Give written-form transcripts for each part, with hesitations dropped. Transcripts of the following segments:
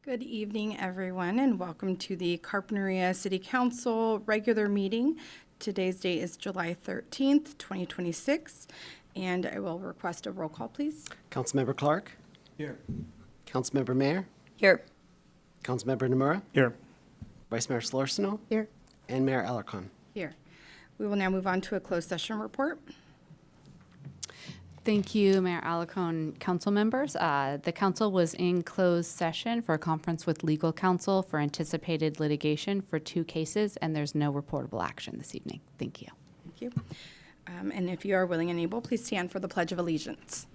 Good evening, everyone, and welcome to the Carpinteria City Council regular meeting. Today's date is July 13th, 2026, and I will request a roll call, please. Councilmember Clark? Here. Councilmember Mayer? Here. Councilmember Nomura? Here. Vice Mayor Solorzano? Here. And Mayor Alarcon. Here. We will now move on to a closed session report. Thank you, Mayor Alarcon, council members. The council was in closed session for a conference with legal counsel for anticipated litigation for 2 cases, and there's no reportable action this evening. Thank you. Thank you. And if you are willing and able, please stand for the Pledge of Allegiance.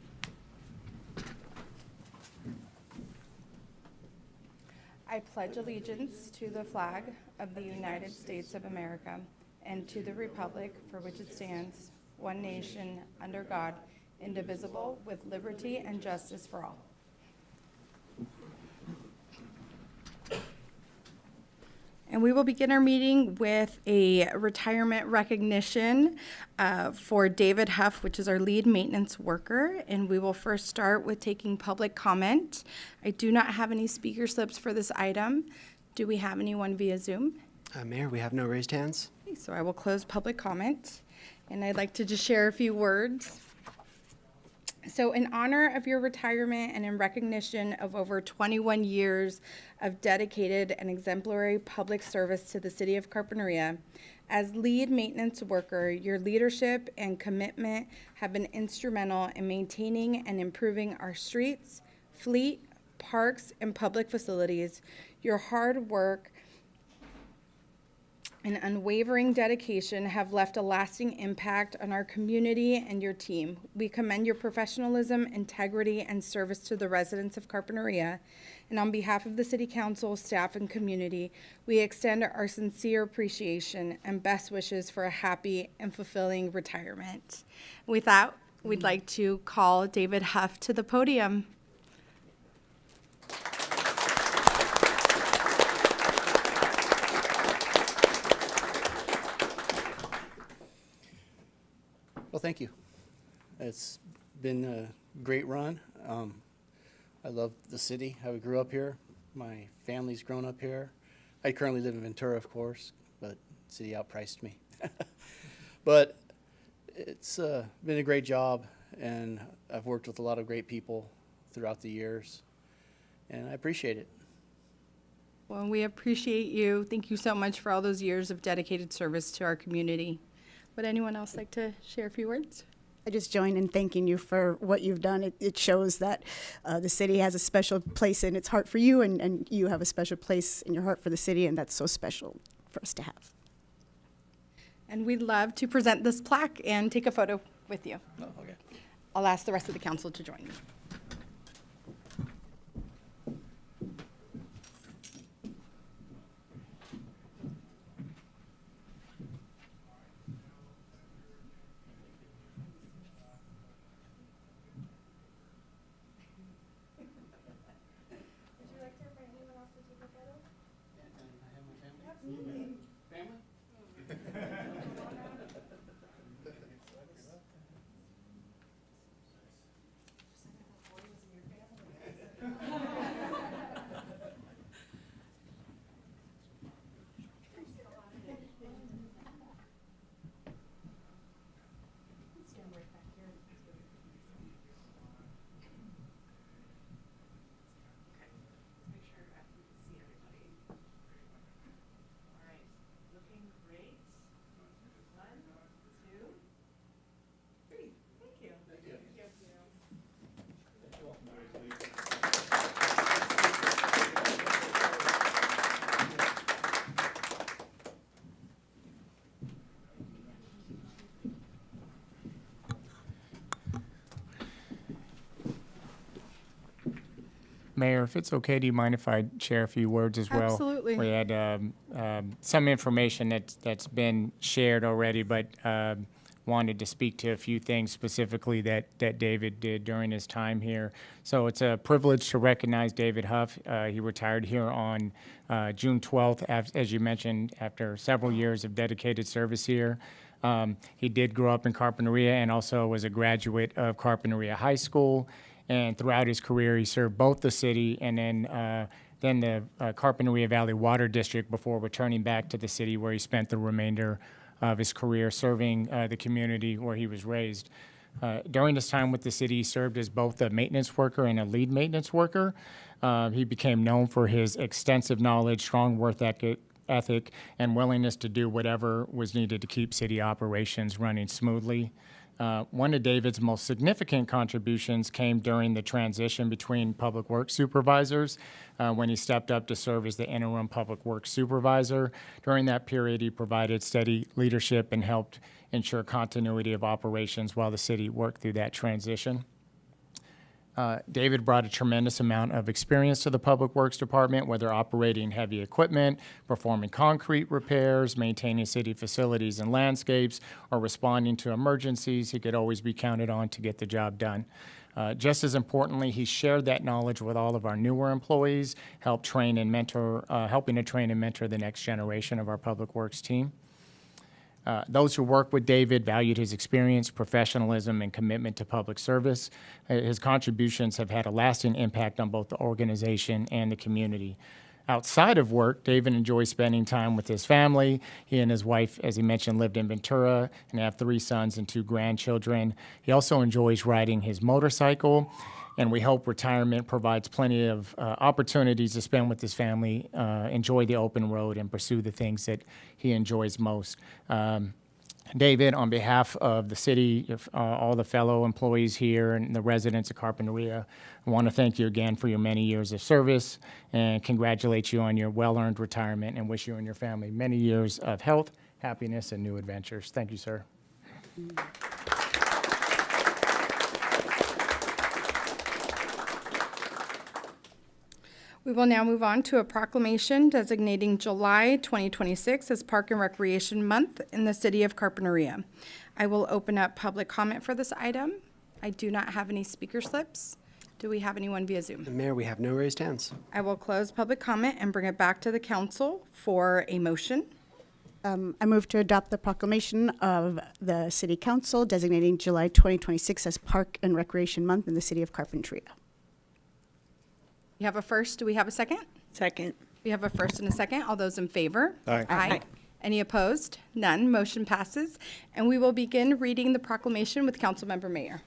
I pledge allegiance to the flag of the United States of America and to the republic for which it stands, one nation, under God, indivisible, with liberty and justice for all. And we will begin our meeting with a retirement recognition for David Huff, which is our lead maintenance worker. And we will first start with taking public comment. I do not have any speaker slips for this item. Do we have anyone via Zoom? Mayor, we have no raised hands. Okay, so I will close public comment. And I'd like to just share a few words. So in honor of your retirement and in recognition of over 21 years of dedicated and exemplary public service to the city of Carpinteria, as lead maintenance worker, your leadership and commitment have been instrumental in maintaining and improving our streets, fleet, parks, and public facilities. Your hard work and unwavering dedication have left a lasting impact on our community and your team. We commend your professionalism, integrity, and service to the residents of Carpinteria. And on behalf of the City Council, staff, and community, we extend our sincere appreciation and best wishes for a happy and fulfilling retirement. With that, we'd like to call David Huff to the podium. Well, thank you. It's been a great run. I love the city, how we grew up here. My family's grown up here. I currently live in Ventura, of course, but the city outpriced me. But it's been a great job, and I've worked with a lot of great people throughout the years, and I appreciate it. Well, we appreciate you. Thank you so much for all those years of dedicated service to our community. Would anyone else like to share a few words? I just join in thanking you for what you've done. It shows that the city has a special place in its heart for you, and you have a special place in your heart for the city, and that's so special for us to have. And we'd love to present this plaque and take a photo with you. Oh, okay. I'll ask the rest of the council to join me. Mayor, if it's okay, do you mind if I share a few words as well? Absolutely. We had some information that's been shared already, but wanted to speak to a few things specifically that David did during his time here. So it's a privilege to recognize David Huff. He retired here on June 12th, as you mentioned, after several years of dedicated service here. He did grow up in Carpinteria and also was a graduate of Carpinteria High School. And throughout his career, he served both the city and then then the Carpinteria Valley Water District before returning back to the city where he spent the remainder of his career serving the community where he was raised. During his time with the city, he served as both a maintenance worker and a lead maintenance worker. He became known for his extensive knowledge, strong work ethic, and willingness to do whatever was needed to keep city operations running smoothly. One of David's most significant contributions came during the transition between public works supervisors when he stepped up to serve as the interim public works supervisor. During that period, he provided steady leadership and helped ensure continuity of operations while the city worked through that transition. David brought a tremendous amount of experience to the Public Works Department, whether operating heavy equipment, performing concrete repairs, maintaining city facilities and landscapes, or responding to emergencies. He could always be counted on to get the job done. Just as importantly, he shared that knowledge with all of our newer employees, helping to train and mentor the next generation of our Public Works team. Those who worked with David valued his experience, professionalism, and commitment to public service. His contributions have had a lasting impact on both the organization and the community. Outside of work, David enjoys spending time with his family. He and his wife, as he mentioned, lived in Ventura and have 3 sons and 2 grandchildren. He also enjoys riding his motorcycle, and we hope retirement provides plenty of opportunities to spend with his family, enjoy the open road, and pursue the things that he enjoys most. David, on behalf of the city, all the fellow employees here and the residents of Carpinteria, I want to thank you again for your many years of service and congratulate you on your well-earned retirement and wish you and your family many years of health, happiness, and new adventures. Thank you, sir. We will now move on to a proclamation designating July 2026 as Park and Recreation Month in the city of Carpinteria. I will open up public comment for this item. I do not have any speaker slips. Do we have anyone via Zoom? Mayor, we have no raised hands. I will close public comment and bring it back to the council for a motion. I move to adopt the proclamation of the City Council designating July 2026 as Park and Recreation Month in the city of Carpinteria. We have a first. Do we have a second? Second. We have a first and a second. All those in favor? Aye. Aye. Any opposed? None. Motion passes. And we will begin reading the proclamation with Councilmember Mayer.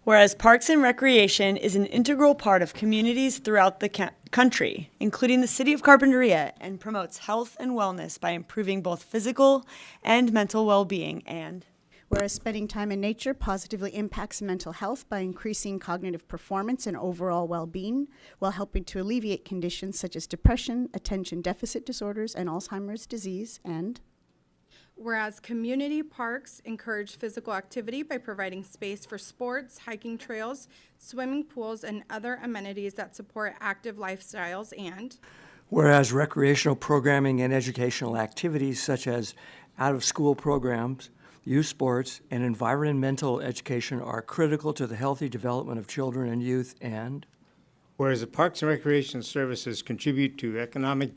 Whereas Parks and Recreation is an integral part of communities throughout the country, including the city of Carpinteria, and promotes health and wellness by improving both physical and mental well-being, and Whereas spending time in nature positively impacts mental health by increasing cognitive performance and overall well-being, while helping to alleviate conditions such as depression, attention deficit disorders, and Alzheimer's disease, and Whereas community parks encourage physical activity by providing space for sports, hiking trails, swimming pools, and other amenities that support active lifestyles, and Whereas recreational programming and educational activities such as out-of-school programs, youth sports, and environmental education are critical to the healthy development of children and youth, and Whereas the Parks and Recreation Services contribute to economic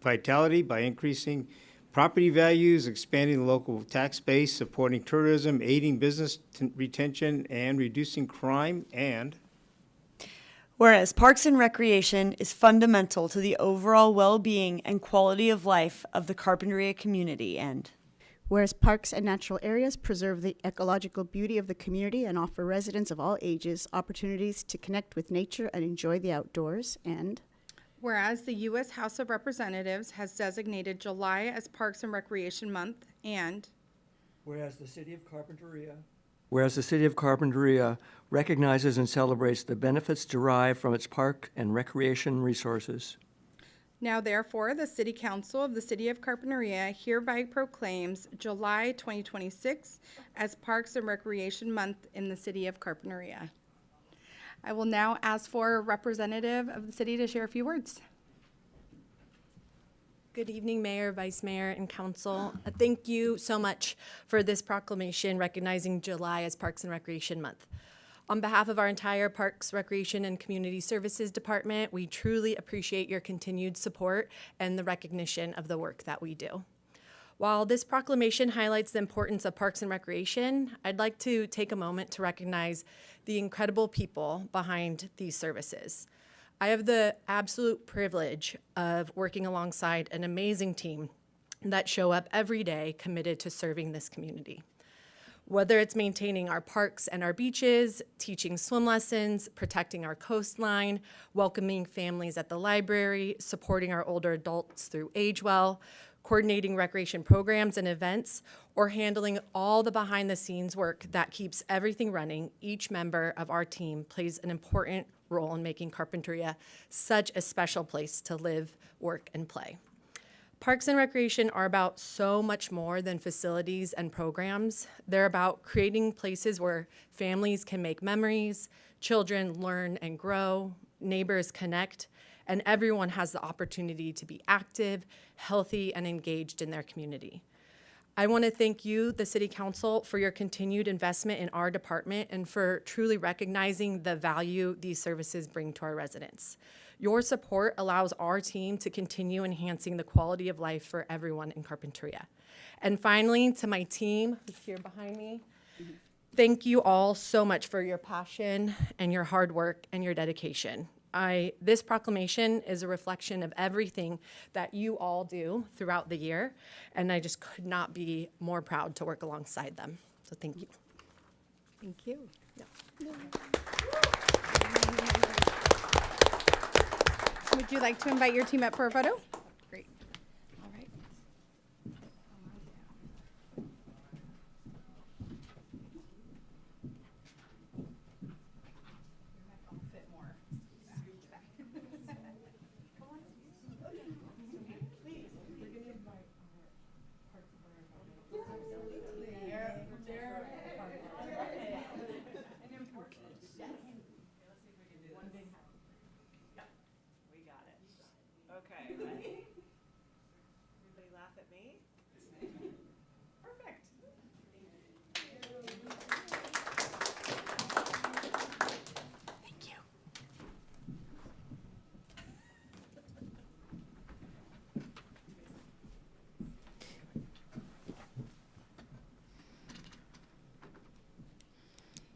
vitality by increasing property values, expanding the local tax base, supporting tourism, aiding business retention, and reducing crime, and whereas Parks and Recreation is fundamental to the overall well-being and quality of life of the Carpinteria community, and whereas parks and natural areas preserve the ecological beauty of the community and offer residents of all ages opportunities to connect with nature and enjoy the outdoors, and whereas the U.S. House of Representatives has designated July as Parks and Recreation Month, and whereas the City of Carpinteria recognizes and celebrates the benefits derived from its park and recreation resources. now therefore the City Council of the City of Carpinteria hereby proclaims July 2026 as Parks and Recreation Month in the City of Carpinteria. I will now ask for a representative of the city to share a few words. Good evening, Mayor, Vice Mayor, and Council. Thank you so much for this proclamation recognizing July as Parks and Recreation Month. On behalf of our entire Parks, Recreation, and Community Services Department, we truly appreciate your continued support and the recognition of the work that we do. While this proclamation highlights the importance of parks and recreation, I'd like to take a moment to recognize the incredible people behind these services. I have the absolute privilege of working alongside an amazing team that show up every day committed to serving this community. Whether it's maintaining our parks and our beaches, teaching swim lessons, protecting our coastline, welcoming families at the library, supporting our older adults through Age Well, coordinating recreation programs and events, or handling all the behind-the-scenes work that keeps everything running, each member of our team plays an important role in making Carpinteria such a special place to live, work, and play. Parks and recreation are about so much more than facilities and programs. They're about creating places where families can make memories, children learn and grow, neighbors connect, and everyone has the opportunity to be active, healthy, and engaged in their community. I want to thank you, the City Council, for your continued investment in our department and for truly recognizing the value these services bring to our residents. Your support allows our team to continue enhancing the quality of life for everyone in Carpinteria. And finally, to my team, who's here behind me, thank you all so much for your passion and your hard work and your dedication. This proclamation is a reflection of everything that you all do throughout the year, and I just could not be more proud to work alongside them. So thank you. Thank you. Would you like to invite your team up for a photo? Great. All right. We got it. Okay, ready? Everybody laugh at me? Perfect. Thank you.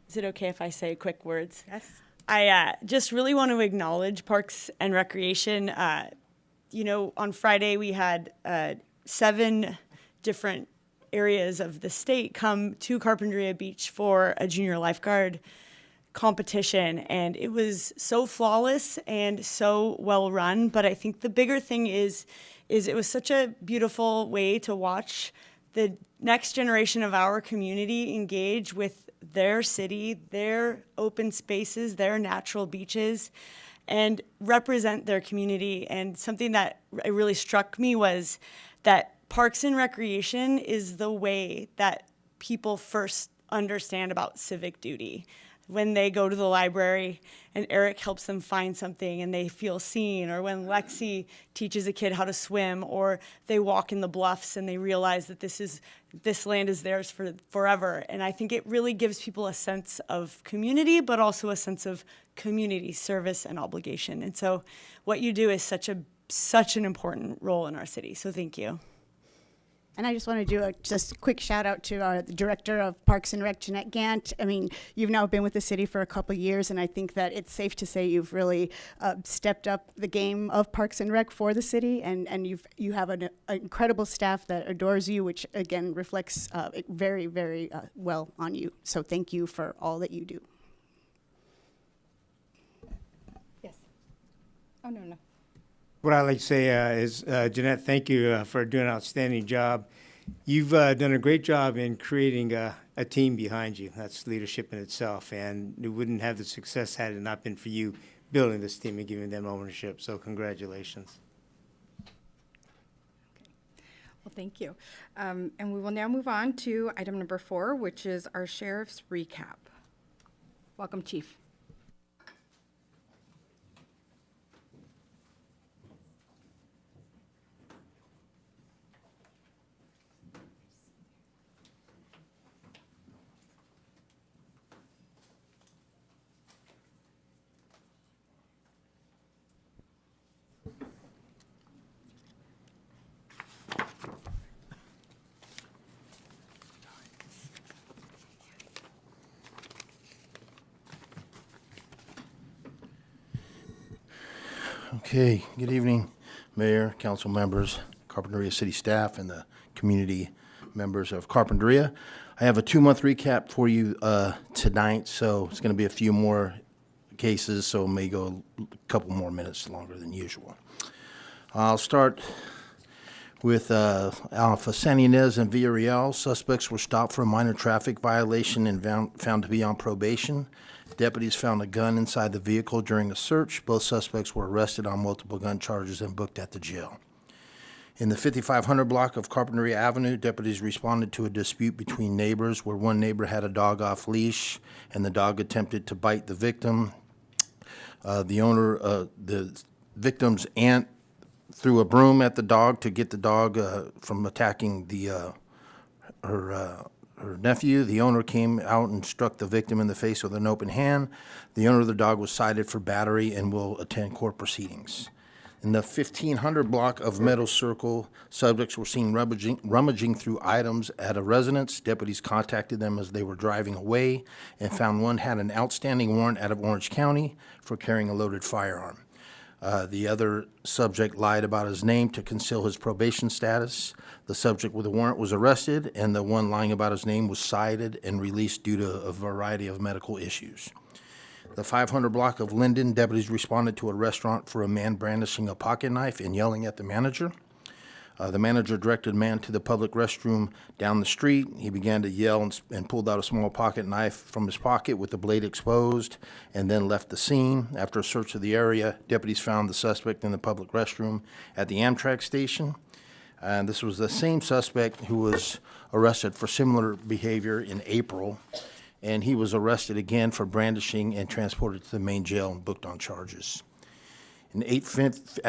Is it okay if I say quick words? Yes. I just really want to acknowledge Parks and Recreation. On Friday we had 7 different areas of the state come to Carpinteria Beach for a junior lifeguard competition, and it was so flawless and so well run. But I think the bigger thing is it was such a beautiful way to watch the next generation of our community engage with their city, their open spaces, their natural beaches, and represent their community. And something that really struck me was that Parks and Recreation is the way that people first understand about civic duty. When they go to the library and Eric helps them find something and they feel seen, or when Lexi teaches a kid how to swim, or they walk in the bluffs and they realize that this land is theirs for forever. And I think it really gives people a sense of community, but also a sense of community service and obligation. And so what you do is such an important role in our city. So thank you. And I just want to do a quick shout out to the director of Parks and Rec, Jeanette Gant. I mean, you've now been with the city for a couple of years, and I think that it's safe to say you've really stepped up the game of Parks and Rec for the city, and you have an incredible staff that adores you, which again reflects very, very well on you. So thank you for all that you do. Yes. Oh, no. What I'd like to say is, Jeanette, thank you for doing an outstanding job. You've done a great job in creating a team behind you. That's leadership in itself, and we wouldn't have the success had it not been for you building this team and giving them ownership. So congratulations. Well, thank you. And we will now move on to item number 4, which is our sheriff's recap. Welcome, Chief. Okay, good evening, Mayor, council members, Carpinteria City staff, and the community members of Carpinteria. I have a 2-month recap for you tonight, so it's going to be a few more cases, so it may go a couple more minutes longer than usual. I'll start with Alpha San Ynez and Villarreal. Suspects were stopped for a minor traffic violation and found to be on probation. Deputies found a gun inside the vehicle during the search. Both suspects were arrested on multiple gun charges and booked at the jail. In the 5500 block of Carpinteria Avenue, deputies responded to a dispute between neighbors where one neighbor had a dog off leash and the dog attempted to bite the victim. The victim's aunt threw a broom at the dog to get the dog from attacking her nephew. The owner came out and struck the victim in the face with an open hand. The owner of the dog was cited for battery and will attend court proceedings. In the 1500 block of Meadow Circle, subjects were seen rummaging through items at a residence. Deputies contacted them as they were driving away and found one had an outstanding warrant out of Orange County for carrying a loaded firearm. The other subject lied about his name to conceal his probation status. The subject with the warrant was arrested, and the one lying about his name was cited and released due to a variety of medical issues. The 500 block of Linden, deputies responded to a restaurant for a man brandishing a pocket knife and yelling at the manager. The manager directed a man to the public restroom down the street. He began to yell and pulled out a small pocket knife from his pocket with the blade exposed and then left the scene. After a search of the area, deputies found the suspect in the public restroom at the Amtrak station. And this was the same suspect who was arrested for similar behavior in April. And he was arrested again for brandishing and transported to the main jail and booked on charges. At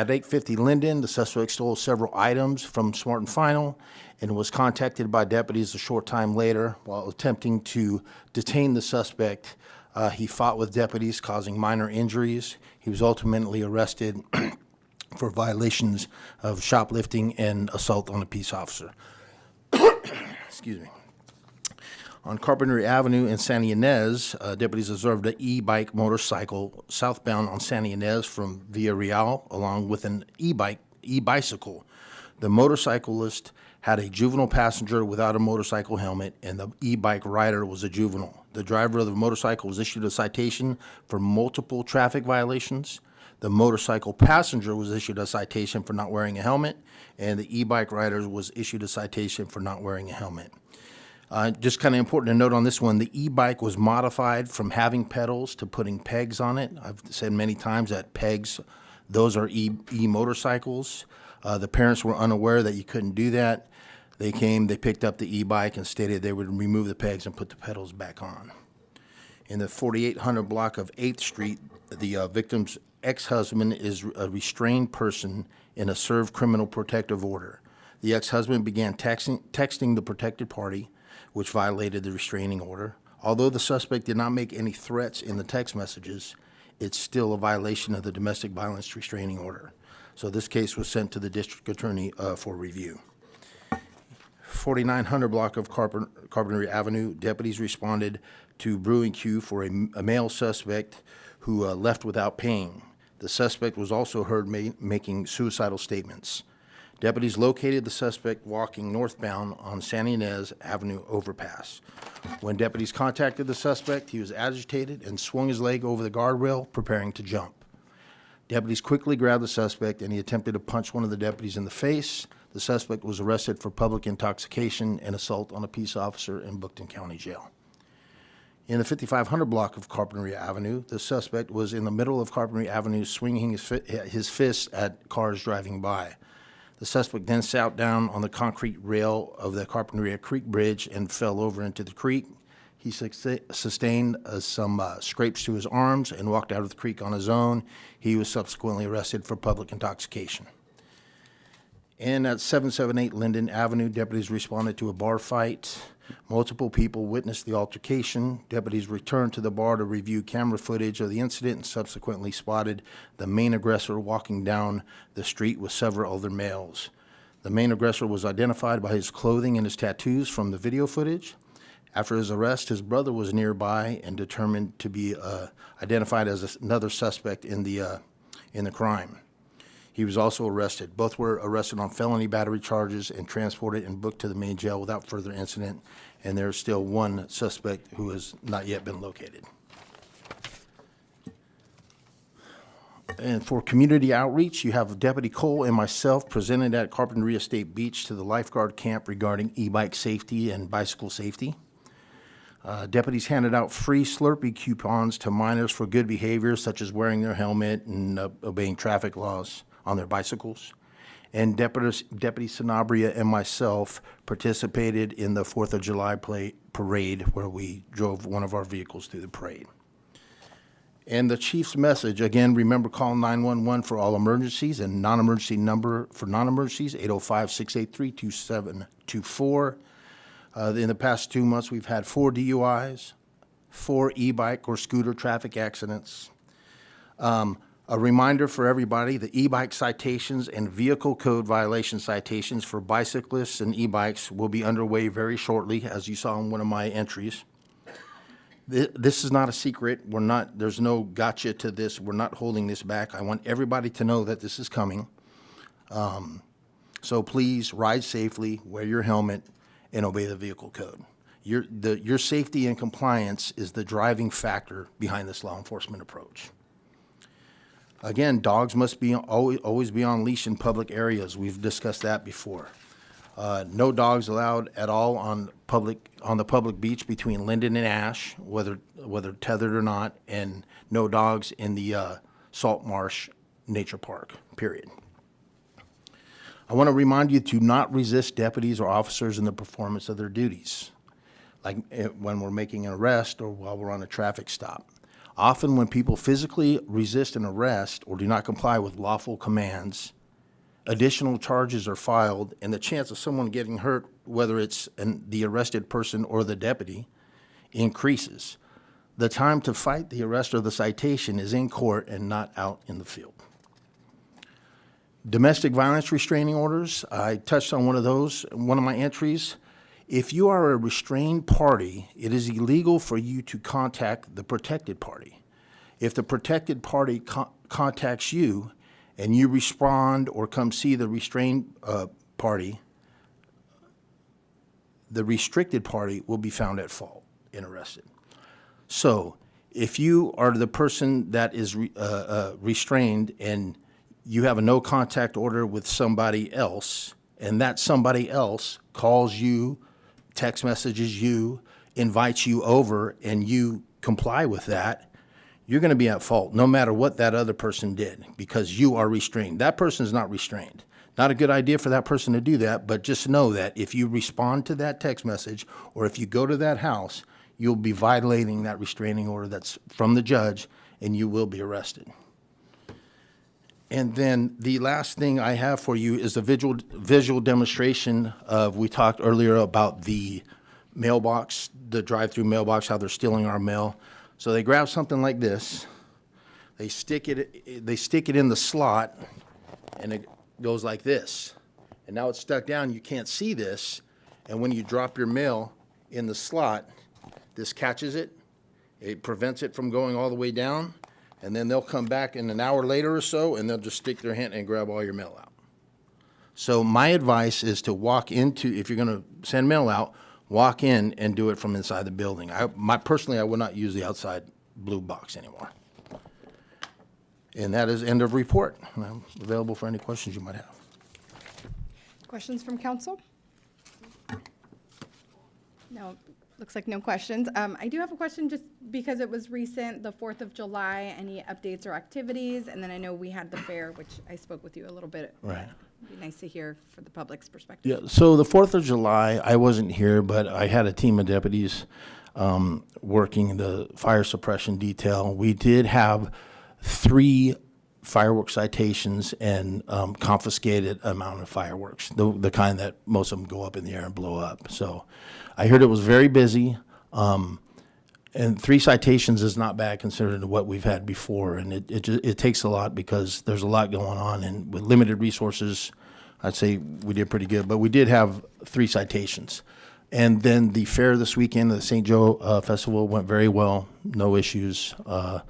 850 Linden, the suspect stole several items from Smart and Final and was contacted by deputies a short time later. While attempting to detain the suspect, he fought with deputies, causing minor injuries. He was ultimately arrested for violations of shoplifting and assault on a peace officer. Excuse me. On Carpinteria Avenue in San Ynez, deputies observed an e-bike motorcycle southbound on San Ynez from Villarreal, along with an e-bicycle. The motorcyclist had a juvenile passenger without a motorcycle helmet, and the e-bike rider was a juvenile. The driver of the motorcycle was issued a citation for multiple traffic violations. The motorcycle passenger was issued a citation for not wearing a helmet, and the e-bike rider was issued a citation for not wearing a helmet. Just kind of important to note on this one, the e-bike was modified from having pedals to putting pegs on it. I've said many times that pegs, those are e-motorcycles. The parents were unaware that you couldn't do that. They picked up the e-bike and stated they would remove the pegs and put the pedals back on. In the 4800 block of 8th Street, the victim's ex-husband is a restrained person in a served criminal protective order. The ex-husband began texting the protected party, which violated the restraining order. Although the suspect did not make any threats in the text messages, it's still a violation of the domestic violence restraining order. So this case was sent to the district attorney for review. 4900 block of Carpinteria Avenue, deputies responded to Brewing Q for a male suspect who left without paying. The suspect was also heard making suicidal statements. Deputies located the suspect walking northbound on San Ynez Avenue overpass. When deputies contacted the suspect, he was agitated and swung his leg over the guardrail, preparing to jump. Deputies quickly grabbed the suspect, and he attempted to punch one of the deputies in the face. The suspect was arrested for public intoxication and assault on a peace officer in Bookton County Jail. In the 5500 block of Carpinteria Avenue, the suspect was in the middle of Carpinteria Avenue swinging his fists at cars driving by. The suspect then sat down on the concrete rail of the Carpinteria Creek Bridge and fell over into the creek. He sustained some scrapes to his arms and walked out of the creek on his own. He was subsequently arrested for public intoxication. And at 778 Linden Avenue, deputies responded to a bar fight. Multiple people witnessed the altercation. Deputies returned to the bar to review camera footage of the incident and subsequently spotted the main aggressor walking down the street with several other males. The main aggressor was identified by his clothing and his tattoos from the video footage. After his arrest, his brother was nearby and determined to be identified as another suspect in the crime. He was also arrested. Both were arrested on felony battery charges and transported and booked to the main jail without further incident. And there's still one suspect who has not yet been located. And for community outreach, you have Deputy Cole and myself presented at Carpinteria State Beach to the lifeguard camp regarding e-bike safety and bicycle safety. Deputies handed out free Slurpee coupons to minors for good behavior, such as wearing their helmet and obeying traffic laws on their bicycles. And Deputy Sanabria and myself participated in the 4th of July parade, where we drove one of our vehicles through the parade. And the chief's message, again, remember, call 911 for all emergencies, and non-emergency number for non-emergencies, 805-683-2724. In the past 2 months, we've had 4 DUIs, 4 e-bike or scooter traffic accidents. A reminder for everybody, the e-bike citations and vehicle code violation citations for bicyclists and e-bikes will be underway very shortly, as you saw in one of my entries. This is not a secret. There's no gotcha to this. We're not holding this back. I want everybody to know that this is coming. So please ride safely, wear your helmet, and obey the vehicle code. Your safety and compliance is the driving factor behind this law enforcement approach. Again, dogs must always be on leash in public areas. We've discussed that before. No dogs allowed at all on the public beach between Linden and Ash, whether tethered or not, and no dogs in the Salt Marsh Nature Park, period. I want to remind you to not resist deputies or officers in the performance of their duties, like when we're making an arrest or while we're on a traffic stop. Often when people physically resist an arrest or do not comply with lawful commands, additional charges are filed, and the chance of someone getting hurt, whether it's the arrested person or the deputy, increases. The time to fight the arrest or the citation is in court and not out in the field. Domestic violence restraining orders, I touched on one of those in one of my entries. If you are a restrained party, it is illegal for you to contact the protected party. If the protected party contacts you and you respond or come see the restrained party, the restricted party will be found at fault and arrested. So if you are the person that is restrained and you have a no contact order with somebody else, and that somebody else calls you, text messages you, invites you over, and you comply with that, you're going to be at fault no matter what that other person did, because you are restrained. That person is not restrained. Not a good idea for that person to do that, but just know that if you respond to that text message or if you go to that house, you'll be violating that restraining order that's from the judge, and you will be arrested. And then the last thing I have for you is a visual demonstration of, we talked earlier about the mailbox, the drive-through mailbox, how they're stealing our mail. So they grab something like this, they stick it in the slot, and it goes like this. And now it's stuck down, you can't see this, and when you drop your mail in the slot, this catches it, it prevents it from going all the way down, and then they'll come back in an hour later or so, and they'll just stick their hand and grab all your mail out. So my advice is to walk into, if you're going to send mail out, walk in and do it from inside the building. Personally, I would not use the outside blue box anymore. And that is end of report. And I'm available for any questions you might have. Questions from council? No, looks like no questions. I do have a question just because it was recent, the 4th of July, any updates or activities? And then I know we had the fair, which I spoke with you a little bit. Right. It'd be nice to hear for the public's perspective. Yeah, so the 4th of July, I wasn't here, but I had a team of deputies working the fire suppression detail. We did have 3 fireworks citations and confiscated amount of fireworks, the kind that most of them go up in the air and blow up. So I heard it was very busy, and 3 citations is not bad considering what we've had before. And it takes a lot because there's a lot going on, and with limited resources, I'd say we did pretty good. But we did have 3 citations. And then the fair this weekend, the St. Joe Festival, went very well, no issues, a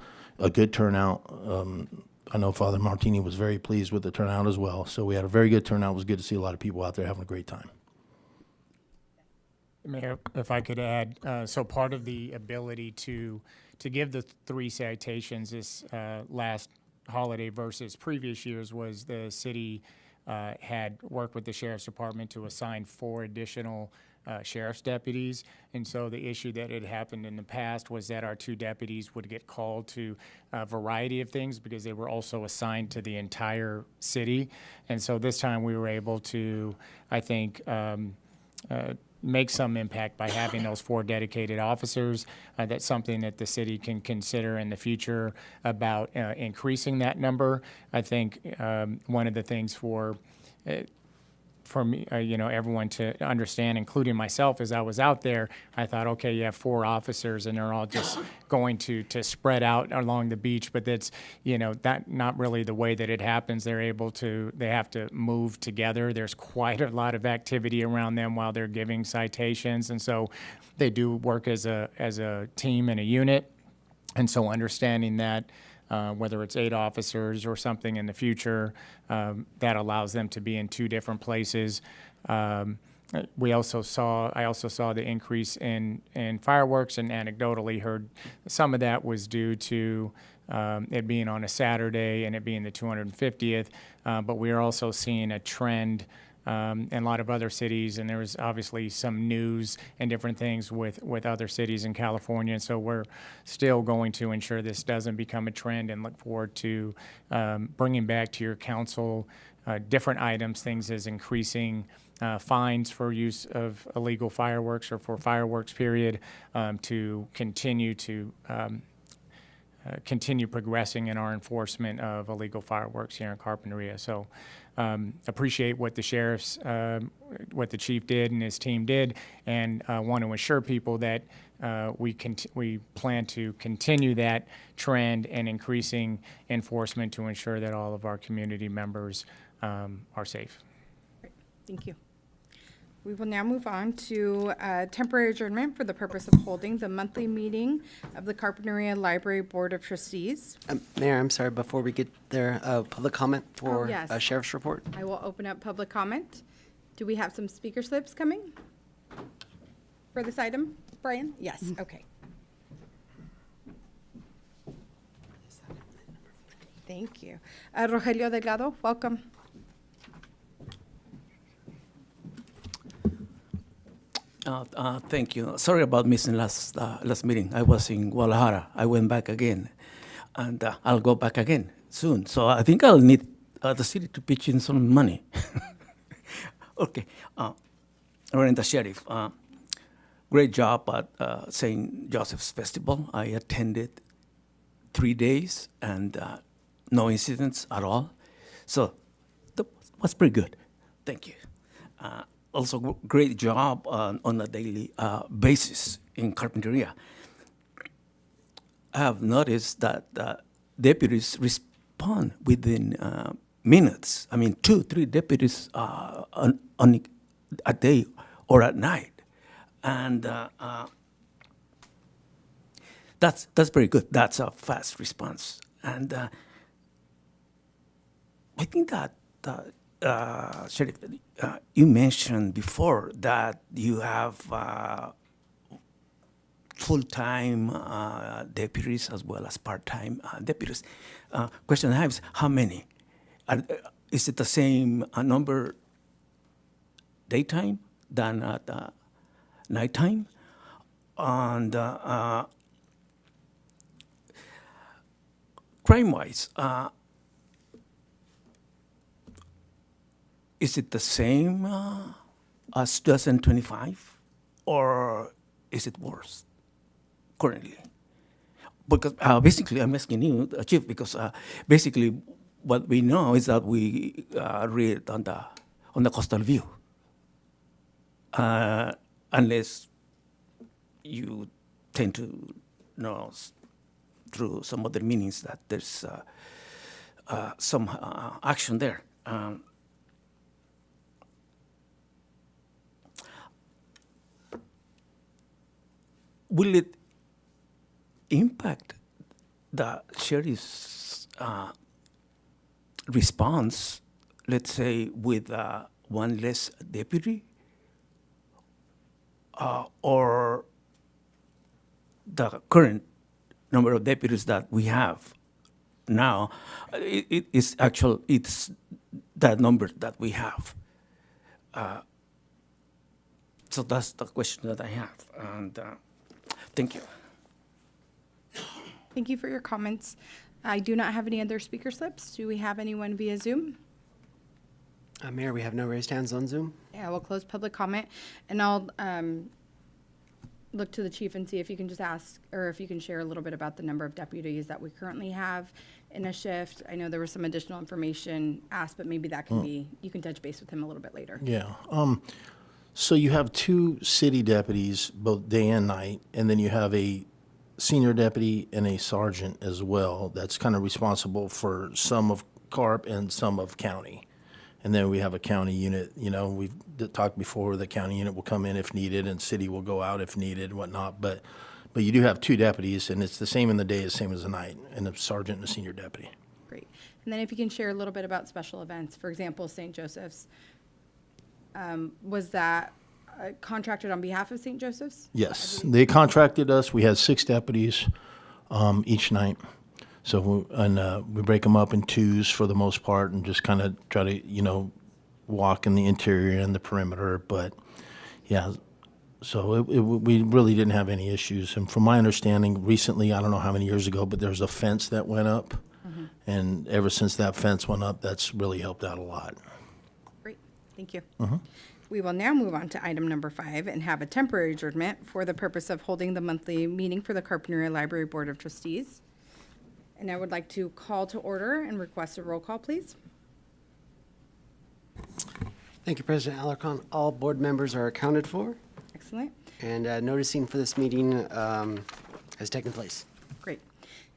good turnout. I know Father Martini was very pleased with the turnout as well. So we had a very good turnout. It was good to see a lot of people out there having a great time. Mayor, if I could add, so part of the ability to give the 3 citations this last holiday versus previous years was the city had worked with the sheriff's department to assign 4 additional sheriff's deputies. And so the issue that had happened in the past was that our 2 deputies would get called to a variety of things because they were also assigned to the entire city. And so this time we were able to, I think, make some impact by having those 4 dedicated officers. That's something that the city can consider in the future about increasing that number. I think one of the things for me, everyone to understand, including myself, as I was out there, I thought, okay, you have 4 officers and they're all just going to spread out along the beach, but that's, that not really the way that it happens. They have to move together. There's quite a lot of activity around them while they're giving citations, and so they do work as a team and a unit. And so understanding that, whether it's 8 officers or something in the future, that allows them to be in 2 different places. I also saw the increase in fireworks, and anecdotally heard some of that was due to it being on a Saturday and it being the 250th. But we are also seeing a trend in a lot of other cities, and there was obviously some news and different things with other cities in California. And so we're still going to ensure this doesn't become a trend, and look forward to bringing back to your council different items, things as increasing fines for use of illegal fireworks or for fireworks period, to continue progressing in our enforcement of illegal fireworks here in Carpinteria. So appreciate what the what the chief did and his team did, and want to assure people that we plan to continue that trend and increasing enforcement to ensure that all of our community members are safe. Thank you. We will now move on to temporary adjournment for the purpose of holding the monthly meeting of the Carpinteria Library Board of Trustees. Mayor, I'm sorry, before we get there, public comment for yes. Sheriff's report? I will open up public comment. Do we have some speaker slips coming for this item, Brian? Yes, okay. Thank you. Rogelio Delgado, welcome. Thank you. Sorry about missing last meeting. I was in Guadalajara. I went back again, and I'll go back again soon. So I think I'll need the city to pitch in some money. Okay. Running the sheriff. Great job at St. Joseph's Festival. I attended 3 days and no incidents at all. So that was pretty good. Thank you. Also, great job on a daily basis in Carpinteria. I have noticed that deputies respond within minutes. I mean, 2-3 deputies on a day or at night, and that's very good. That's a fast response, and I think that. Sheriff, you mentioned before that you have full-time deputies as well as part-time deputies. Question I have is, how many? Is it the same number daytime than at nighttime? And crime-wise, is it the same as 2025, or is it worse currently? Because basically, I'm asking you, Chief, because basically what we know is that we read on the coastal view, unless you tend to know through some other meanings that there's some action there. Will it impact the sheriff's response, let's say, with one less deputy, or the current number of deputies that we have now, it's that number that we have. So that's the question that I have, and thank you. Thank you for your comments. I do not have any other speaker slips. Do we have anyone via Zoom? Mayor, we have no raised hands on Zoom. Yeah, we'll close public comment, and I'll look to the chief and see if you can just ask, or if you can share a little bit about the number of deputies that we currently have in a shift. I know there was some additional information asked, but maybe that can be, you can touch base with him a little bit later. Yeah. So you have 2 city deputies, both day and night, and then you have a senior deputy and a sergeant as well that's kind of responsible for some of Carp and some of county. And then we have a county unit, we've talked before, the county unit will come in if needed and city will go out if needed and whatnot. But you do have 2 deputies, and it's the same in the day as same as the night, and a sergeant and a senior deputy. Great. And then if you can share a little bit about special events, for example, St. Joseph's. Was that contracted on behalf of St. Joseph's? Yes, they contracted us. We had 6 deputies each night. So we break them up in 2s for the most part, and just kind of try to walk in the interior and the perimeter. But yeah, so we really didn't have any issues. And from my understanding, recently, I don't know how many years ago, but there's a fence that went up, and ever since that fence went up, that's really helped out a lot. Great, thank you. We will now move on to item number 5 and have a temporary adjournment for the purpose of holding the monthly meeting for the Carpinteria Library Board of Trustees. And I would like to call to order and request a roll call, please. Thank you, President Alarcon. All board members are accounted for, Excellent, and noticing for this meeting has taken place. great.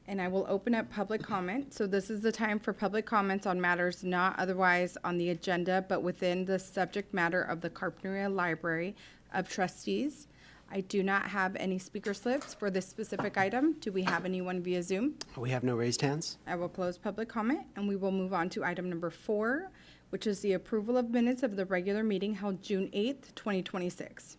And I will open up public comment. So this is the time for public comments on matters not otherwise on the agenda, but within the subject matter of the Carpinteria Library of Trustees. I do not have any speaker slips for this specific item. Do we have anyone via Zoom? We have no raised hands. I will close public comment, and we will move on to item number 4, which is the approval of minutes of the regular meeting held June 8th, 2026.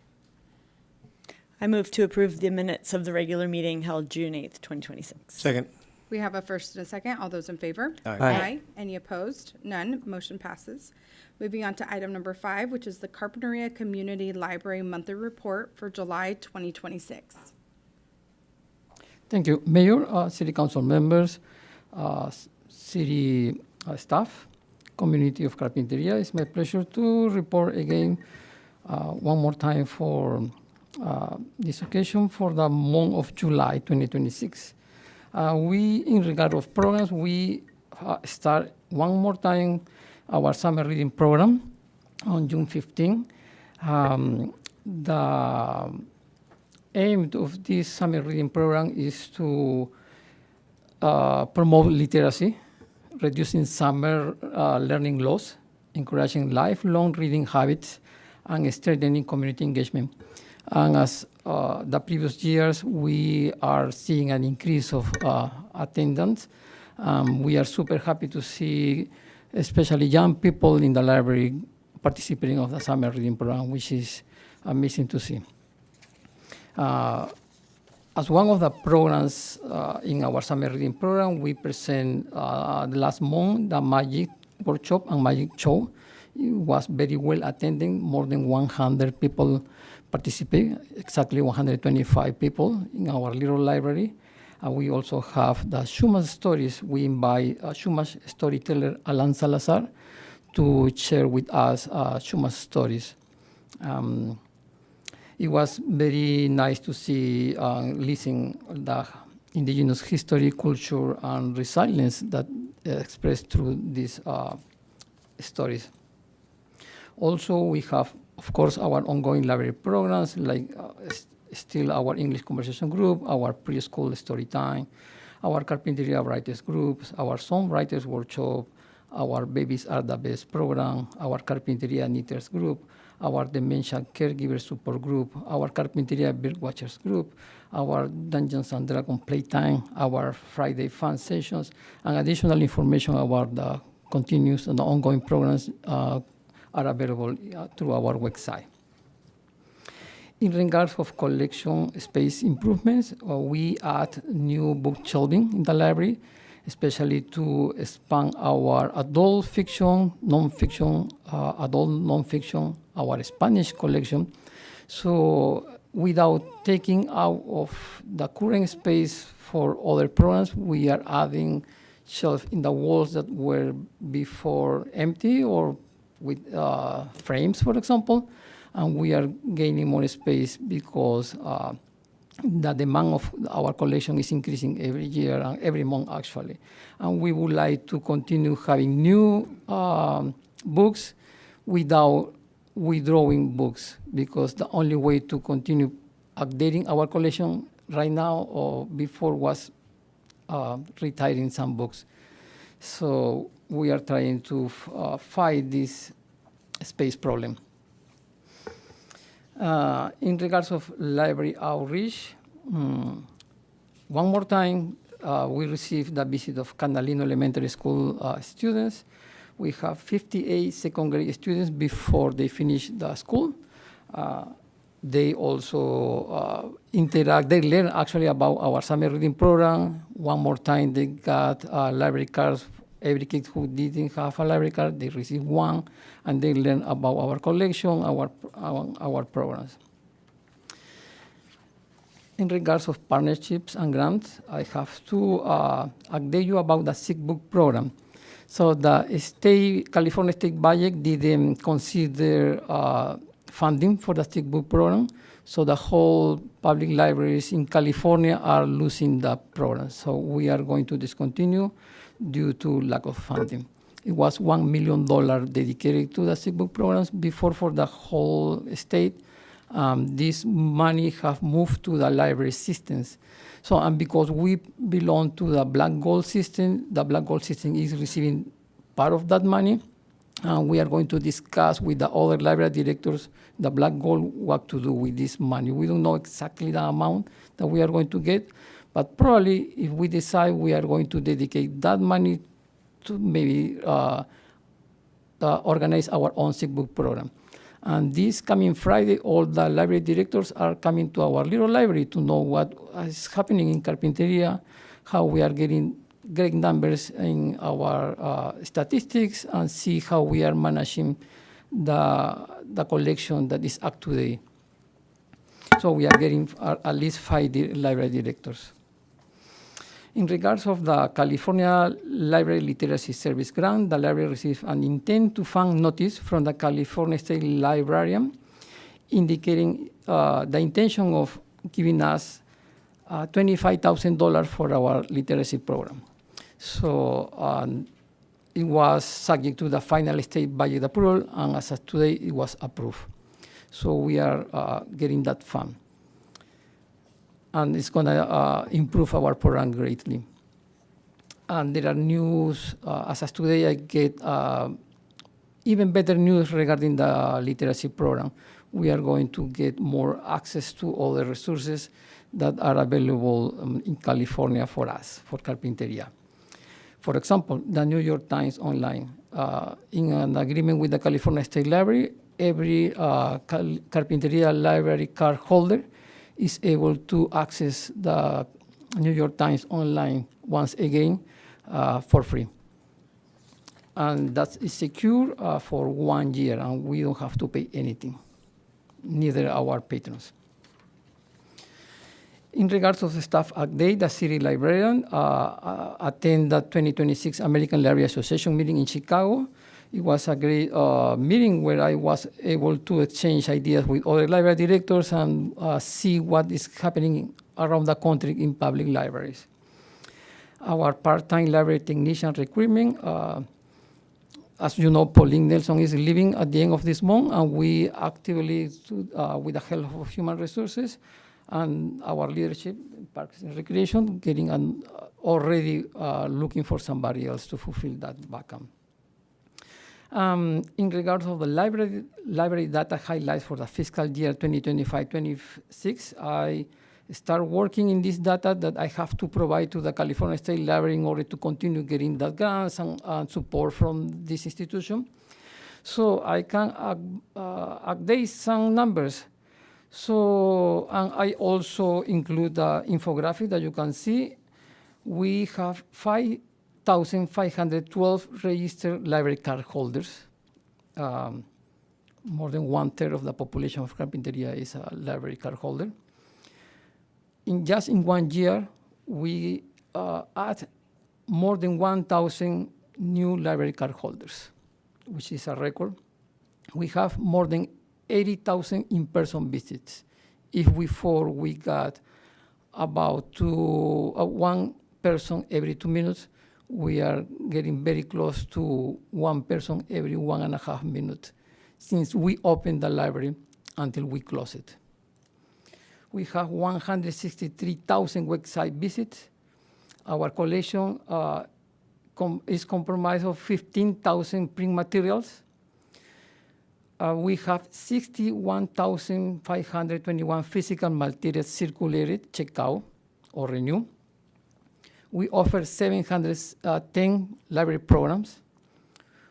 I move to approve the minutes of the regular meeting held June 8th, 2026. Second. We have a first and a second. All those in favor? Aye. Any opposed? None. Motion passes. Moving on to item number 5, which is the Carpinteria Community Library Monthly Report for July 2026. Thank you, Mayor, City Council members, city staff, community of Carpinteria. It's my pleasure to report again one more time for this occasion for the month of July 2026. In regard of programs, we start one more time our summer reading program on June 15. The aim of this summer reading program is to promote literacy, reducing summer learning loss, encouraging lifelong reading habits, and strengthening community engagement. And as the previous years, we are seeing an increase of attendance. We are super happy to see especially young people in the library participating of the summer reading program, which is amazing to see. As one of the programs in our summer reading program, we present the last month the magic workshop and magic show. It was very well attended. More than 100 people participate, exactly 125 people in our little library. We also have the Schumann stories. We invite Schumann storyteller Alan Salazar to share with us Schumann stories. It was very nice to see, listen the indigenous history, culture, and resilience that expressed through these stories. Also, we have, of course, our ongoing library programs, like still our English conversation group, our preschool story time, our Carpinteria writers groups, our songwriters workshop, our Babies Are the Best program, our Carpinteria knitters group, our dementia caregiver support group, our Carpinteria bird watchers group, our Dungeons and Dragons playtime, our Friday fun sessions, and additional information about the continuous and ongoing programs are available through our website. In regards of collection space improvements, we add new book shelving in the library, especially to expand our adult fiction, non-fiction, adult non-fiction, our Spanish collection. So without taking out of the current space for other programs, we are adding shelves in the walls that were before empty or with frames, for example. And we are gaining more space because the demand of our collection is increasing every year and every month, actually. And we would like to continue having new books without withdrawing books, because the only way to continue updating our collection right now or before was retiring some books. So we are trying to fight this space problem. In regards of library outreach, one more time, we received the visit of Candalino Elementary School students. We have 58 second grade students before they finish the school. They also interact, they learn actually about our summer reading program. One more time, they got library cards. Every kid who didn't have a library card, they receive one, and they learn about our collection, our programs. In regards of partnerships and grants, I have to update you about the Sick Book program. So the California state budget didn't consider funding for the Sick Book program, so the whole public libraries in California are losing the program. So we are going to discontinue due to lack of funding. It was $1 million dedicated to the Sick Book programs before for the whole state. This money have moved to the library systems. So, and because we belong to the Black Gold system, the Black Gold system is receiving part of that money. We are going to discuss with the other library directors, the Black Gold, what to do with this money. We don't know exactly the amount that we are going to get, but probably if we decide we are going to dedicate that money to maybe organize our own Sick Book program. And this coming Friday, all the library directors are coming to our little library to know what is happening in Carpinteria, how we are getting great numbers in our statistics, and see how we are managing the collection that is up to date. So we are getting at least 5 library directors. In regards of the California Library Literacy Service grant, the library received an intent to fund notice from the California State Librarian indicating the intention of giving us $25,000 for our literacy program. So it was subject to the final state budget approval, and as of today, it was approved. So we are getting that fund. And it's going to improve our program greatly. And there are news, as of today, I get even better news regarding the literacy program. We are going to get more access to all the resources that are available in California for us, for Carpinteria. For example, the New York Times Online. In an agreement with the California State Library, every Carpinteria library card holder is able to access the New York Times Online once again for free. And that is secure for 1 year, and we don't have to pay anything, neither our patrons. In regards of the staff update, the city librarian attended the 2026 American Library Association meeting in Chicago. It was a great meeting where I was able to exchange ideas with other library directors and see what is happening around the country in public libraries. Our part-time library technician recruitment, as you know, Pauline Nelson is leaving at the end of this month, and we actively, with the help of human resources and our leadership, Parks and Recreation, getting already looking for somebody else to fulfill that vacancy. In regards of the library data highlights for the fiscal year 2025-26, I start working in this data that I have to provide to the California State Library in order to continue getting that grants and support from this institution. So I can update some numbers. So, and I also include the infographic that you can see. We have 5,512 registered library card holders. More than 1/3 of the population of Carpinteria is a library card holder. Just in 1 year, we add more than 1,000 new library card holders, which is a record. We have more than 80,000 in-person visits. If before we got about one person every 2 minutes, we are getting very close to one person every 1.5 minutes since we opened the library until we close it. We have 163,000 website visits. Our collection is comprised of 15,000 print materials. We have 61,521 physical materials circulated, check out, or renew. We offer 710 library programs.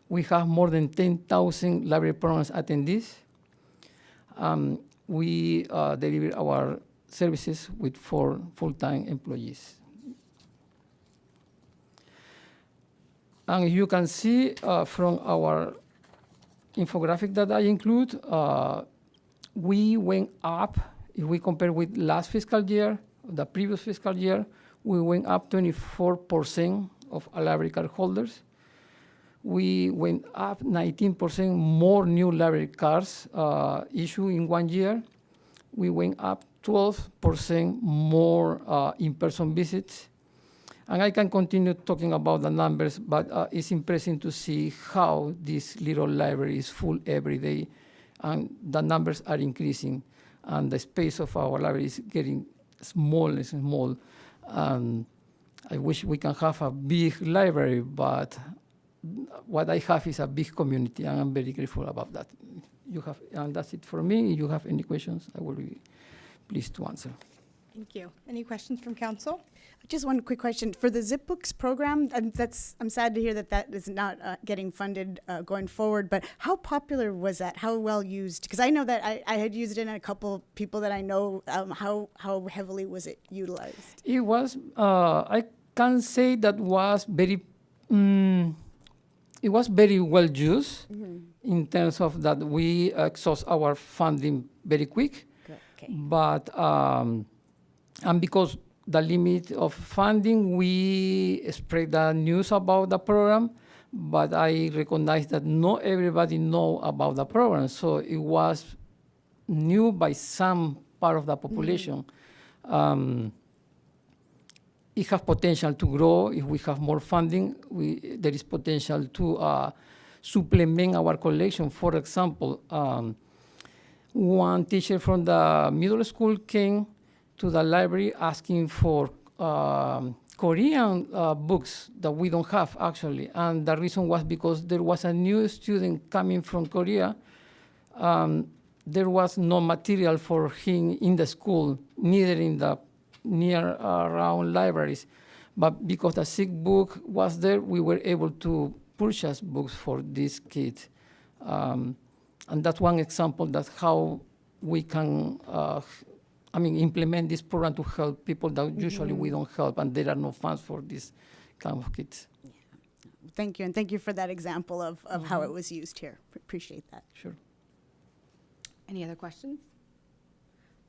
We have more than 10,000 library programs attendees. We deliver our services with 4 full-time employees. And you can see from our infographic that I include, we went up, if we compare with last fiscal year, the previous fiscal year, we went up 24% of library card holders. We went up 19% more new library cards issued in 1 year. We went up 12% more in-person visits. And I can continue talking about the numbers, but it's impressive to see how this little library is full every day, and the numbers are increasing, and the space of our library is getting small and small. I wish we can have a big library, but what I have is a big community, and I'm very grateful about that. And that's it for me. If you have any questions, I will be pleased to answer. Thank you. Any questions from council? Just one quick question. For the Zip Books program, I'm sad to hear that that is not getting funded going forward, but how popular was that? How well used? Because I know that I had used it in a couple people that I know. How heavily was it utilized? It was, I can say that was very, it was very well used in terms of that we exhaust our funding very quick. Okay. But, and because the limit of funding, we spread the news about the program, but I recognize that not everybody know about the program. So it was new by some part of the population. It has potential to grow if we have more funding. There is potential to supplement our collection. For example, one teacher from the middle school came to the library asking for Korean books that we don't have, actually. And the reason was because there was a new student coming from Korea. There was no material for him in the school, neither in the near around libraries. But because the sick book was there, we were able to purchase books for these kids. And that's one example that's how we can implement this program to help people that usually we don't help, and there are no funds for this kind of kids. Yeah. Thank you, and thank you for that example of how it was used here. Appreciate that. Sure. Any other questions?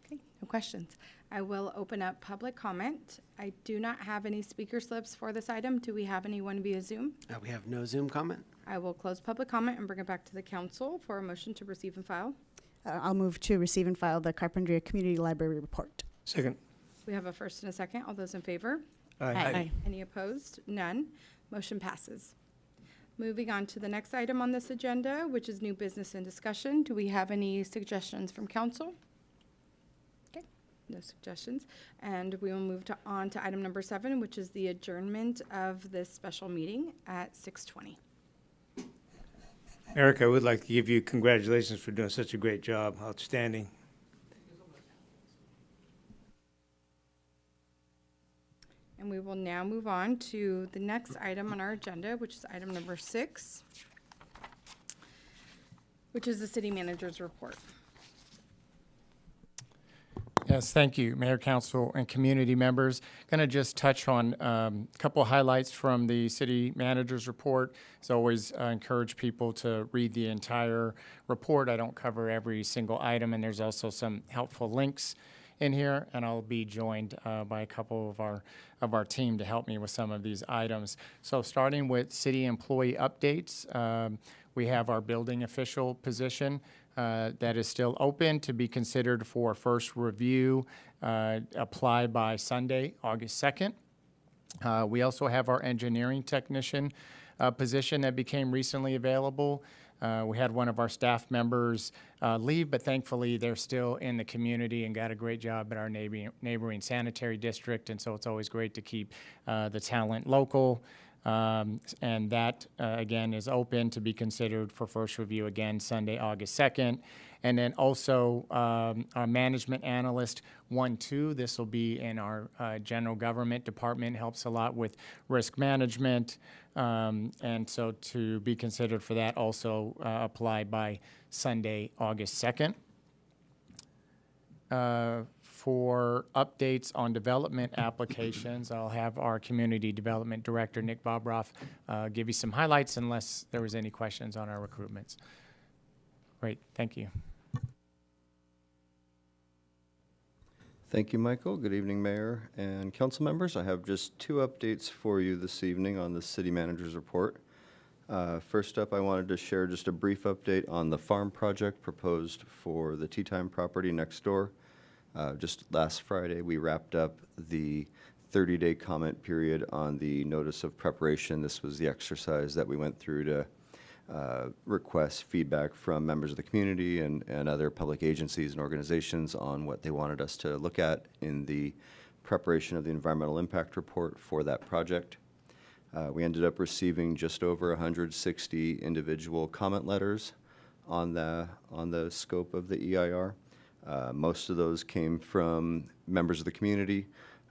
Okay, no questions. I will open up public comment. I do not have any speaker slips for this item. Do we have anyone via Zoom? We have no Zoom comment. I will close public comment and bring it back to the council for a motion to receive and file. I'll move to receive and file the Carpinteria Community Library Report. Second. We have a first and a second. All those in favor? Aye. Any opposed? None. Motion passes. Moving on to the next item on this agenda, which is new business and discussion. Do we have any suggestions from council? Okay, no suggestions. And we will move on to item number 7, which is the adjournment of this special meeting at 6:20. Eric, I would like to give you congratulations for doing such a great job. Outstanding. And we will now move on to the next item on our agenda, which is item number 6, which is the city manager's report. Yes, thank you, Mayor, Council, and community members. Going to just touch on a couple highlights from the city manager's report. As always, I encourage people to read the entire report. I don't cover every single item, and there's also some helpful links in here, and I'll be joined by a couple of our team to help me with some of these items. So starting with city employee updates, we have our building official position that is still open to be considered for first review, apply by Sunday, August 2nd. We also have our engineering technician position that became recently available. We had one of our staff members leave, but thankfully they're still in the community and got a great job at our neighboring sanitary district, and so it's always great to keep the talent local. And that, again, is open to be considered for first review again Sunday, August 2nd. And then also our management analyst 1-2, this will be in our general government department, helps a lot with risk management. And so to be considered for that also apply by Sunday, August 2nd. For updates on development applications, I'll have our Community Development Director, Nick Bobroff, give you some highlights unless there was any questions on our recruitments. Great, thank you. Thank you, Michael. Good evening, Mayor and council members. I have just 2 updates for you this evening on the city manager's report. First up, I wanted to share just a brief update on the farm project proposed for the Tea Time property next door. Just last Friday, we wrapped up the 30-day comment period on the notice of preparation. This was the exercise that we went through to request feedback from members of the community and other public agencies and organizations on what they wanted us to look at in the preparation of the environmental impact report for that project. We ended up receiving just over 160 individual comment letters on the scope of the EIR. Most of those came from members of the community,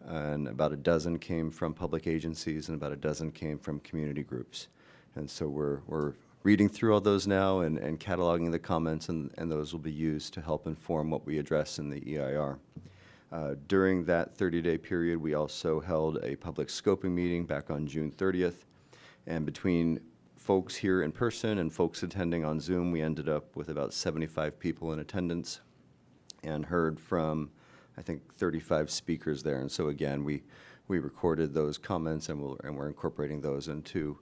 and about a dozen came from public agencies, and about a dozen came from community groups. And so we're reading through all those now and cataloging the comments, and those will be used to help inform what we address in the EIR. During that 30-day period, we also held a public scoping meeting back on June 30th, and between folks here in person and folks attending on Zoom, we ended up with about 75 people in attendance and heard from, I think, 35 speakers there. And so again, we recorded those comments, and we're incorporating those into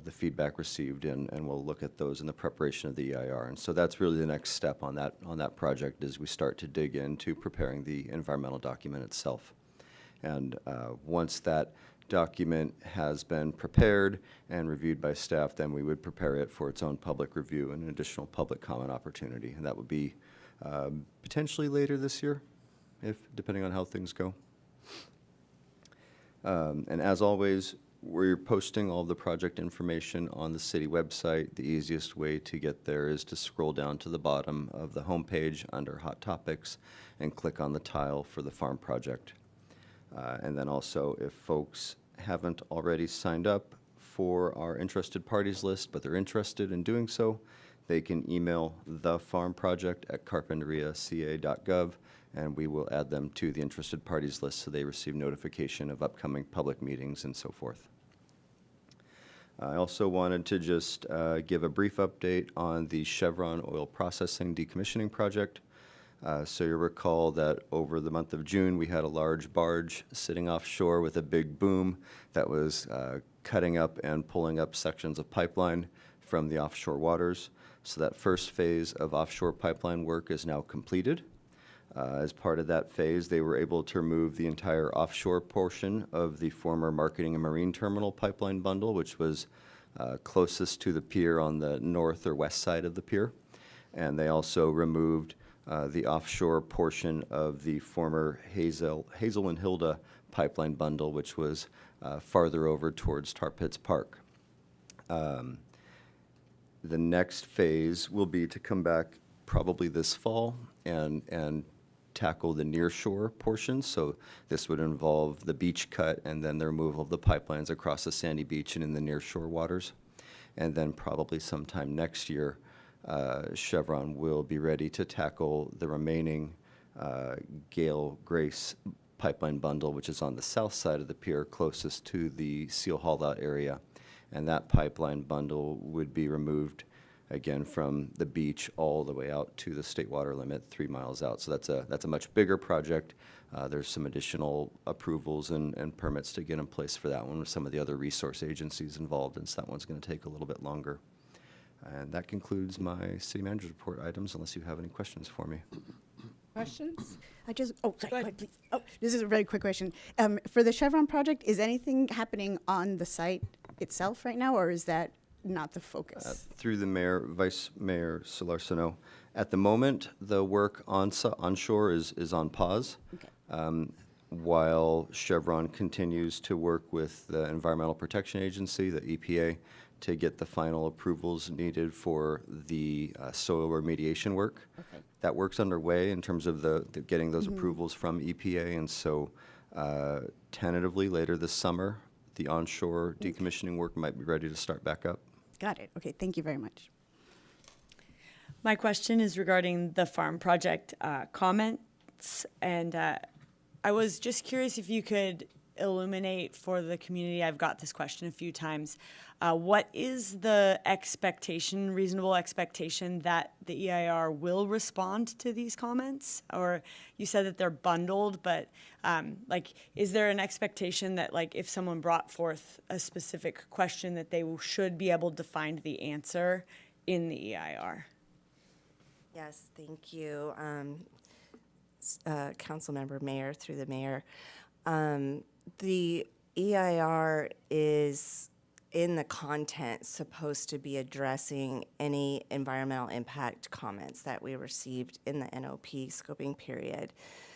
the feedback received, and we'll look at those in the preparation of the EIR. And so that's really the next step on that project, as we start to dig into preparing the environmental document itself. And once that document has been prepared and reviewed by staff, then we would prepare it for its own public review and an additional public comment opportunity. And that would be potentially later this year, depending on how things go. And as always, we're posting all the project information on the city website. The easiest way to get there is to scroll down to the bottom of the homepage under Hot Topics and click on the tile for the farm project. And then also, if folks haven't already signed up for our interested parties list, but they're interested in doing so, they can email thefarmproject@carpinteriaca.gov, and we will add them to the interested parties list so they receive notification of upcoming public meetings and so forth. I also wanted to just give a brief update on the Chevron oil processing decommissioning project. So you'll recall that over the month of June, we had a large barge sitting offshore with a big boom that was cutting up and pulling up sections of pipeline from the offshore waters. So that first phase of offshore pipeline work is now completed. As part of that phase, they were able to remove the entire offshore portion of the former marketing and marine terminal pipeline bundle, which was closest to the pier on the north or west side of the pier. And they also removed the offshore portion of the former Hazel and Hilda pipeline bundle, which was farther over towards Tar Pits Park. The next phase will be to come back probably this fall and tackle the nearshore portions. So this would involve the beach cut and then the removal of the pipelines across the sandy beach and in the nearshore waters. And then probably sometime next year, Chevron will be ready to tackle the remaining Gale Grace pipeline bundle, which is on the south side of the pier closest to the seal hauled out area. And that pipeline bundle would be removed again from the beach all the way out to the state water limit 3 miles out. So that's a much bigger project. There's some additional approvals and permits to get in place for that one with some of the other resource agencies involved, and so that one's going to take a little bit longer. And that concludes my city manager's report items, unless you have any questions for me. Questions? Sorry, go ahead, please. Oh, this is a very quick question. For the Chevron project, is anything happening on the site itself right now, or is that not the focus? Through the mayor, Vice Mayor Solorzano, at the moment, the work onshore is on pause. Okay. While Chevron continues to work with the Environmental Protection Agency, the EPA, to get the final approvals needed for the soil remediation work. Okay. That work's underway in terms of the getting those approvals from EPA, and so tentatively later this summer, the onshore decommissioning work might be ready to start back up. Got it. Okay, thank you very much. My question is regarding the farm project comments, and I was just curious if you could illuminate for the community. I've got this question a few times. What is the expectation, reasonable expectation, that the EIR will respond to these comments? Or you said that they're bundled, but is there an expectation that if someone brought forth a specific question that they should be able to find the answer in the EIR? Yes, thank you. Councilmember Mayor, through the mayor. The EIR is, in the content, supposed to be addressing any environmental impact comments that we received in the NOP scoping period.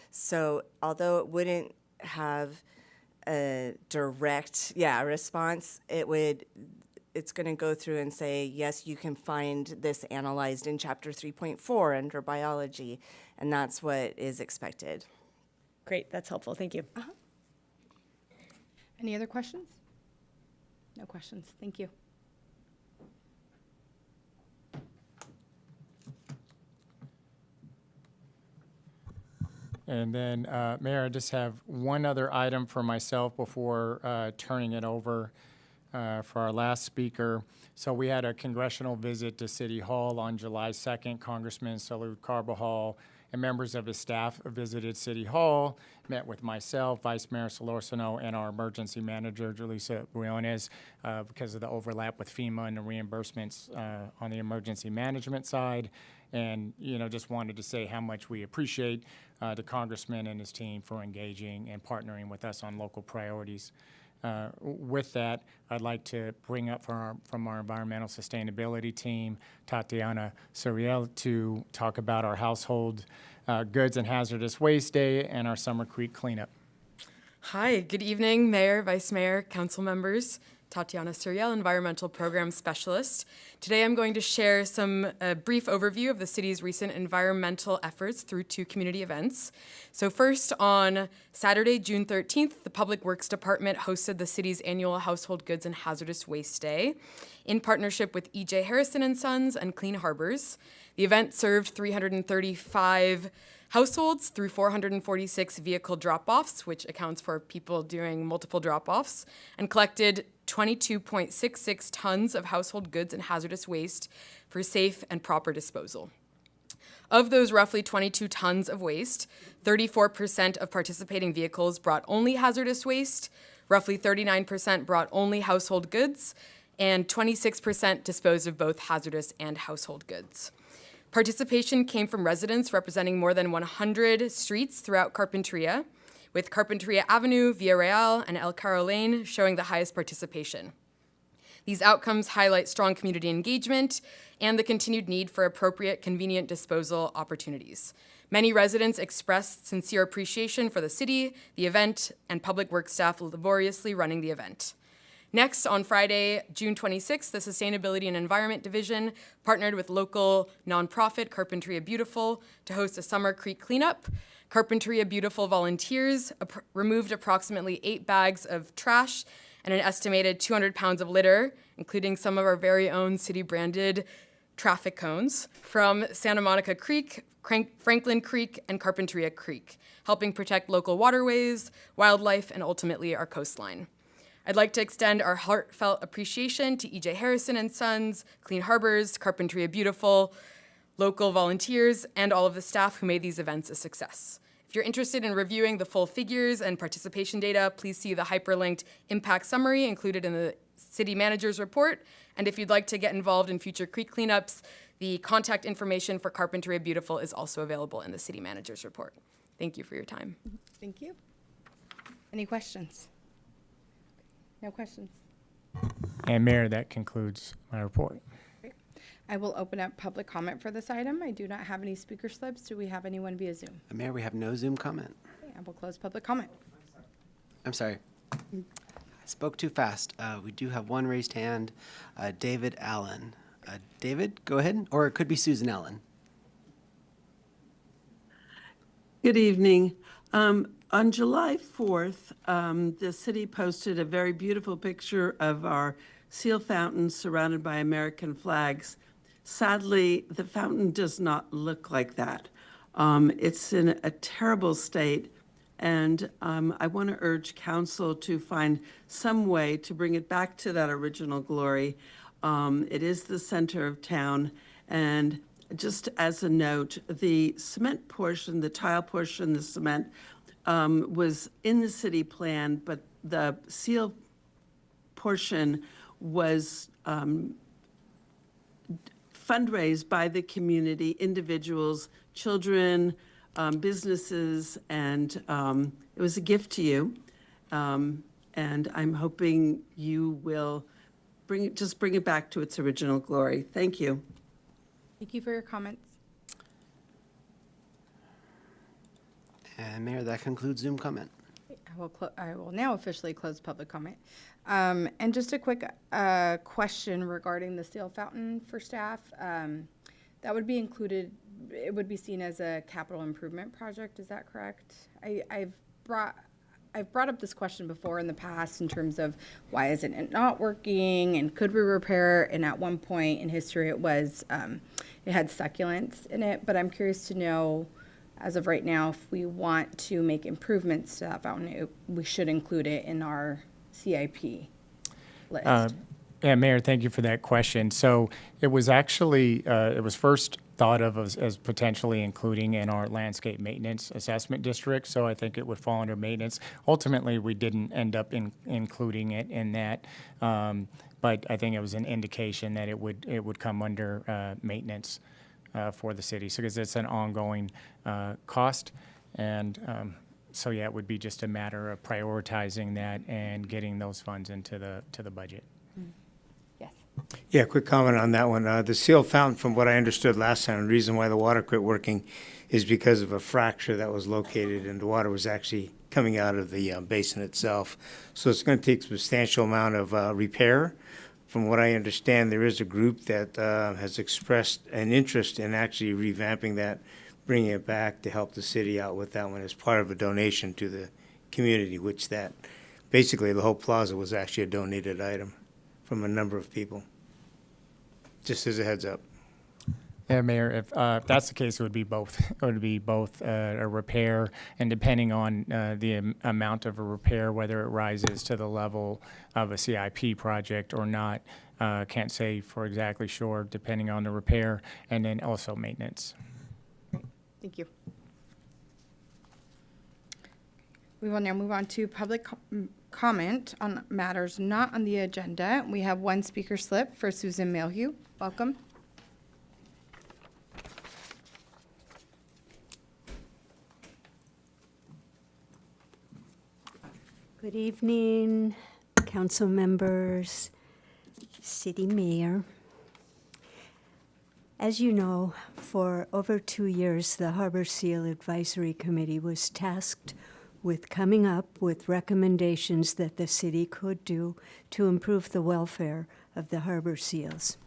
So although it wouldn't have a direct response, it's going to go through and say, yes, you can find this analyzed in chapter 3.4 under biology, and that's what is expected. Great, that's helpful. Thank you. Any other questions? No questions. Thank you. And then, Mayor, I just have one other item for myself before turning it over for our last speaker. So we had a congressional visit to City Hall on July 2nd. Congressman Salud Carbajal and members of his staff visited City Hall, met with myself, Vice Mayor Solorzano, and our emergency manager, Julissa Briones, because of the overlap with FEMA and the reimbursements on the emergency management side. And, just wanted to say how much we appreciate the congressman and his team for engaging and partnering with us on local priorities. With that, I'd like to bring up from our environmental sustainability team, Tatiana Suriel, to talk about our household goods and hazardous waste day and our Summer Creek cleanup. Hi, good evening, Mayor, Vice Mayor, council members. Tatiana Suriel, Environmental Program Specialist. Today I'm going to share a brief overview of the city's recent environmental efforts through 2 community events. So first, on Saturday, June 13th, the Public Works Department hosted the city's annual Household Goods and Hazardous Waste Day in partnership with E.J. Harrison & Sons and Clean Harbors. The event served 335 households through 446 vehicle drop-offs, which accounts for people doing multiple drop-offs, and collected 22.66 tons of household goods and hazardous waste for safe and proper disposal. Of those roughly 22 tons of waste, 34% of participating vehicles brought only hazardous waste, roughly 39% brought only household goods, and 26% disposed of both hazardous and household goods. Participation came from residents representing more than 100 streets throughout Carpinteria, with Carpinteria Avenue, Villarreal, and El Caro Lane showing the highest participation. These outcomes highlight strong community engagement and the continued need for appropriate, convenient disposal opportunities. Many residents expressed sincere appreciation for the city, the event, and public works staff laboriously running the event. Next, on Friday, June 26th, the Sustainability and Environment Division partnered with local nonprofit Carpinteria Beautiful to host a Summer Creek cleanup. Carpinteria Beautiful volunteers removed approximately 8 bags of trash and an estimated 200 pounds of litter, including some of our very own city-branded traffic cones, from Santa Monica Creek, Franklin Creek, and Carpinteria Creek, helping protect local waterways, wildlife, and ultimately our coastline. I'd like to extend our heartfelt appreciation to E.J. Harrison and Sons, Clean Harbors, Carpinteria Beautiful, local volunteers, and all of the staff who made these events a success. If you're interested in reviewing the full figures and participation data, please see the hyperlinked impact summary included in the city manager's report. And if you'd like to get involved in future creek cleanups, the contact information for Carpinteria Beautiful is also available in the city manager's report. Thank you for your time. Thank you. Any questions? No questions. And Mayor, that concludes my report. Great. I will open up public comment for this item. I do not have any speaker slips. Do we have anyone via Zoom? Mayor, we have no Zoom comment. Okay, I will close public comment. I'm sorry. I spoke too fast. We do have one raised hand, David Allen. David, go ahead, or it could be Susan Allen. Good evening. On July 4th, the city posted a very beautiful picture of our seal fountain surrounded by American flags. Sadly, the fountain does not look like that. It's in a terrible state, and I want to urge council to find some way to bring it back to that original glory. It is the center of town, and just as a note, the cement portion, the tile portion, the cement was in the city plan, but the seal portion was fundraised by the community, individuals, children, businesses, and it was a gift to you. And I'm hoping you will bring it back to its original glory. Thank you. Thank you for your comments. And Mayor, that concludes Zoom comment. I will now officially close public comment. And just a quick question regarding the seal fountain for staff. That would be included, it would be seen as a capital improvement project, is that correct? I've brought up this question before in the past in terms of why isn't it not working and could we repair it? And at one point in history it was, it had succulents in it, but I'm curious to know, as of right now, if we want to make improvements to that fountain, we should include it in our CIP list. Yeah, Mayor, thank you for that question. So it was actually, it was first thought of as potentially including in our landscape maintenance assessment district. So I think it would fall under maintenance. Ultimately, we didn't end up including it in that. But I think it was an indication that it would come under maintenance for the city. So because it's an ongoing cost. And so yeah, it would be just a matter of prioritizing that and getting those funds into the budget. Yes. Yeah, quick comment on that one. The seal fountain, from what I understood last time, the reason why the water quit working is because of a fracture that was located and the water was actually coming out of the basin itself. So it's going to take a substantial amount of repair. From what I understand, there is a group that has expressed an interest in actually revamping that, bringing it back to help the city out with that one as part of a donation to the community, which that, basically the whole plaza was actually a donated item from a number of people. Just as a heads up. Yeah, Mayor, if that's the case, it would be both. It would be both a repair, and depending on the amount of a repair, whether it rises to the level of a CIP project or not, can't say for exactly sure, depending on the repair, and then also maintenance. Thank you. We will now move on to public comment on matters not on the agenda. We have one speaker slip for Susan Mayhew. Welcome. Good evening, council members, city mayor. As you know, for over 2 years, the Harbor Seal Advisory Committee was tasked with coming up with recommendations that the city could do to improve the welfare of the harbor seals.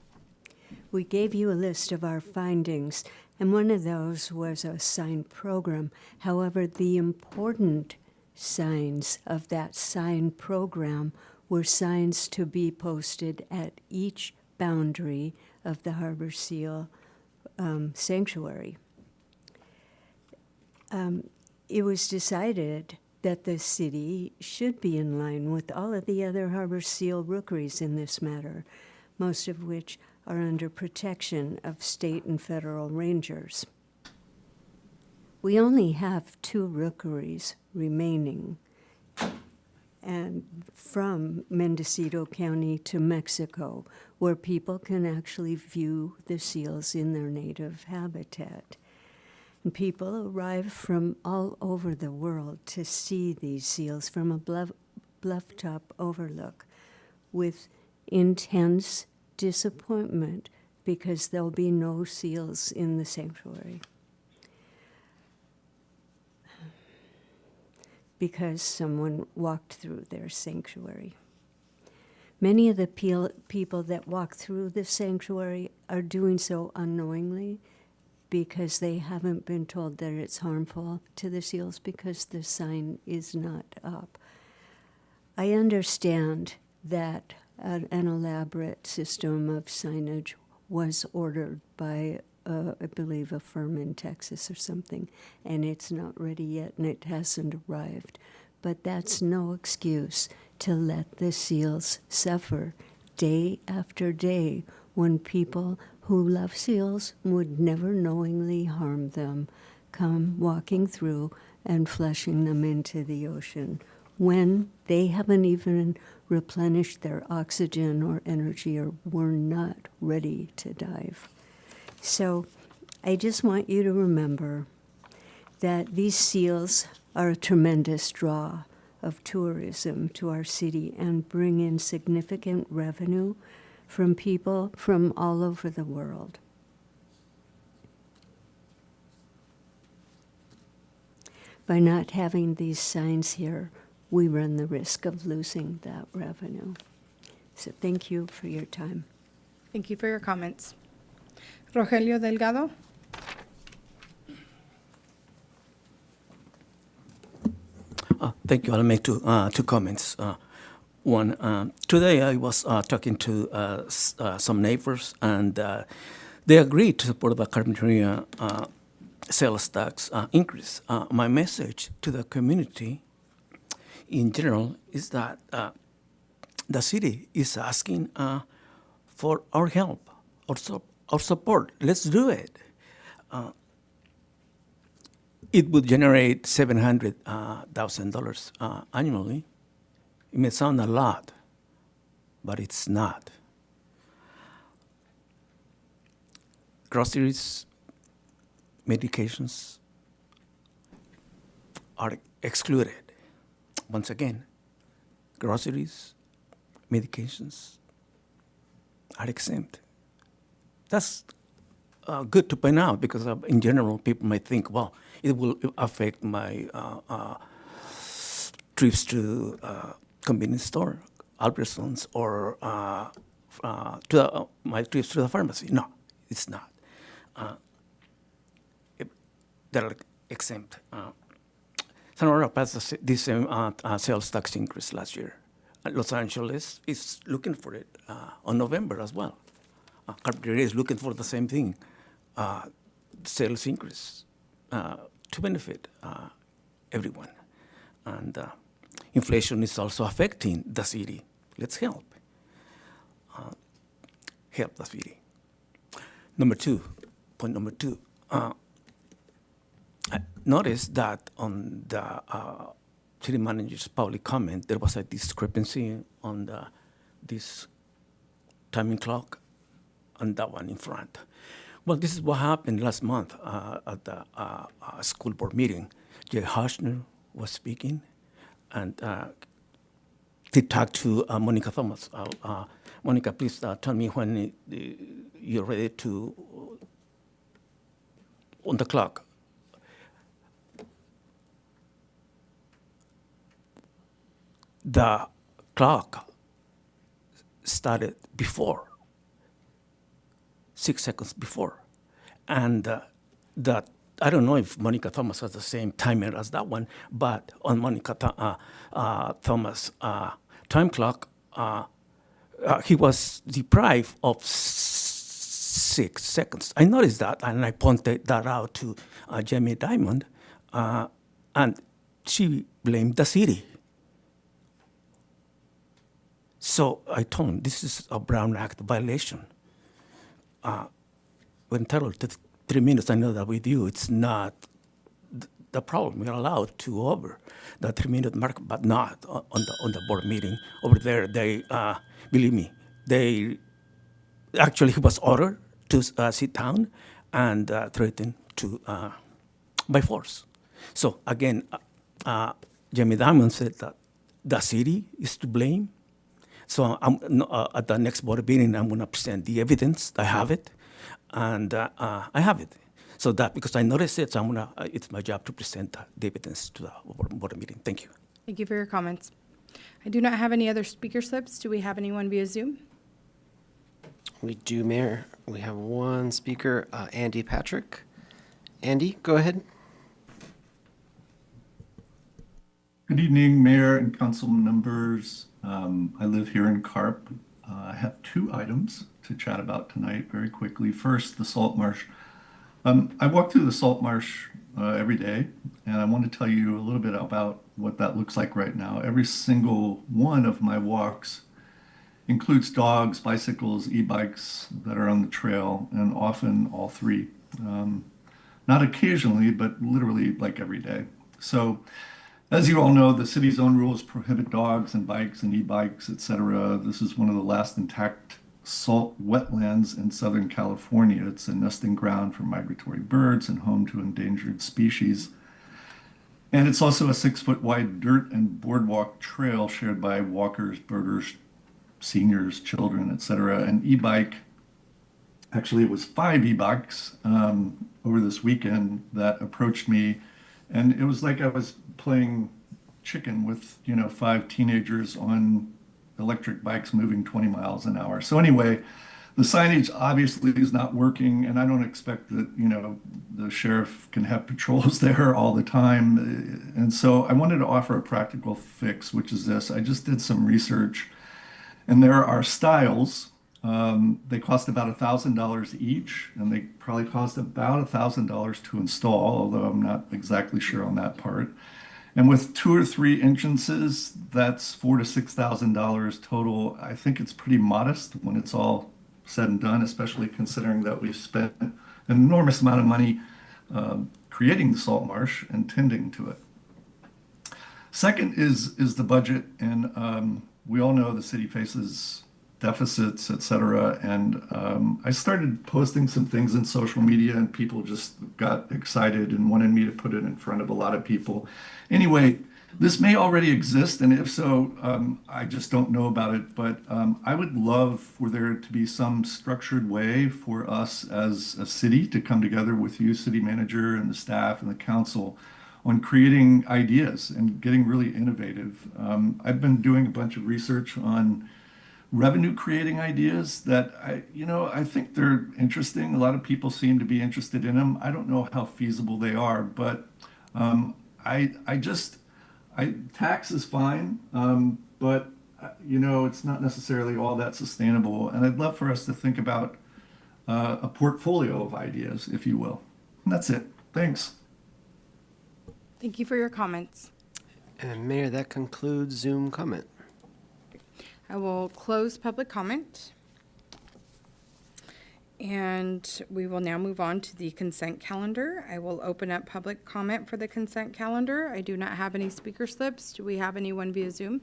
We gave you a list of our findings, And one of those was a sign program. However, the important signs of that sign program were signs to be posted at each boundary of the Harbor Seal sanctuary. It was decided that the city should be in line with all of the other Harbor Seal rookeries in this matter, most of which are under protection of state and federal rangers. We only have 2 rookeries remaining, and from Mendocino County to Mexico, where people can actually view the seals in their native habitat. And people arrive from all over the world to see these seals from a bluff-top overlook with intense disappointment because there'll be no seals in the sanctuary. Because someone walked through their sanctuary. Many of the people that walk through the sanctuary are doing so unknowingly because they haven't been told that it's harmful to the seals because the sign is not up. I understand that an elaborate system of signage was ordered by, I believe, a firm in Texas or something, and it's not ready yet and it hasn't arrived. But that's no excuse to let the seals suffer day after day when people who love seals would never knowingly harm them come walking through and flushing them into the ocean when they haven't even replenished their oxygen or energy or were not ready to dive. So I just want you to remember that these seals are a tremendous draw of tourism to our city and bring in significant revenue from people from all over the world. By not having these signs here, we run the risk of losing that revenue. So thank you for your time. Thank you for your comments. Rogelio Delgado? Thank you. I'll make two comments. One, today I was talking to some neighbors, and they agreed to support the Carpinteria sales tax increase. My message to the community in general is that the city is asking for our help, our support. Let's do it. It would generate $700,000 annually. It may sound a lot, but it's not. Groceries, medications are excluded. Once again, groceries, medications are exempt. That's good to point out because in general, people might think, well, it will affect my trips to convenience store, Albertsons, or my trips to the pharmacy. No, it's not. They're exempt. Sonora passed this sales tax increase last year. Los Angeles is looking for it on November as well. Carpinteria is looking for the same thing, sales increase to benefit everyone. And inflation is also affecting the city. Let's help. Help the city. Point number two. I noticed that on the city manager's public comment, there was a discrepancy on this timing clock and that one in front. Well, this is what happened last month at the school board meeting. Jay Hoshner was speaking, and he talked to Monica Thomas. Monica, please tell me when you're ready to, on the clock. The clock started before, 6 seconds before, and that I don't know if Monica Thomas has the same timer as that one, but on Monica Thomas time clock, he was deprived of 6 seconds. I noticed that, and I pointed that out to Jamie Diamond, and she blamed the city. So I told him, this is a Brown Act violation. When entitled to 3 minutes, I know that with you, it's not the problem. We're allowed to over the 3-minute mark, but not on the board meeting. Over there, they, believe me, he was ordered to sit down and threatened to by force. So again, Jamie Dimon said that the city is to blame. So at the next board meeting, I'm going to present the evidence. I have it, and I have it. So that because I noticed it, so it's my job to present the evidence to the board meeting. Thank you. Thank you for your comments. I do not have any other speaker slips. Do we have anyone via Zoom? We do, Mayor. We have one speaker, Andy Patrick. Andy, go ahead. Good evening, Mayor and council members. I live here in Carp. I have 2 items to chat about tonight very quickly. First, the salt marsh. I walk through the salt marsh every day, and I want to tell you a little bit about what that looks like right now. Every single one of my walks includes dogs, bicycles, e-bikes that are on the trail, and often all 3. Not occasionally, but literally like every day. So as you all know, the city's own rules prohibit dogs and bikes and e-bikes, etc. This is one of the last intact salt wetlands in Southern California. It's a nesting ground for migratory birds and home to endangered species. And it's also a 6-foot wide dirt and boardwalk trail shared by walkers, birders, seniors, children, etc. An e-bike, actually it was 5 e-bikes over this weekend that approached me, and it was like I was playing chicken with 5 teenagers on electric bikes moving 20 miles an hour. So anyway, the signage obviously is not working, and I don't expect that the sheriff can have patrols there all the time. And so I wanted to offer a practical fix, which is this. I just did some research, and there are styles. They cost about $1,000 each, and they probably cost about $1,000 to install, although I'm not exactly sure on that part. And with 2 or 3 entrances, that's $4,000 to $6,000 total. I think it's pretty modest when it's all said and done, especially considering that we've spent an enormous amount of money creating the salt marsh and tending to it. Second is the budget, and we all know the city faces deficits, etc. And I started posting some things in social media, and people just got excited and wanted me to put it in front of a lot of people. Anyway, this may already exist, and if so, I just don't know about it. But I would love for there to be some structured way for us as a city to come together with you, city manager, and the staff and the council on creating ideas and getting really innovative. I've been doing a bunch of research on revenue creating ideas that I think they're interesting. A lot of people seem to be interested in them. I don't know how feasible they are, but tax is fine, but it's not necessarily all that sustainable. And I'd love for us to think about a portfolio of ideas, if you will. And that's it. Thanks. Thank you for your comments. And Mayor, that concludes Zoom comment. I will close public comment. And we will now move on to the consent calendar. I will open up public comment for the consent calendar. I do not have any speaker slips. Do we have anyone via Zoom?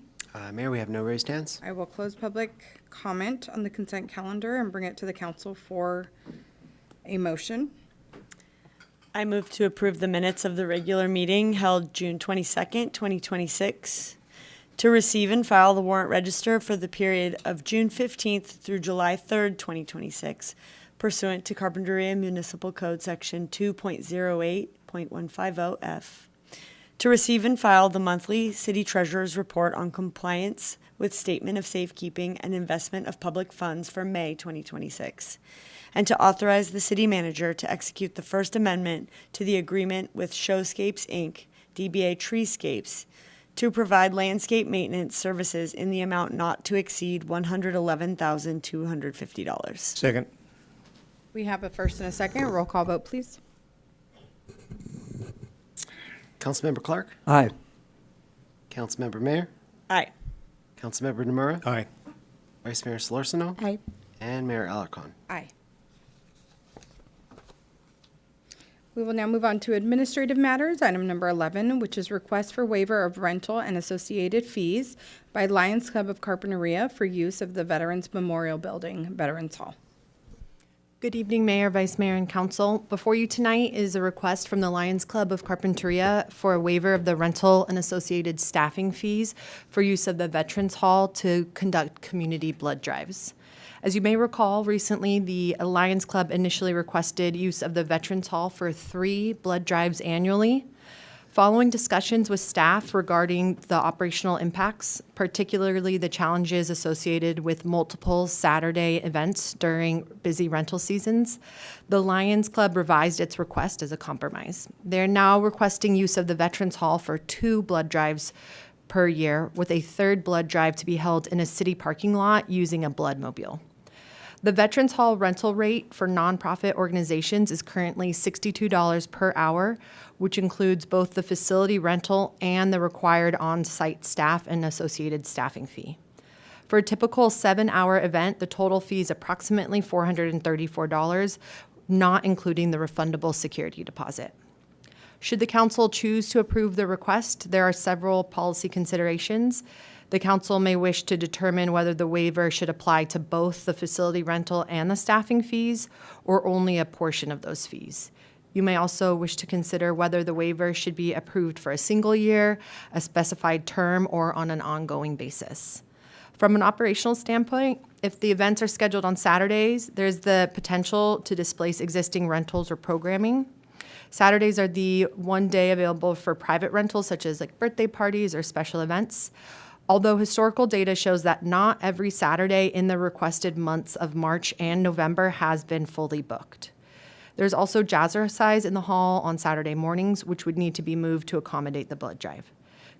Mayor, we have no raised hands. I will close public comment on the consent calendar and bring it to the council for a motion. I move to approve the minutes of the regular meeting held June 22nd, 2026, to receive and file the warrant register for the period of June 15th through July 3rd, 2026, pursuant to Carpinteria Municipal Code Section 2.08.150F, To receive and file the monthly city treasurer's report on compliance with statement of safekeeping and investment of public funds for May 2026. And to authorize the city manager to execute the First Amendment to the agreement with Showscapes, Inc., DBA Treescapes, to provide landscape maintenance services in the amount not to exceed $111,250. Second. We have a first and a second. Roll call vote, please. Councilmember Clark? Aye. Councilmember Mayer? Aye. Councilmember Nomura? Aye. Vice Mayor Solorzano? Aye. And Mayor Alarcon. Aye. We will now move on to administrative matters, item number 11, which is request for waiver of rental and associated fees by Lions Club of Carpinteria for use of the Veterans Memorial Building, Veterans Hall. Good evening, Mayor, Vice Mayor, and Council. Before you tonight is a request from the Lions Club of Carpinteria for a waiver of the rental and associated staffing fees for use of the Veterans Hall to conduct community blood drives. As you may recall, recently the Lions Club initially requested use of the Veterans Hall for 3 blood drives annually. Following discussions with staff regarding the operational impacts, particularly the challenges associated with multiple Saturday events during busy rental seasons, the Lions Club revised its request as a compromise. They're now requesting use of the Veterans Hall for 2 blood drives per year, with a 3rd blood drive to be held in a city parking lot using a blood mobile. The Veterans Hall rental rate for nonprofit organizations is currently $62 per hour, which includes both the facility rental and the required on-site staff and associated staffing fee. For a typical 7-hour event, the total fee is approximately $434, not including the refundable security deposit. Should the council choose to approve the request, there are several policy considerations. The council may wish to determine whether the waiver should apply to both the facility rental and the staffing fees, or only a portion of those fees. You may also wish to consider whether the waiver should be approved for a single year, a specified term, or on an ongoing basis. From an operational standpoint, if the events are scheduled on Saturdays, there's the potential to displace existing rentals or programming. Saturdays are the one day available for private rentals, such as like birthday parties or special events. Although historical data shows that not every Saturday in the requested months of March and November has been fully booked. There's also jazzercise in the hall on Saturday mornings, which would need to be moved to accommodate the blood drive.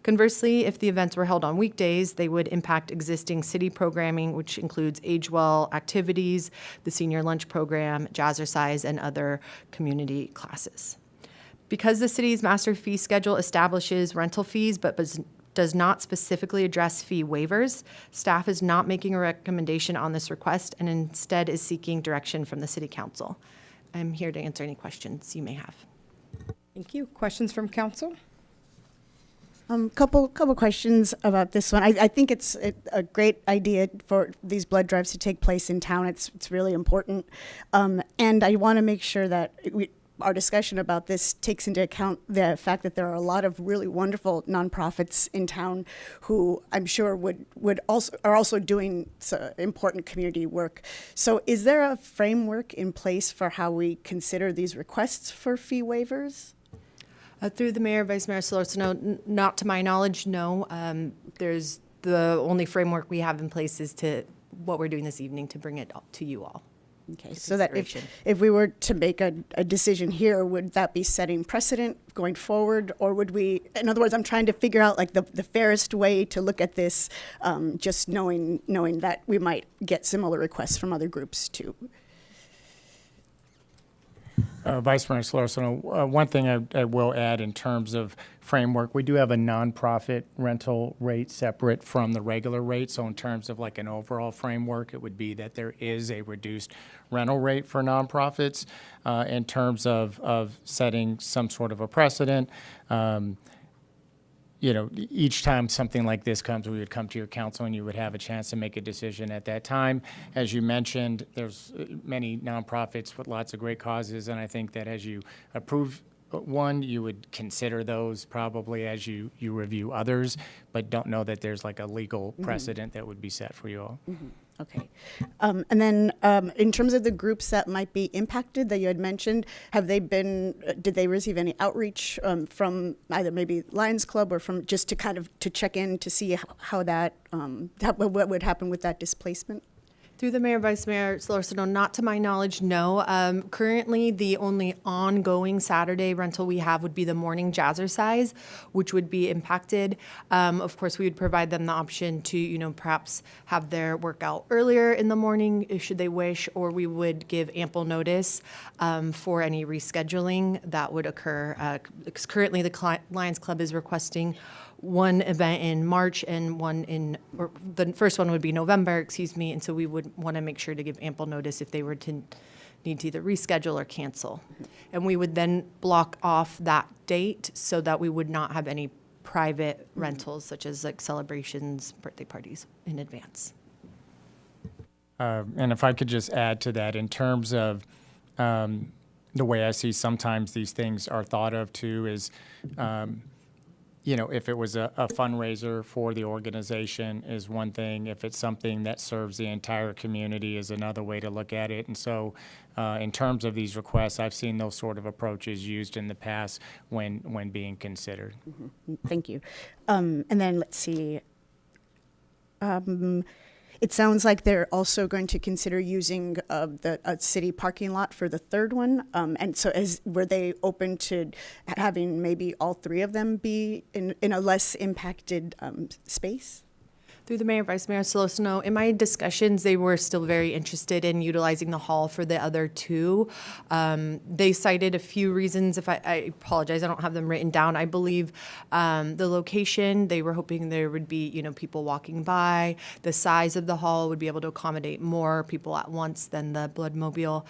Conversely, if the events were held on weekdays, they would impact existing city programming, which includes Age Well activities, the senior lunch program, jazzercise, and other community classes. Because the city's master fee schedule establishes rental fees but does not specifically address fee waivers, staff is not making a recommendation on this request and instead is seeking direction from the City Council. I'm here to answer any questions you may have. Thank you. Questions from council? Couple questions about this one. I think it's a great idea for these blood drives to take place in town. It's really important. And I want to make sure that our discussion about this takes into account the fact that there are a lot of really wonderful nonprofits in town who I'm sure are also doing important community work. So is there a framework in place for how we consider these requests for fee waivers? Through the Mayor, Vice Mayor Solorzano, not to my knowledge, no. There's the only framework we have in place is to what we're doing this evening to bring it to you all. Okay, so that if we were to make a decision here, would that be setting precedent going forward, or would we, in other words, I'm trying to figure out like the fairest way to look at this, just knowing that we might get similar requests from other groups too. Vice Mayor Solorzano, one thing I will add in terms of framework, we do have a nonprofit rental rate separate from the regular rate. So in terms of like an overall framework, it would be that there is a reduced rental rate for nonprofits. In terms of setting some sort of a precedent, each time something like this comes, we would come to your council and you would have a chance to make a decision at that time. As you mentioned, there's many nonprofits with lots of great causes, and I think that as you approve one, you would consider those probably as you review others, but don't know that there's like a legal precedent that would be set for you all. Okay. And then in terms of the groups that might be impacted that you had mentioned, did they receive any outreach from either maybe Lions Club or from just to kind of to check in to see how that, what would happen with that displacement? Through the Mayor, Vice Mayor Solorzano, not to my knowledge, no. Currently, the only ongoing Saturday rental we have would be the morning jazzercise, which would be impacted. Of course, we would provide them the option to, perhaps have their workout earlier in the morning, should they wish, or we would give ample notice for any rescheduling that would occur. Because currently, the Lions Club is requesting one event in March and or the first one would be November, and so we would want to make sure to give ample notice if they were to need to either reschedule or cancel. And we would then block off that date so that we would not have any private rentals such as like celebrations, birthday parties in advance. And if I could just add to that, in terms of the way I see sometimes these things are thought of too is, if it was a fundraiser for the organization is one thing. If it's something that serves the entire community is another way to look at it. And so in terms of these requests, I've seen those sort of approaches used in the past when being considered. Thank you. And then let's see. It sounds like they're also going to consider using the city parking lot for the third one. And so were they open to having maybe all three of them be in a less impacted space? Through the Mayor, Vice Mayor Solorzano, in my discussions, they were still very interested in utilizing the hall for the other two. They cited a few reasons. If I apologize, I don't have them written down. I believe the location, they were hoping there would be, people walking by. The size of the hall would be able to accommodate more people at once than the Bloodmobile.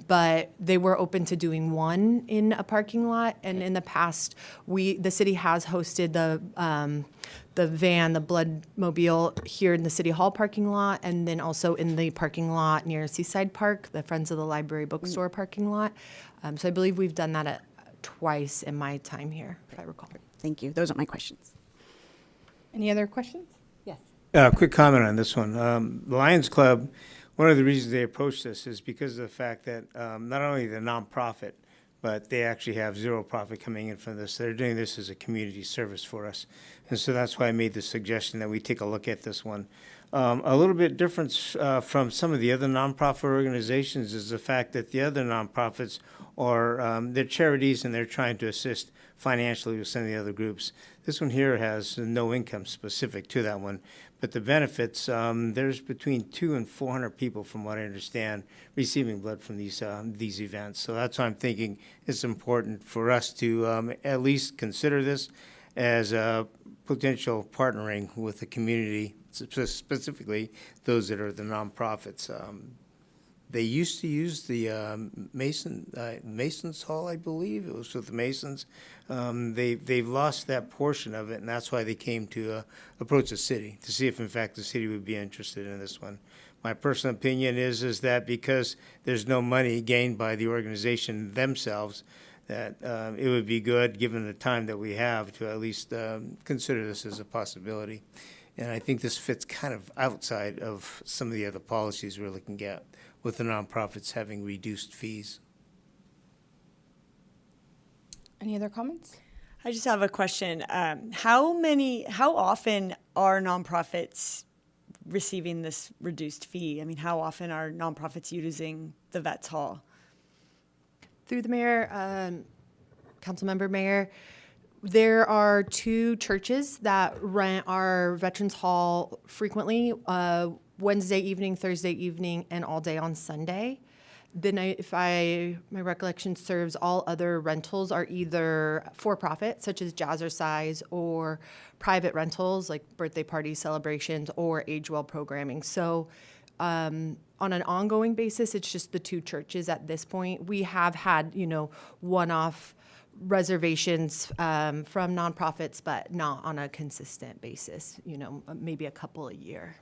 But they were open to doing one in a parking lot. And in the past, the city has hosted the Bloodmobile here in the City Hall parking lot, and then also in the parking lot near Seaside Park, the Friends of the Library Bookstore parking lot. So I believe we've done that twice in my time here, if I recall. Thank you. Those are my questions. Any other questions? Yes. Quick comment on this one. The Lions Club, one of the reasons they approached us is because of the fact that not only the nonprofit, but they actually have zero profit coming in from this. They're doing this as a community service for us. And so that's why I made the suggestion that we take a look at this one. A little bit different from some of the other nonprofit organizations is the fact that the other nonprofits are, they're charities and they're trying to assist financially with some of the other groups. This one here has no income specific to that one. But the benefits, there's between 200 and 400 people, from what I understand, receiving blood from these events. So that's why I'm thinking it's important for us to at least consider this as a potential partnering with the community, specifically those that are the nonprofits. They used to use the Masons Hall, I believe. It was with the Masons. They've lost that portion of it, and that's why they came to approach the city to see if, in fact, the city would be interested in this one. My personal opinion is that because there's no money gained by the organization themselves, that it would be good, given the time that we have, to at least consider this as a possibility. And I think this fits kind of outside of some of the other policies we're looking at, with the nonprofits having reduced fees. Any other comments? I just have a question. How often are nonprofits receiving this reduced fee? I mean, how often are nonprofits using the Vets Hall? Through the Mayor, Councilmember Mayor, there are two churches that rent our Veterans Hall frequently, Wednesday evening, Thursday evening, and all day on Sunday. Then my recollection serves, all other rentals are either for-profit, such as Jazzercise, or private rentals, like birthday parties, celebrations, or age-well programming. So on an ongoing basis, it's just the two churches at this point. We have had, one-off reservations from nonprofits, but not on a consistent basis, maybe a couple a year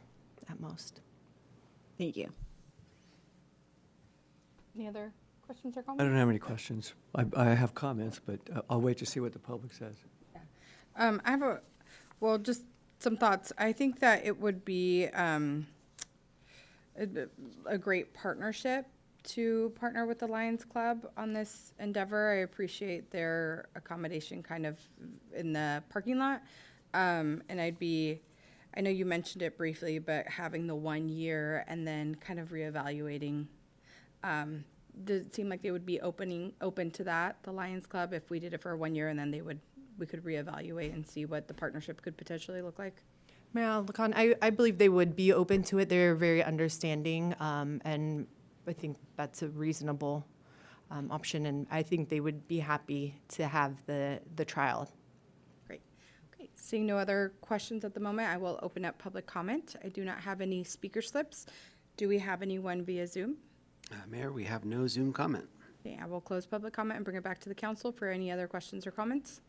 at most. Thank you. Any other questions? questions or I comments? don't have any questions. I have comments, but I'll wait to see what the public says. I have just some thoughts. I think that it would be a great partnership to partner with the Lions Club on this endeavor. I appreciate their accommodation kind of in the parking lot. And I know you mentioned it briefly, but having the 1 year and then kind of reevaluating. Does it seem like they would be open to that, the Lions Club, if we did it for 1 year and then we could reevaluate and see what the partnership could potentially look like? Mayor Alacon, I believe they would be open to it. They're very understanding, and I think that's a reasonable option, and I think they would be happy to have the trial. Great. Okay, seeing no other questions at the moment, I will open up public comment. I do not have any speaker slips. Do we have anyone via Zoom? Mayor, we have no Zoom comment. Okay, I will close public comment and bring it back to the council for any other questions or comments.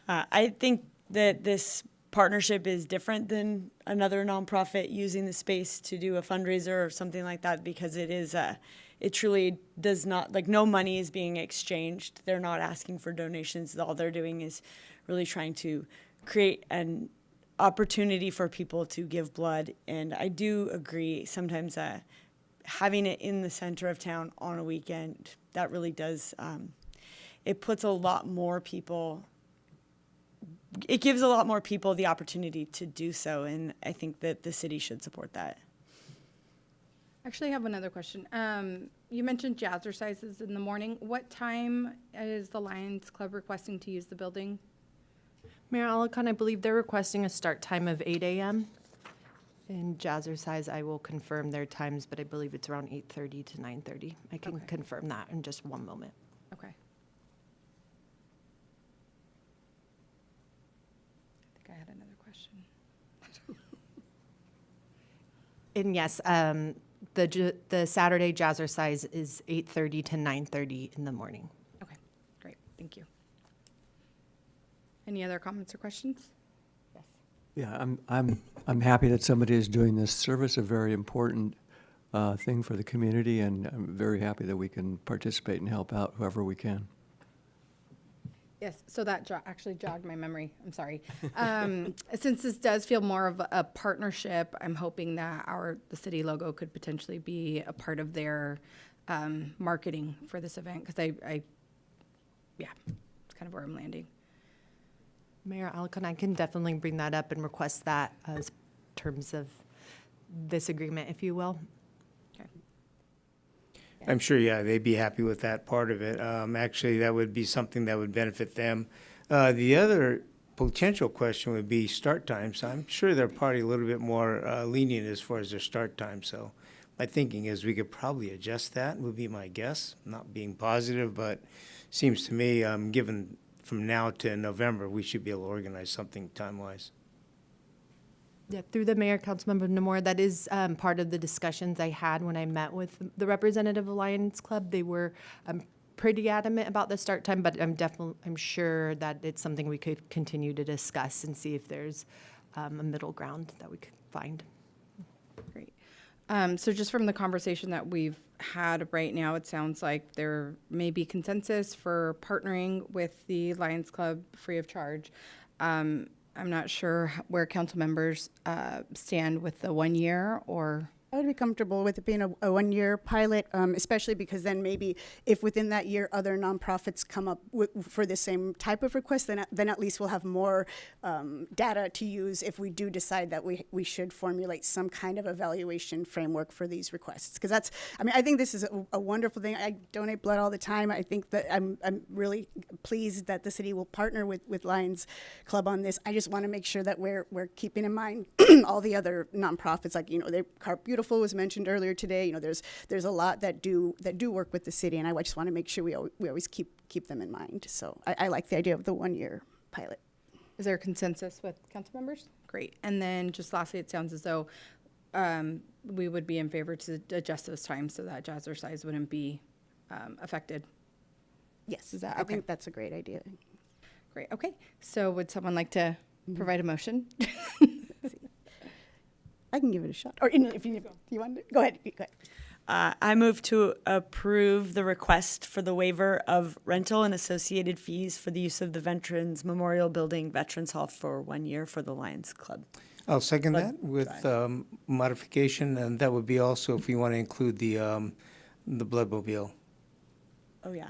I think that this partnership is different than another nonprofit using the space to do a fundraiser or something like that, because it truly does not, like, no money is being exchanged. They're not asking for donations. All they're doing is really trying to create an opportunity for people to give blood. And I do agree, sometimes having it in the center of town on a weekend, that really does, it puts a lot more people, it gives a lot more people the opportunity to do so, and I think that the city should support that. Actually, I have another question. You mentioned jazzercises in the morning. What time is the Lions Club requesting to use the building? Mayor Alacon, I believe they're requesting a start time of 8 a.m. In Jazzercise, I will confirm their times, but I believe it's around 8:30 to 9:30. I can confirm that in just one moment. Okay. I think I had another question. And yes, the Saturday Jazzercise is 8:30 to 9:30 in the morning. Okay, great. Thank you. Any other comments or questions? Yes. Yeah, I'm happy that somebody is doing this service, a very important thing for the community, and I'm very happy that we can participate and help out whoever we can. Yes, so that actually jogged my memory. I'm sorry. Since this does feel more of a partnership, I'm hoping that the city logo could potentially be a part of their marketing for this event, because yeah, it's kind of where I'm landing. Mayor Alacon, I can definitely bring that up and request that as terms of this agreement, if you will. Okay. I'm sure, yeah, they'd be happy with that part of it. Actually, that would be something that would benefit them. The other potential question would be start times. I'm sure they're probably a little bit more lenient as far as their start time. So my thinking is we could probably adjust that, would be my guess. Not being positive, but seems to me, given from now to November, we should be able to organize something time-wise. Yeah, through the mayor, Councilmember Namor, that is part of the discussions I had when I met with the representative of Lions Club. They were pretty adamant about the start time, but I'm sure that it's something we could continue to discuss and see if there's a middle ground that we could find. Great. So just from the conversation that we've had right now, it sounds like there may be consensus for partnering with the Lions Club free of charge. I'm not sure where council members stand with the 1 year, or I would be comfortable with it being a 1 year pilot, especially because then maybe if within that year other nonprofits come up for the same type of request, then at least we'll have more data to use if we do decide that we should formulate some kind of evaluation framework for these requests. Because I think this is a wonderful thing. I donate blood all the time. I think that I'm really pleased that the city will partner with Lions Club on this. I just want to make sure that we're keeping in mind all the other nonprofits, like, Carp Beautiful was mentioned earlier today. There's a lot that do work with the city, and I just want to make sure we always keep them in mind. So I like the idea of the 1 year pilot. is there a consensus with council members? Great. And then just lastly, it sounds as though we would be in favor to adjust those times so that Jazzercise wouldn't be affected. Yes, Is that I okay? think that's a great idea. Great. Okay. So would someone like to provide a motion? I can give it a shot. Or if you want to, go ahead. I move to approve the request for the waiver of rental and associated fees for the use of the Veterans Memorial Building Veterans Hall for 1 year for the Lions Club. I'll second Blood that with modification, and that would be also if you want to include the Bloodmobile. Oh, yeah.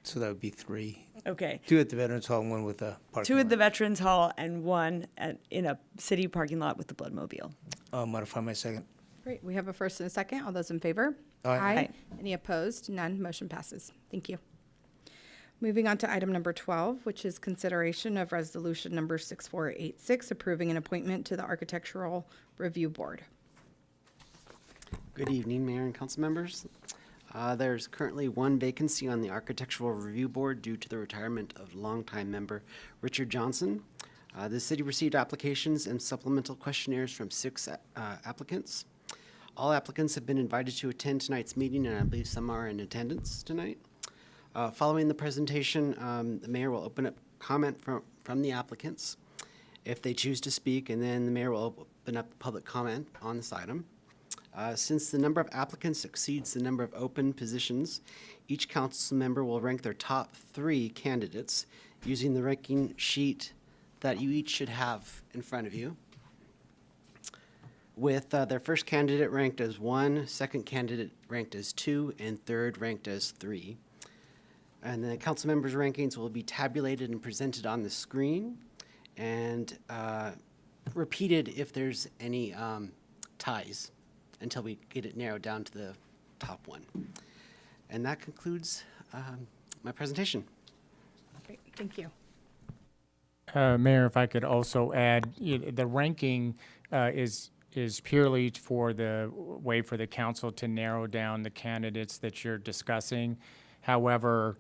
So that would be 3. Okay. 2 at the Veterans Hall and 1 with the parking 2 at the lot. Veterans Hall and 1 in a city parking lot with the Bloodmobile. I'll modify my second. Great, we have a first and a second. All those in favor? Aye. Aye. Any opposed? None. Motion passes. Thank you. Moving on to item number 12, which is consideration of resolution number 6486, approving an appointment to the Architectural Review Board. Good evening, Mayor and council members. There's currently 1 vacancy on the Architectural Review Board due to the retirement of longtime member Richard Johnson. The city received applications and supplemental questionnaires from 6 applicants. All applicants have been invited to attend tonight's meeting, and I believe some are in attendance tonight. Following the presentation, the mayor will open up comment from the applicants if they choose to speak, and then the mayor will open up public comment on this item. Since the number of applicants exceeds the number of open positions, each council member will rank their top 3 candidates using the ranking sheet that you each should have in front of you, with their first candidate ranked as 1, second candidate ranked as 2, and third ranked as 3. And the council members' rankings will be tabulated and presented on the screen and repeated if there's any ties until we get it narrowed down to the top 1. And that concludes my presentation. Great, thank you. Mayor, if I could also add, the ranking is purely for the way for the council to narrow down the candidates that you're discussing. However,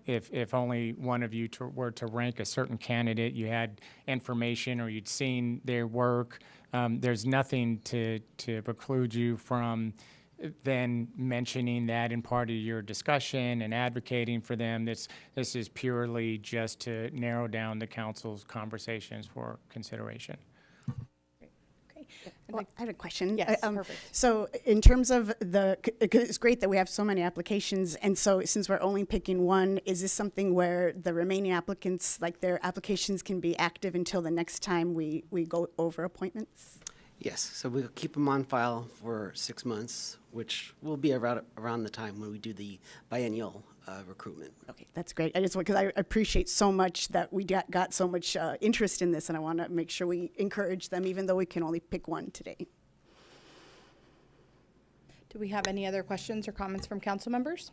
if only one of you were to rank a certain candidate, you had information or you'd seen their work, there's nothing to preclude you from then mentioning that in part of your discussion and advocating for them. This is purely just to narrow down the council's conversations for consideration. Well, I had a question. Yes, perfect. So in terms of it's great that we have so many applications, and so since we're only picking 1, is this something where the remaining applicants, like their applications can be active until the next time we go over appointments? Yes, so we'll keep them on file for 6 months, which will be around the time when we do the biennial recruitment. Okay, that's great. I just want, because I appreciate so much that we got so much interest in this, and I want to make sure we encourage them, even though we can only pick 1 today. Do we have any other questions or comments from council members?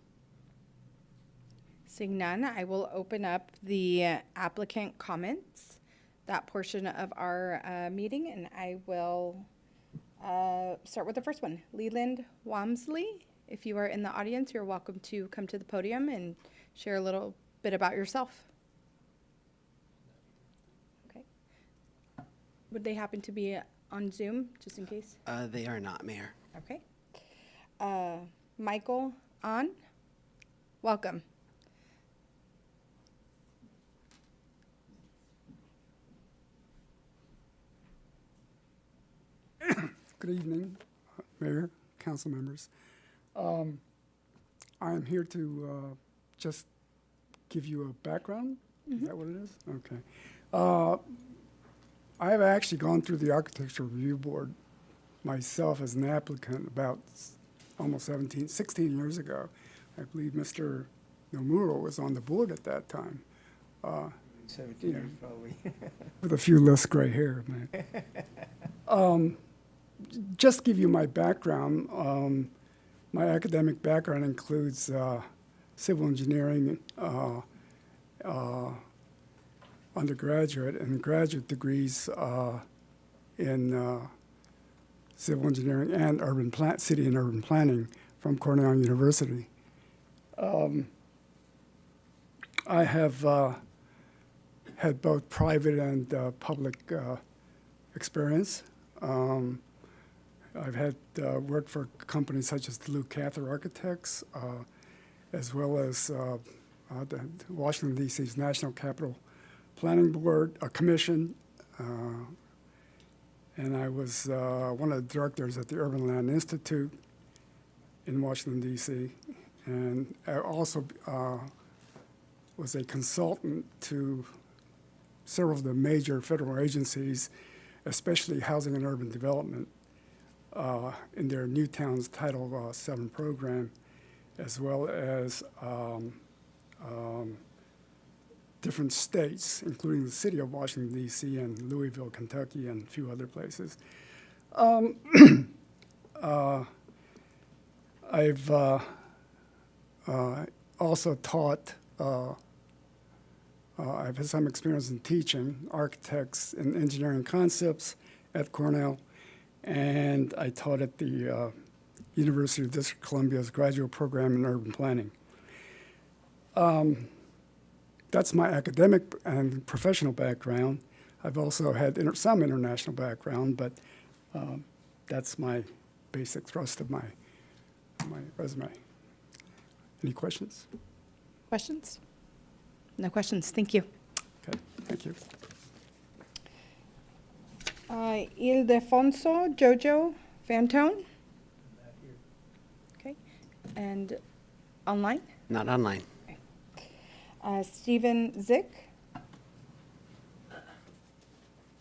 Seeing none, I will open up the applicant comments, that portion of our meeting, and I will start with the first one. Leland Wamsley, if you are in the audience, you're welcome to come to the podium and share a little bit about yourself. Okay. Would they happen to be on Zoom, just in case? They are not, Mayor. Okay. Michael On, welcome. Good evening, Mayor, council members. I am here to just give you a background. Is that what it is? Okay. I have actually gone through the Architectural Review Board myself as an applicant about almost 16 years ago. I believe Mr. Nomura was on the board at that time. 17 years probably. With a few less gray hair, man. Just give you my background. My academic background includes civil engineering, undergraduate and graduate degrees in civil engineering and city and urban planning from Cornell University. I have had both private and public experience. I've had worked for companies such as the Lou Cather Architects, as well as the Washington, D.C.'s National Capital Planning Board, a commission, and I was one of the directors at the Urban Land Institute in Washington, D.C., and I also was a consultant to several of the major federal agencies, especially Housing and Urban Development, in their New Towns Title VII program, as well as different states, including the city of Washington, D.C., and Louisville, Kentucky, and a few other places. I've also taught, I've had some experience in teaching architects and engineering concepts at Cornell, and I taught at the University of District of Columbia's graduate program in urban planning. That's my academic and professional background. I've also had some international background, but that's my basic thrust of my resume. Any questions? Questions? No questions. Thank you. Okay, thank you. Ildefonso Jojo Fantone. Okay. And online? Not online. Stephen Zick.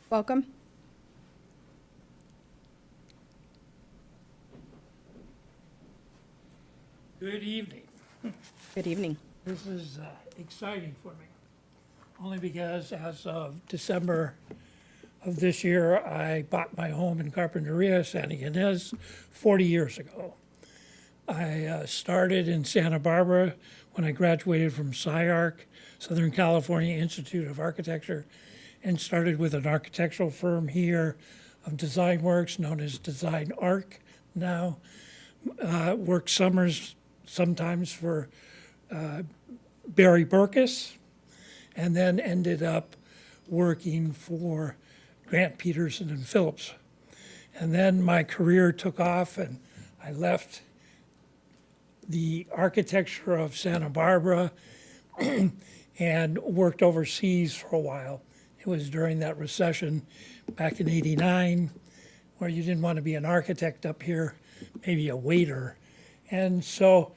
Welcome. Good evening. Good evening. This is exciting for me, only because as of December of this year, I bought my home in Carpinteria, Santa Ynez, 40 years ago. I started in Santa Barbara when I graduated from SCI-Arc, Southern California Institute of Architecture, and started with an architectural firm here of Design Works, known as Design Arc now. Worked summers sometimes for Barry Burkus, and then ended up working for Grant Peterson and Phillips. And then my career took off, and I left the architecture of Santa Barbara and worked overseas for a while. It was during that recession back in '89, where you didn't want to be an architect up here, maybe a waiter. And so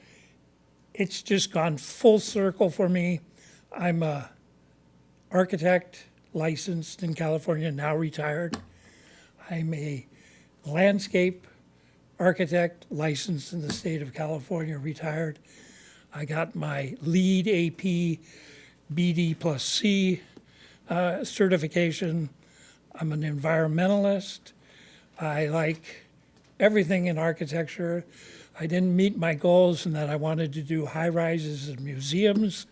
it's just gone full circle for me. I'm a architect licensed in California, now retired. I'm a landscape architect licensed in the state of California, retired. I got my LEED AP BD plus C certification. I'm an environmentalist. I like everything in architecture. I didn't meet my goals in that I wanted to do high rises and museums,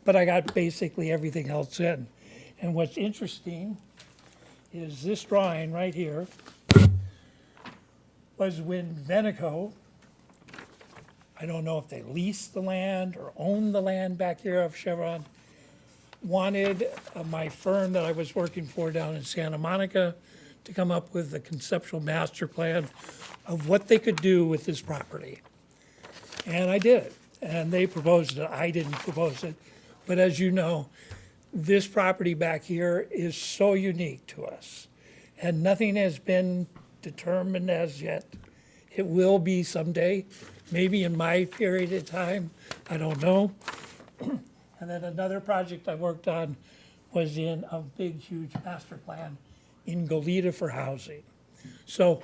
but I got basically everything else in. And what's interesting is this drawing right here was when Veneco, I don't know if they leased the land or owned the land back here of Chevron, wanted my firm that I was working for down in Santa Monica to come up with a conceptual master plan of what they could do with this property. And I did it. And they proposed it. I didn't propose it. But as you know, this property back here is so unique to us. And nothing has been determined as yet. It will be someday, maybe in my period of time. I don't know. And then another project I worked on was in a big, huge master plan in Goleta for housing. So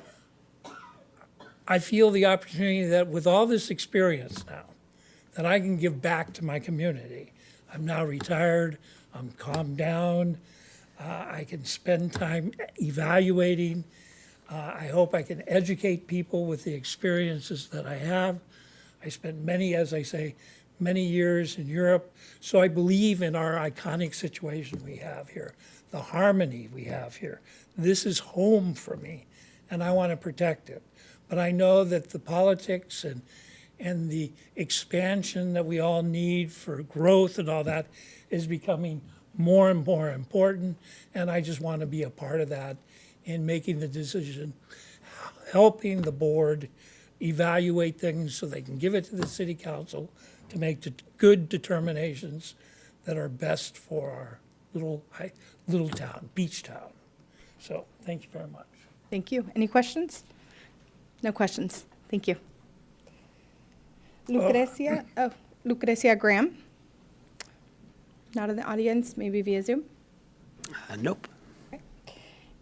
I feel the opportunity that with all this experience now, that I can give back to my community. I'm now retired, I'm calmed down, I can spend time evaluating. I hope I can educate people with the experiences that I have. I spent many, as I say, many years in Europe, so I believe in our iconic situation we have here, the harmony we have here. This is home for me, and I want to protect it. But I know that the politics and the expansion that we all need for growth and all that is becoming more and more important, and I just want to be a part of that in making the decision, helping the board evaluate things so they can give it to the city council to make good determinations that are best for our little town, beach town. So thank you very much. Thank you. Any questions? No questions. Thank you. Lucrecia Graham. Not in the audience, maybe via Zoom. Nope.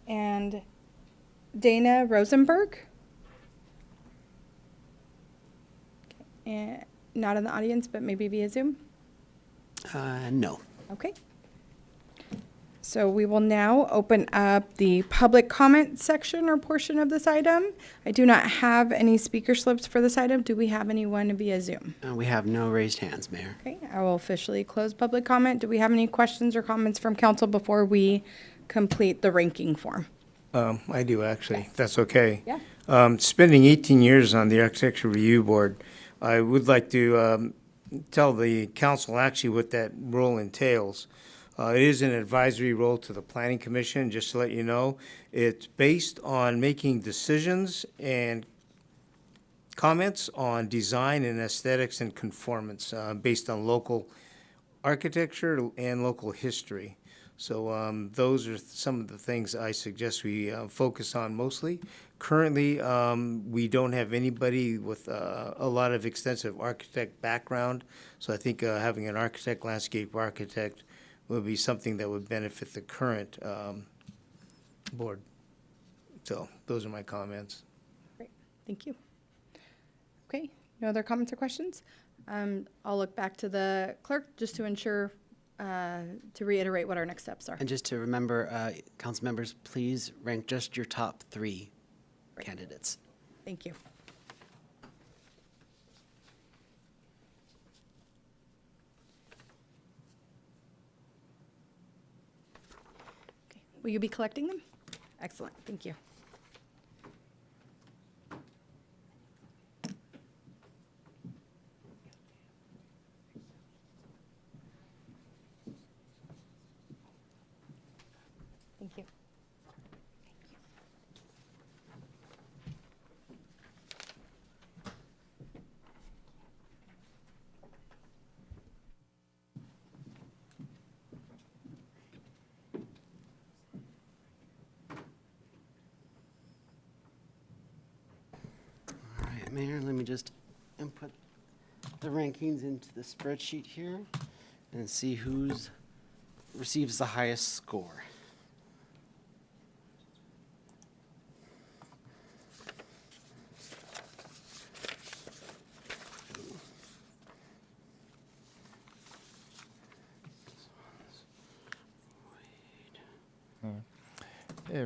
And Dana Rosenberg. And not in the audience, but maybe via Zoom. No. Okay. So we will now open up the public comment section or portion of this item. I do not have any speaker slips for this item. Do we have anyone via Zoom? We have no raised hands, Mayor. Okay, I will officially close public comment. Do we have any questions or comments from council before we complete the ranking form? I do, actually, if that's okay. Yeah. Spending 18 years on the Architecture Review Board, I would like to tell the council actually what that role entails. It is an advisory role to the Planning Commission, just to let you know. It's based on making decisions and comments on design and aesthetics and conformance based on local architecture and local history. So those are some of the things I suggest we focus on mostly. Currently, we don't have anybody with a lot of extensive architect background, so I think having an architect, landscape architect, would be something that would benefit the current board. So those are my comments. Great, thank you. Okay, no other comments or questions? I'll look back to the clerk just to ensure, to reiterate what our next steps are. And just to remember, council members, please rank just your top 3 candidates. Thank you. Okay, will you be collecting them? Excellent, thank you. Thank you. All right, Mayor, let me just input the rankings into the spreadsheet here and see who's receives the highest score.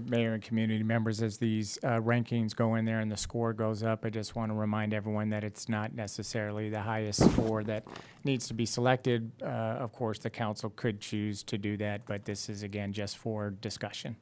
Mayor and community members, as these rankings go in there and the score goes up, I just want to remind everyone that it's not necessarily the highest score that needs to be selected. Of course, the council could choose to do that, but this is, again, just for discussion.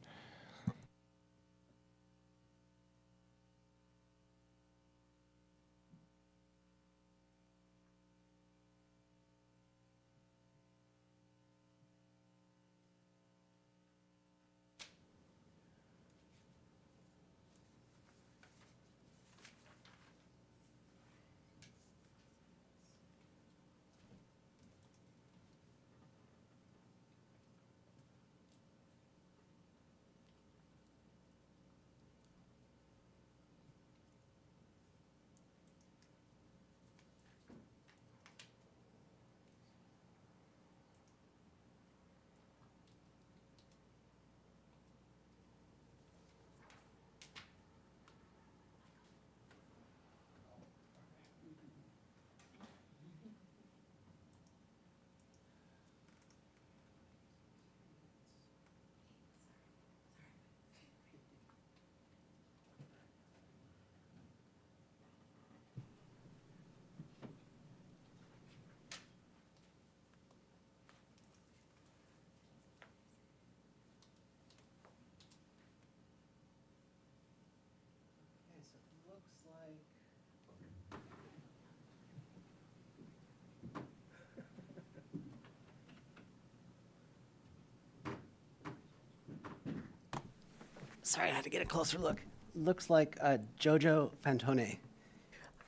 Sorry, I had to get a closer look. Looks like Jojo Fantone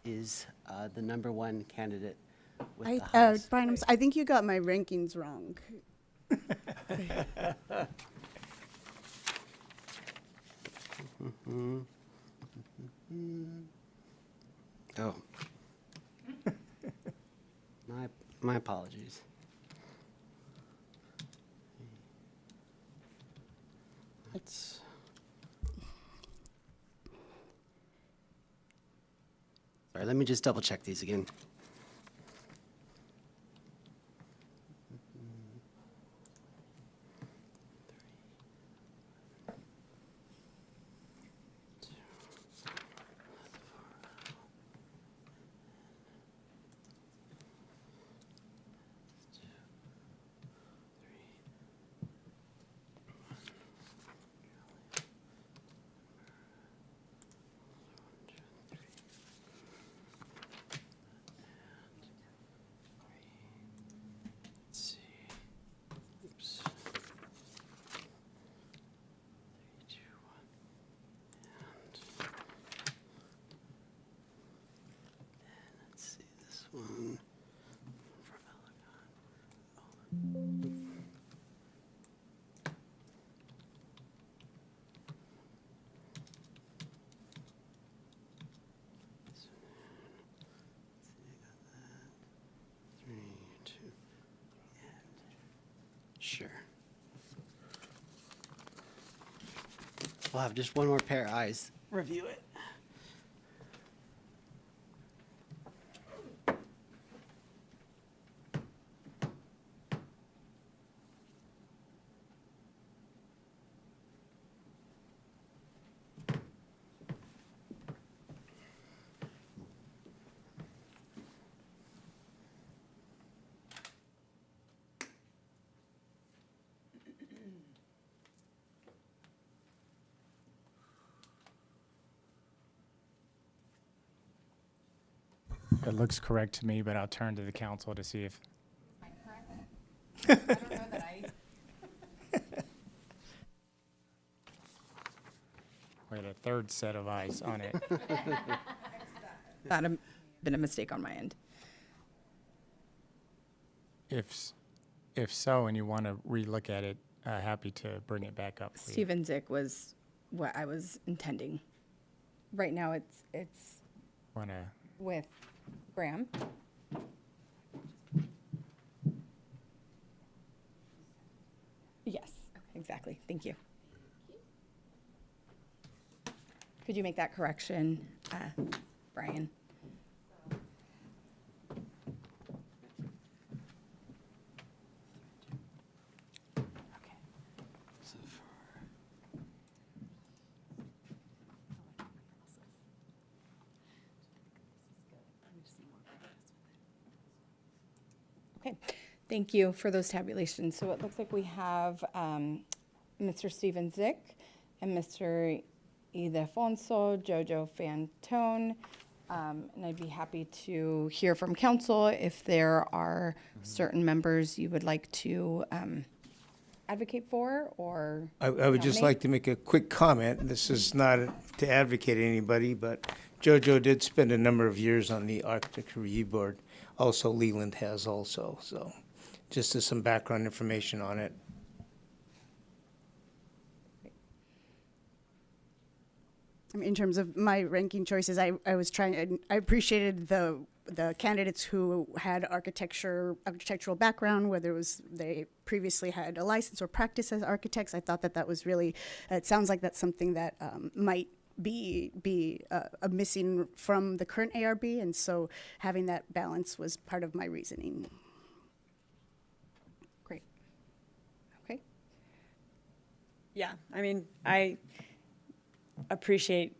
is the /1 candidate with the highest. Brian, I think you got my rankings wrong. Oh. My apologies. Let's. Sorry, let me just double check these again. One. Sure. We'll have just one more pair of eyes review it. It looks correct to me, but I'll turn to the council to see if. I don't know that We had a third set of eyes on it. That have been a mistake on my end. If so, and you want to relook at it, happy to bring it back up for you. Steven Zick was what I was intending. Right now, it's Wanna, with Graham. Yes, exactly. Thank you. Could you make that correction, Brian? Okay, thank you for those tabulations. So it looks like we have Mr. Steven Zick and Mr. Ildefonso Jojo Fantone. And I'd be happy to hear from council if there are certain members you would like to advocate for or I would just nominate. like to make a quick comment. This is not to advocate anybody, but JoJo did spend a number of years on the Architecture Review Board. Also, Leland has also, so just as some background information on it. I mean, in terms of my ranking choices, I was trying, I appreciated the candidates who had architectural background, whether it was they previously had a license or practice as architects. I thought that was really, it sounds like that's something that might be a missing from the current ARB, and so having that balance was part of my reasoning. Great. Okay. Yeah, I mean, I appreciate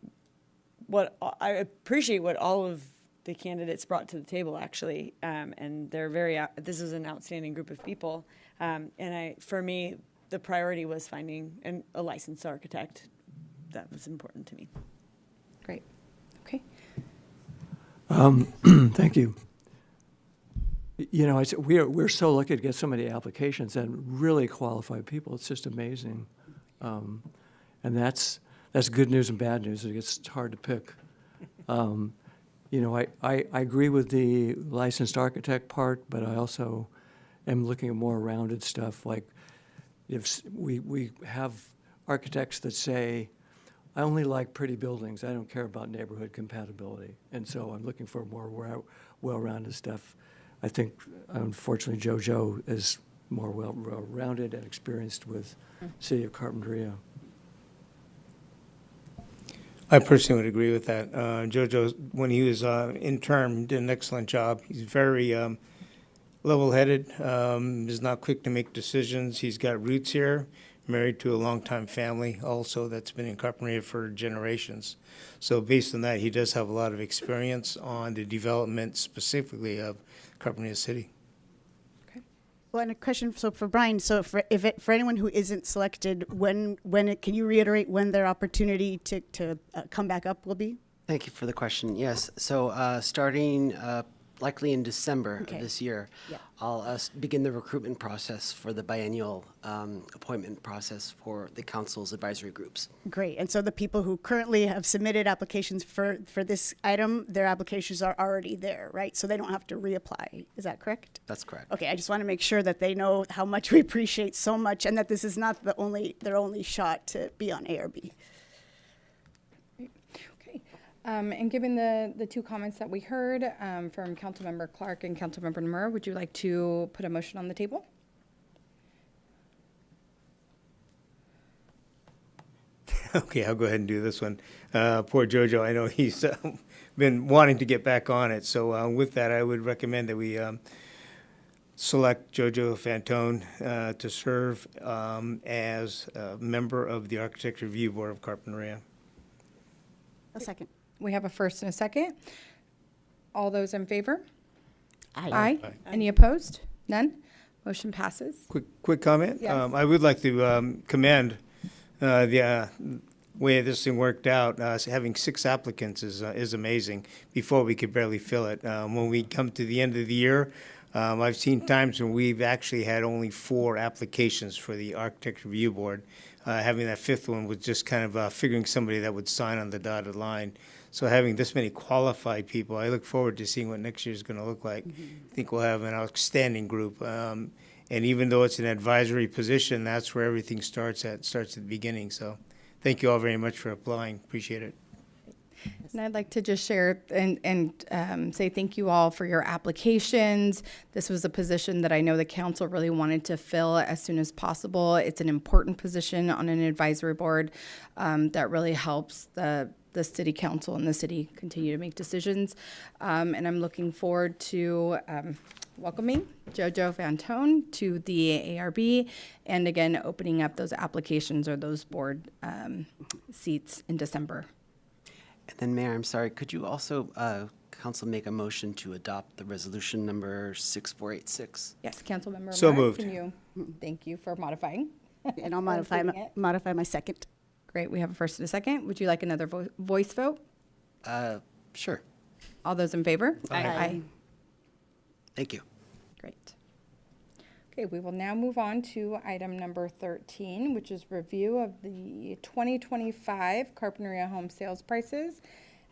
what all of the candidates brought to the table, actually, and they're this is an outstanding group of people, and for me, the priority was finding a licensed architect. That was important to me. Great. Okay. Thank you. You know, we're so lucky to get so many applications and really qualified people. It's just amazing, and that's good news and bad news. It's hard to pick. You know, I agree with the licensed architect part, but I also am looking at more rounded stuff. Like if we have architects that say, I only like pretty buildings. I don't care about neighborhood compatibility. And so I'm looking for more well-rounded stuff. I think, unfortunately, JoJo is more well-rounded and experienced with City of Carpinteria. I personally would agree with that. Jojo, when he was in term, did an excellent job. He's very level-headed, is not quick to make decisions. He's got roots here, married to a longtime family also that's been in Carpinteria for generations. So based on that, he does have a lot of experience on the development specifically of Carpinteria City. Well, and a question for Brian. So for anyone who isn't selected, can you reiterate when their opportunity to come back up will be? Thank you for the question. Yes, so starting likely in December of this year, Yeah. I'll begin the recruitment process for the biennial appointment process for the council's advisory groups. Great. And so the people who currently have submitted applications for this item, their applications are already there, right? So they don't have to reapply. Is that correct? That's correct. Okay, I just want to make sure that they know how much we appreciate so much and that this is not their only shot to be on A or B. And given the two comments that we heard from Councilmember Clark and Councilmember Nomura, would you like to put a motion on the table? Okay, I'll go ahead and do this one. Poor Jojo, I know he's been wanting to get back on it. So with that, I would recommend that we select Jojo Fantone to serve as a member of the Architecture Review Board of Carpinteria. A second. We have a first and a second. All those in favor? Aye. Aye. Any opposed? None? Motion passes. Quick comment. Yes. I would like to commend the way this thing worked out. Having 6 applicants is amazing. Before, we could barely fill it. When we come to the end of the year, I've seen times when we've actually had only 4 applications for the Architecture Review Board. Having that 5th one was just kind of figuring somebody that would sign on the dotted line. So having this many qualified people, I look forward to seeing what next year is going to look like. I think we'll have an outstanding group. And even though it's an advisory position, that's where everything starts at the beginning. So thank you all very much for applying. Appreciate it. And I'd like to just share and say thank you all for your applications. This was a position that I know the council really wanted to fill as soon as possible. It's an important position on an advisory board that really helps the city council and the city continue to make decisions. And I'm looking forward to welcoming JoJo Fantone to the ARB and again, opening up those applications or those board seats in December. And then, Mayor, I'm sorry, could you also, council, make a motion to adopt the resolution number 6486? Yes, Councilmember. So Murray, moved. Can you, thank you for modifying. And I'll modify my second. Great, we have a first and a second. Would you like another voice vote? Sure. All those in favor? Aye. Thank you. Great. Okay, we will now move on to item number 13, which is review of the 2025 Carpinteria home sales prices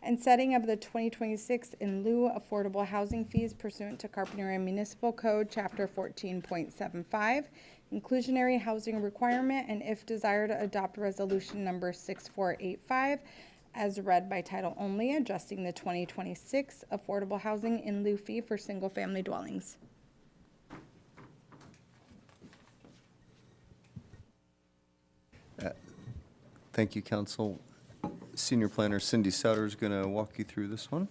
and setting of the 2026 in lieu affordable housing fees pursuant to Carpinteria Municipal Code, Chapter 14.75, inclusionary housing requirement, and if desired, adopt resolution number 6485 as read by title only, adjusting the 2026 affordable housing in lieu fee for single-family dwellings. Thank you, Council. Senior Planner Cindy Souter is going to walk you through this one.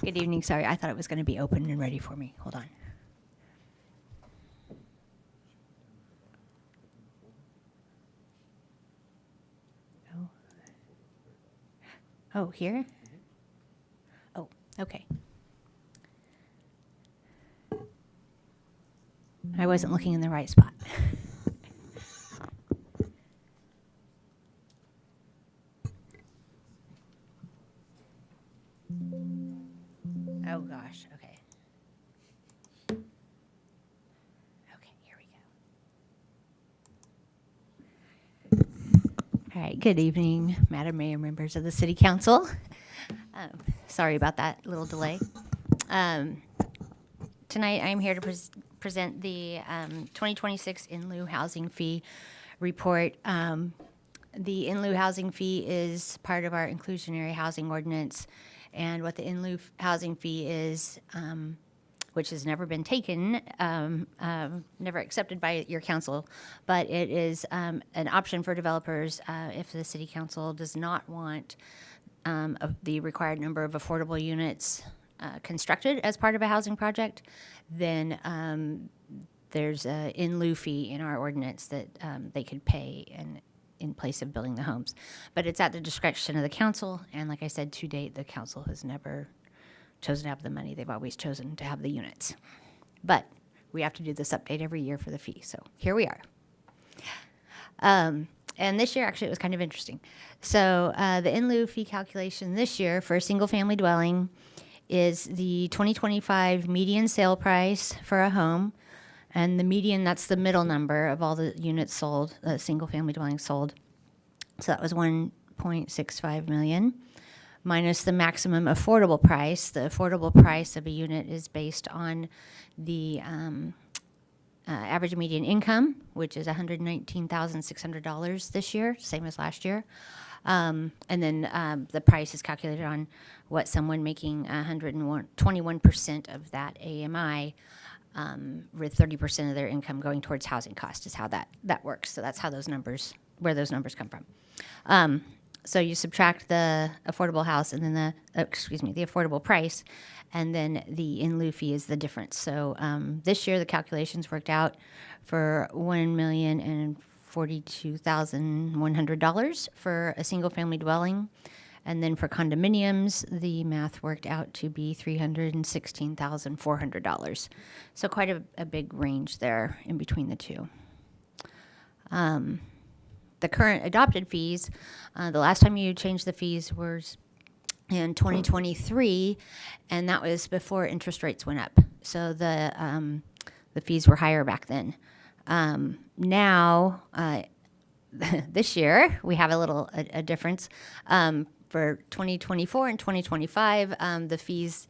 Good evening. Sorry, I thought it was going to be open and ready for me. Hold on. Oh, here? Oh, okay. I wasn't looking in the right spot. Oh, gosh. Okay. right, good evening, Madam Mayor, members of the City Council. Sorry about that little delay. Tonight, I'm here to present the 2026 in lieu housing fee report. The in lieu housing fee is part of our inclusionary housing ordinance, and what the in lieu housing fee is, which has never been taken, never accepted by your council, but it is an option for developers if the city council does not want the required number of affordable units constructed as part of a housing project, then there's an in lieu fee in our ordinance that they could pay in place of building the homes. But it's at the discretion of the council, and like I said, to date, the council has never chosen to have the money. They've always chosen to have the units. But we have to do this update every year for the fee, so here we are. And this year, actually, it was kind of interesting. So the in lieu fee calculation this year for a single-family dwelling is the 2025 median sale price for a home. And the median, that's the middle number of all the units sold, single-family dwellings sold. So that was 1.65 million, minus the maximum affordable price. The affordable price of a unit is based on the average median income, which is $119,600 this year, same as last year. And then the price is calculated on what someone making 21% of that AMI, with 30% of their income going towards housing cost is how that works. So that's how those numbers, where those numbers come from. So you subtract the affordable house and then the affordable price, and then the in lieu fee is the difference. So this year the calculations worked out for $1,042,100 for a single family dwelling. And then for condominiums, the math worked out to be $316,400. So quite a big range there in between the two. The current adopted fees, the last time you changed the fees was in 2023, and that was before interest rates went up. So the fees were higher back then. Now, this year, we have a difference. For 2024 and 2025, the fees,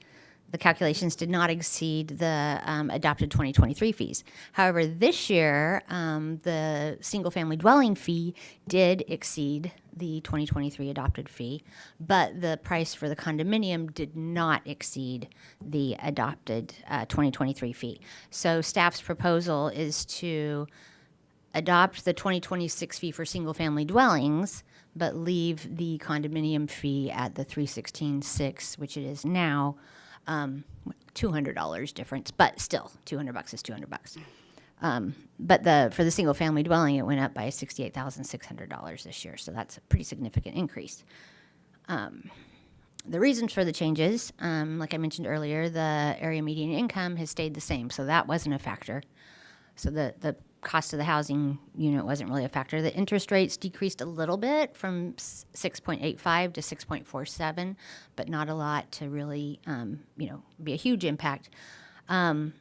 the calculations did not exceed the adopted 2023 fees. However, this year, the single-family dwelling fee did exceed the 2023 adopted fee, but the price for the condominium did not exceed the adopted 2023 fee. So staff's proposal is to adopt the 2026 fee for single-family dwellings, but leave the condominium fee at the $316,600, which it is now, $200 difference, but still, $200 is $200. But for the single-family dwelling, it went up by $68,600 this year, so that's a pretty significant increase. The reasons for the changes, like I mentioned earlier, the area median income has stayed the same, so that wasn't a factor. So the cost of the housing unit wasn't really a factor. The interest rates decreased a little bit from 6.85 to 6.47, but not a lot to really, be a huge impact. The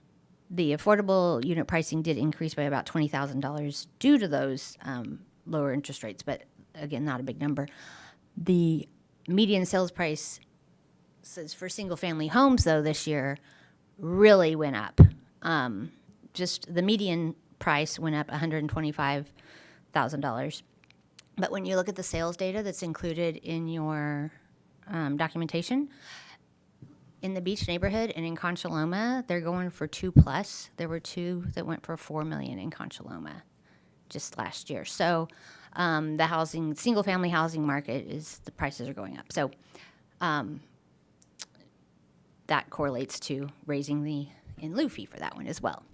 affordable unit pricing did increase by about $20,000 due to those lower interest rates, but again, not a big number. The median sales price for single-family homes, though, this year really went up. Just the median price went up $125,000. But when you look at the sales data that's included in your documentation, in the beach neighborhood and in Concha Loma, they're going for 2+. There were 2 that went for $4 million in Concha Loma just last year. So the single-family housing market the prices are going up. So that correlates to raising the in lieu fee for that one as well.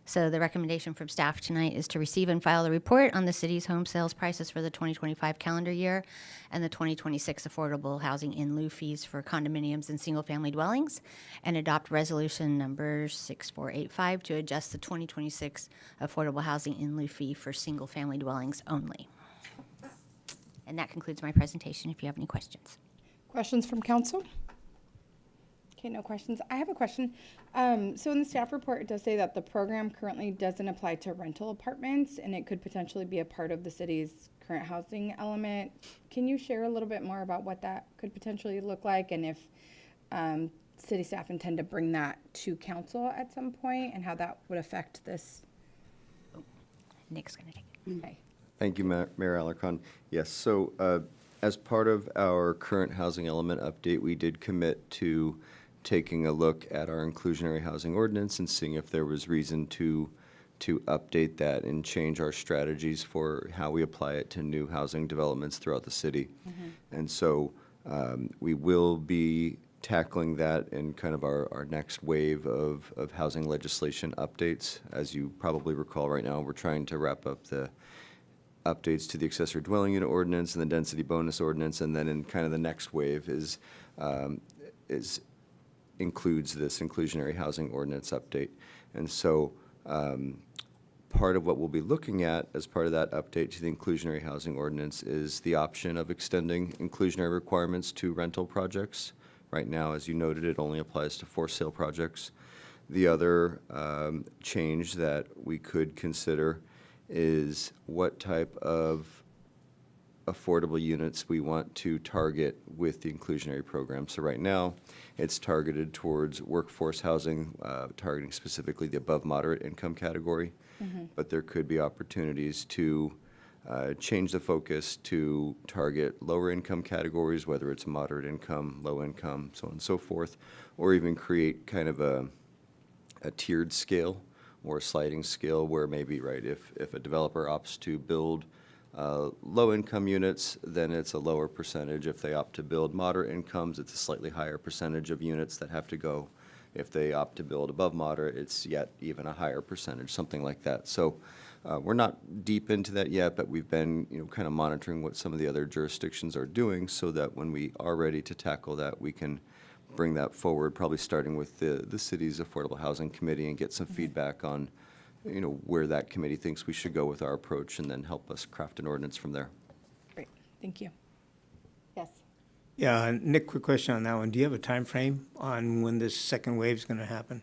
So the recommendation from staff tonight is to receive and file the report on the city's home sales prices for the 2025 calendar year and the 2026 affordable housing in lieu fees for condominiums and single-family dwellings, and adopt resolution number 6485 to adjust the 2026 affordable housing in lieu fee for single-family dwellings only. And that concludes my presentation if you have any questions. Questions from council? Okay, no questions. I have a question. So in the staff report, it does say that the program currently doesn't apply to rental apartments, and it could potentially be a part of the city's current housing element. Can you share a little bit more about what that could potentially look like, and if city staff intend to bring that to council at some point, and how that would affect this? Nick's going to take it. Okay. Thank you, Mayor Alarcon. Yes, so as part of our current housing element update, we did commit to taking a look at our inclusionary housing ordinance and seeing if there was reason to update that and change our strategies for how we apply it to new housing developments throughout the city. And so we will be tackling that in kind of our next wave of housing legislation updates. As you probably recall, right now, we're trying to wrap up the updates to the accessory dwelling unit ordinance and the density bonus ordinance, and then in kind of the next wave includes this inclusionary housing ordinance update. And so part of what we'll be looking at as part of that update to the inclusionary housing ordinance is the option of extending inclusionary requirements to rental projects. Right now, as you noted, it only applies to for sale projects. The other change that we could consider is what type of affordable units we want to target with the inclusionary program. So right now, it's targeted towards workforce housing, targeting specifically the above moderate income category. But there could be opportunities to change the focus to target lower income categories, whether it's moderate income, low income, so on and so forth, or even create kind of a tiered scale or a sliding scale where maybe, right, if a developer opts to build low-income units, then it's a lower percentage. If they opt to build moderate incomes, it's a slightly higher percentage of units that have to go. If they opt to build above moderate, it's yet even a higher percentage, something like that. So we're not deep into that yet, but we've been, kind of monitoring what some of the other jurisdictions are doing so that when we are ready to tackle that, we can bring that forward, probably starting with the city's Affordable Housing Committee and get some feedback on where that committee thinks we should go with our approach, and then help us craft an ordinance from there. Great, thank you. Yes. Yeah, Nick, quick question on that one. Do you have a time frame on when this second wave is going to happen?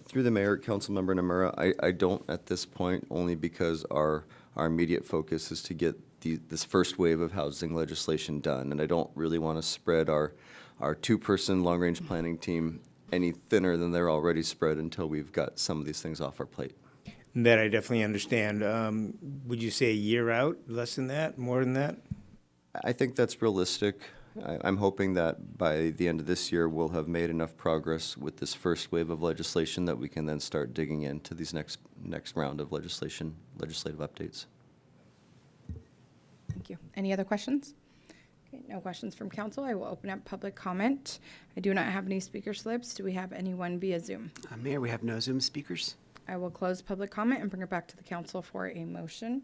Through the mayor, Councilmember Namura, I don't at this point, only because our immediate focus is to get this first wave of housing legislation done, and I don't really want to spread our two-person long-range planning team any thinner than they're already spread until we've got some of these things off our plate. That I definitely understand. Would you say a year out, less than that, more than that? I think that's realistic. I'm hoping that by the end of this year, we'll have made enough progress with this first wave of legislation that we can then start digging into these next round of legislative updates. Thank you. Any other questions? Okay, no questions from council. I will open up public comment. I do not have any speaker slips. Do we have anyone via Zoom? Mayor, we have no Zoom speakers. I will close public comment and bring it back to the council for a motion.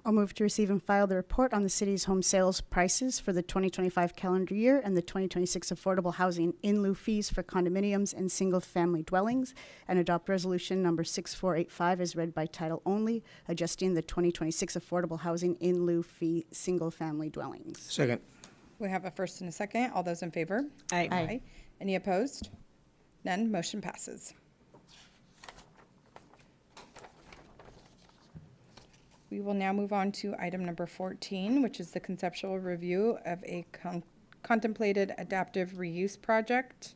I'll move to receive and file the report on the city's home sales prices for the 2025 calendar year and the 2026 affordable housing in lieu fees for condominiums and single-family dwellings, and adopt resolution number 6485 as read by title only, adjusting the 2026 affordable housing in lieu fee single-family dwellings. Second. We have a first and a second. All those in favor? Aye. Aye. Any opposed? None. Motion passes. We will now move on to item number 14, which is the conceptual review of a contemplated adaptive reuse project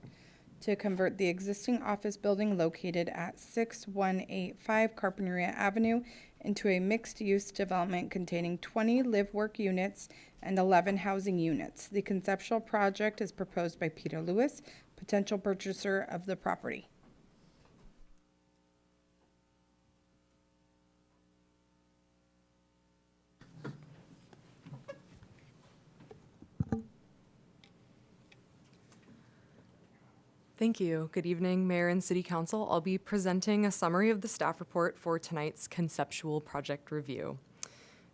to convert the existing office building located at 6185 Carpinteria Avenue into a mixed-use development containing 20 live-work units and 11 housing units. The conceptual project is proposed by Peter Lewis, potential purchaser of the property. Thank you. Good evening, Mayor and City Council. I'll be presenting a summary of the staff report for tonight's conceptual project review.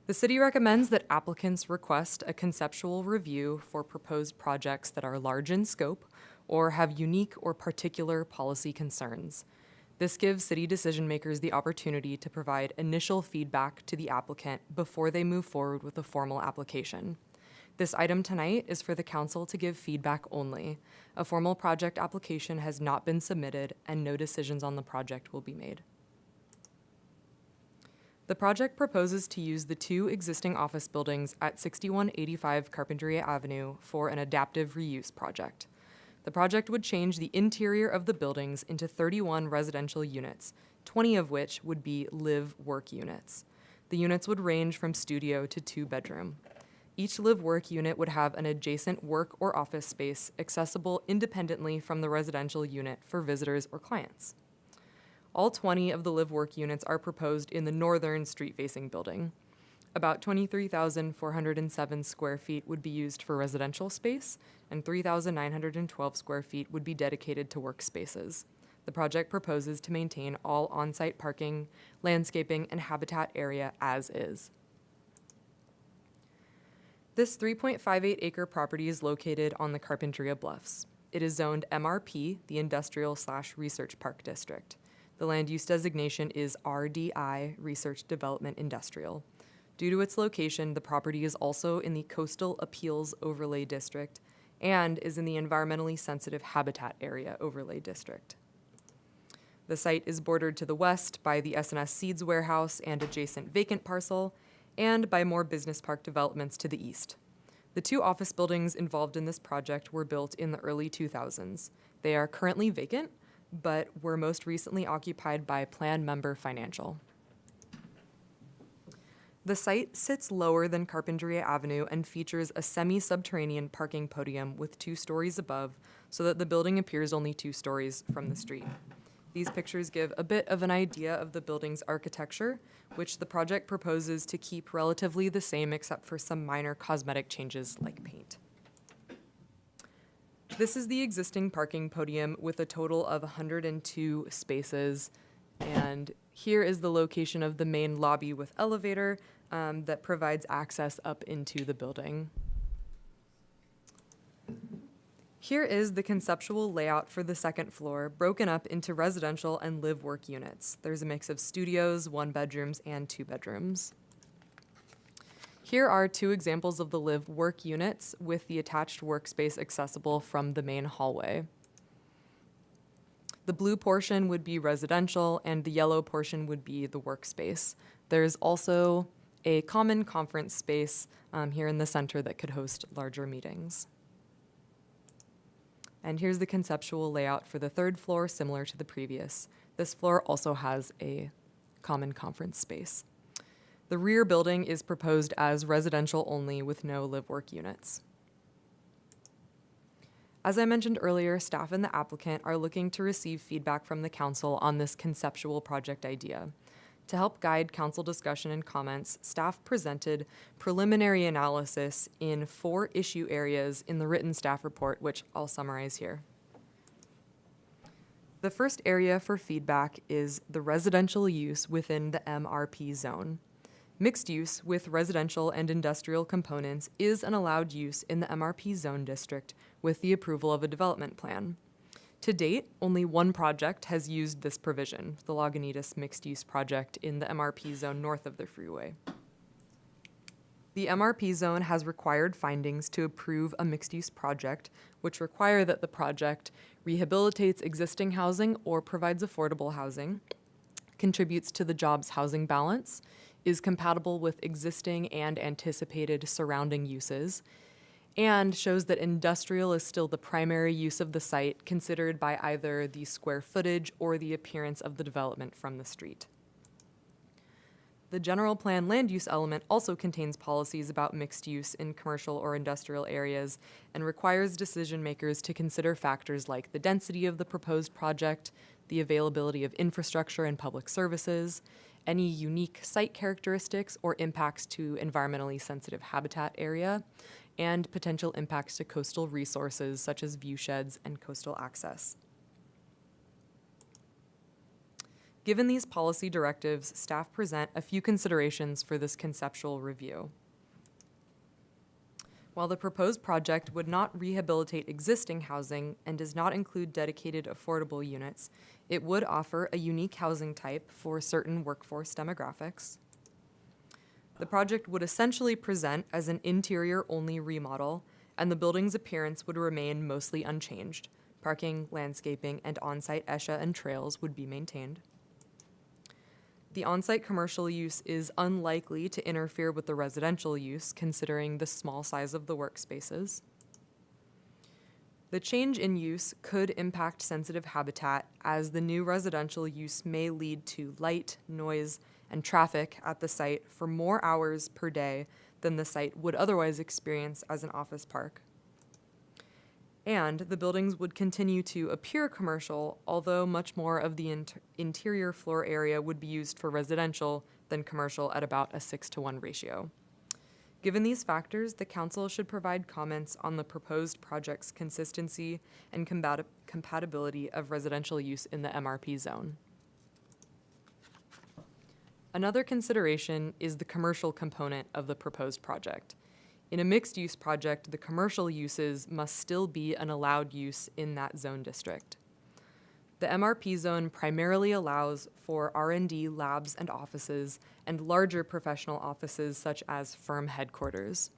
The city recommends that applicants request a conceptual review for proposed projects that are large in scope or have unique or particular policy concerns. This gives city decision makers the opportunity to provide initial feedback to the applicant before they move forward with a formal application. This item tonight is for the council to give feedback only. A formal project application has not been submitted and no decisions on the project will be made. The project proposes to use the two existing office buildings at 6185 Carpinteria Avenue for an adaptive reuse project. The project would change the interior of the buildings into 31 residential units, 20 of which would be live-work units. The units would range from studio to two-bedroom. Each live-work unit would have an adjacent work or office space accessible independently from the residential unit for visitors or clients. All 20 of the live-work units are proposed in the northern street-facing building. About 23,407 square feet would be used for residential space, and 3,912 square feet would be dedicated to workspaces. The project proposes to maintain all on-site parking, landscaping, and habitat area as is. This 3.58-acre property is located on the Carpinteria Bluffs. It is zoned MRP, the Industrial/Research Park District. The land use designation is RDI, Research Development Industrial. Due to its location, the property is also in the Coastal Appeals Overlay District and is in the Environmentally Sensitive Habitat Area Overlay District. The site is bordered to the west by the S&S Seeds Warehouse and adjacent vacant parcel, and by more business park developments to the east. The two office buildings involved in this project were built in the early 2000s. They are currently vacant, but were most recently occupied by Plan Member Financial. The site sits lower than Carpinteria Avenue and features a semi-subterranean parking podium with 2 stories above, so that the building appears only 2 stories from the street. These pictures give a bit of an idea of the building's architecture, which the project proposes to keep relatively the same except for some minor cosmetic changes like paint. This is the existing parking podium with a total of 102 spaces, and here is the location of the main lobby with elevator that provides access up into the building. Here is the conceptual layout for the second floor, broken up into residential and live-work units. There's a mix of studios, 1-bedrooms, and 2-bedrooms. Here are 2 examples of the live-work units with the attached workspace accessible from the main hallway. The blue portion would be residential, and the yellow portion would be the workspace. There's also a common conference space here in the center that could host larger meetings. And here's the conceptual layout for the third floor, similar to the previous. This floor also has a common conference space. The rear building is proposed as residential only with no live-work units. As I mentioned earlier, staff and the applicant are looking to receive feedback from the council on this conceptual project idea. To help guide council discussion and comments, staff presented preliminary analysis in 4 issue areas in the written staff report, which I'll summarize here. The first area for feedback is the residential use within the MRP zone. Mixed use with residential and industrial components is an allowed use in the MRP zone district with the approval of a development plan. To date, only one project has used this provision, the Lagunitas mixed-use project in the MRP zone north of the freeway. The MRP zone has required findings to approve a mixed-use project, which require that the project rehabilitates existing housing or provides affordable housing, contributes to the jobs housing balance, is compatible with existing and anticipated surrounding uses, and shows that industrial is still the primary use of the site, considered by either the square footage or the appearance of the development from the street. The general plan land use element also contains policies about mixed use in commercial or industrial areas and requires decision makers to consider factors like the density of the proposed project, the availability of infrastructure and public services, any unique site characteristics or impacts to environmentally sensitive habitat area, and potential impacts to coastal resources such as viewsheds and coastal access. Given these policy directives, staff present a few considerations for this conceptual review. While the proposed project would not rehabilitate existing housing and does not include dedicated affordable units, it would offer a unique housing type for certain workforce demographics. The project would essentially present as an interior-only remodel, and the building's appearance would remain mostly unchanged. Parking, landscaping, and on-site ESHA and trails would be maintained. the on-site commercial use is unlikely to interfere with the residential use, considering the small size of the workspaces. The change in use could impact sensitive habitat, as the new residential use may lead to light, noise, and traffic at the site for more hours per day than the site would otherwise experience as an office park. And the buildings would continue to appear commercial, although much more of the interior floor area would be used for residential than commercial at about a 6-to-1 ratio. Given these factors, the council should provide comments on the proposed project's consistency and compatibility of residential use in the MRP zone. Another consideration is the commercial component of the proposed project. In a mixed-use project, the commercial uses must still be an allowed use in that zone district. The MRP zone primarily allows for R&D labs and offices and larger professional offices such as firm headquarters.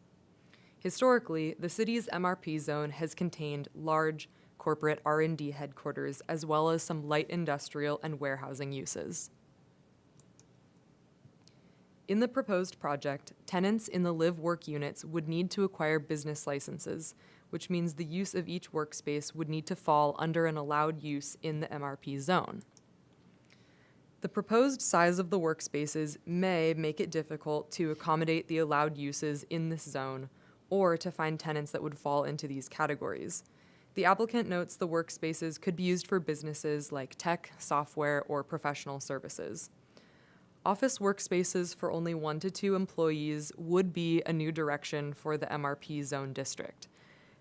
Historically, the city's MRP zone has contained large corporate R&D headquarters as well as some light industrial and warehousing uses. In the proposed project, tenants in the live-work units would need to acquire business licenses, which means the use of each workspace would need to fall under an allowed use in the MRP zone. The proposed size of the workspaces may make it difficult to accommodate the allowed uses in this zone or to find tenants that would fall into these categories. The applicant notes the workspaces could be used for businesses like tech, software, or professional services. Office workspaces for only 1 to 2 employees would be a new direction for the MRP zone district.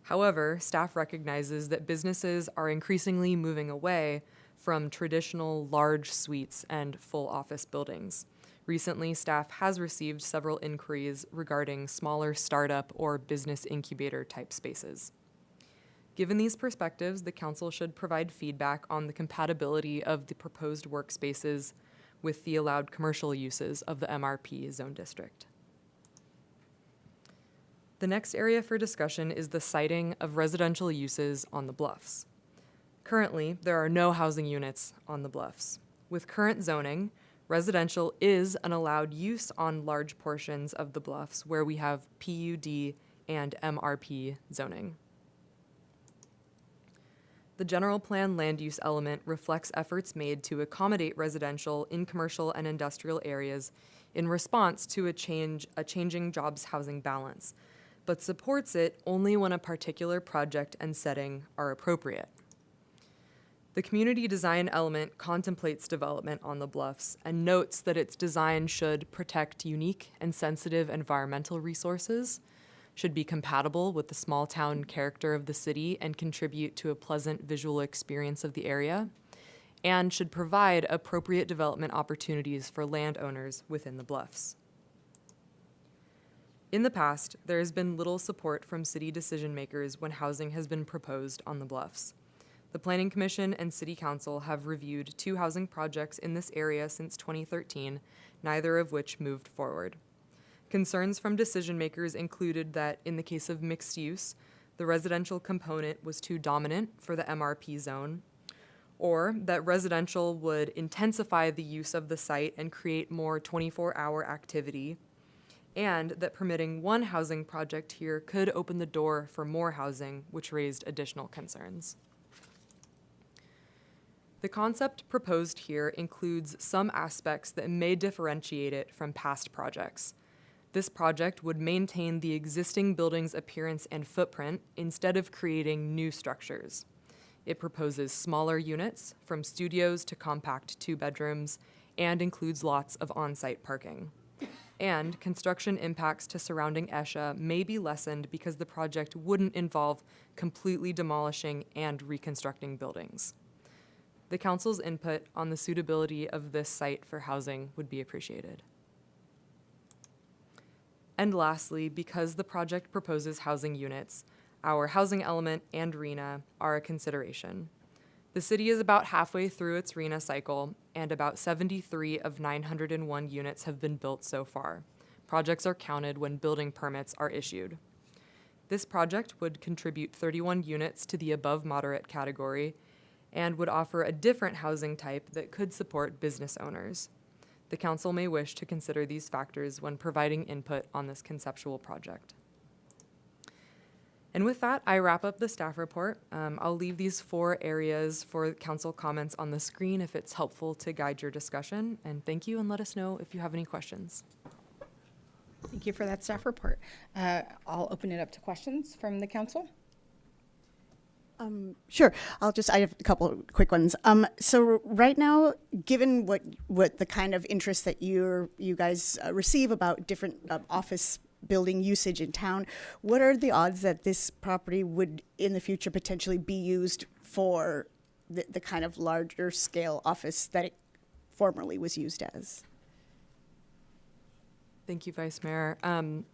However, staff recognizes that businesses are increasingly moving away from traditional large suites and full office buildings. Recently, staff has received several inquiries regarding smaller startup or business incubator type spaces. Given these perspectives, the council should provide feedback on the compatibility of the proposed workspaces with the allowed commercial uses of the MRP zone district. The next area for discussion is the siting of residential uses on the bluffs. Currently, there are no housing units on the bluffs. With current zoning, residential is an allowed use on large portions of the bluffs where we have PUD and MRP zoning. The general plan land use element reflects efforts made to accommodate residential in commercial and industrial areas in response to a changing jobs housing balance, but supports it only when a particular project and setting are appropriate. The community design element contemplates development on the bluffs and notes that its design should protect unique and sensitive environmental resources, should be compatible with the small town character of the city and contribute to a pleasant visual experience of the area, and should provide appropriate development opportunities for landowners within the bluffs. In the past, there has been little support from city decision makers when housing has been proposed on the bluffs. The Planning Commission and City Council have reviewed 2 housing projects in this area since 2013, neither of which moved forward. Concerns from decision makers included that in the case of mixed use, the residential component was too dominant for the MRP zone, or that residential would intensify the use of the site and create more 24-hour activity, and that permitting one housing project here could open the door for more housing, which raised additional concerns. The concept proposed here includes some aspects that may differentiate it from past projects. This project would maintain the existing building's appearance and footprint instead of creating new structures. It proposes smaller units, from studios to compact 2-bedrooms, and includes lots of on-site parking. And construction impacts to surrounding ESHA may be lessened because the project wouldn't involve completely demolishing and reconstructing buildings. The council's input on the suitability of this site for housing would be appreciated. And lastly, because the project proposes housing units, our housing element and RHNA are a consideration. The city is about halfway through its RHNA cycle, and about 73 of 901 units have been built so far. Projects are counted when building permits are issued. This project would contribute 31 units to the above moderate category and would offer a different housing type that could support business owners. The council may wish to consider these factors when providing input on this conceptual project. And with that, I wrap up the staff report. I'll leave these 4 areas for council comments on the screen if it's helpful to guide your discussion. And thank you, and let us know if you have any questions. Thank you for that staff report. I'll open it up to questions from the council. Sure. I have a couple of quick ones. So right now, given what the kind of interest that you guys receive about different office building usage in town, what are the odds that this property would in the future potentially be used for the kind of larger scale office that it formerly was used as? Thank you, Vice Mayor.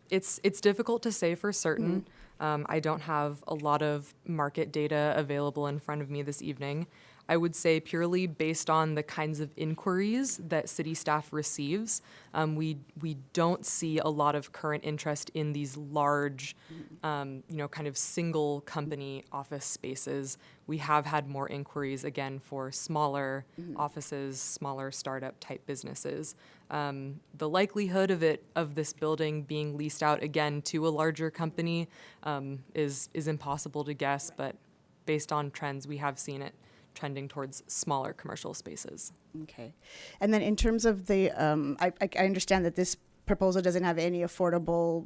It's difficult to say for certain. I don't have a lot of market data available in front of me this evening. I would say purely based on the kinds of inquiries that city staff receives, we don't see a lot of current interest in these large, kind of single company office spaces. We have had more inquiries, again, for smaller offices, smaller startup type businesses. The likelihood of this building being leased out again to a larger company is impossible to guess, but based on trends, we have seen it trending towards smaller commercial spaces. Okay. And then in terms of the, I understand that this proposal doesn't have any affordable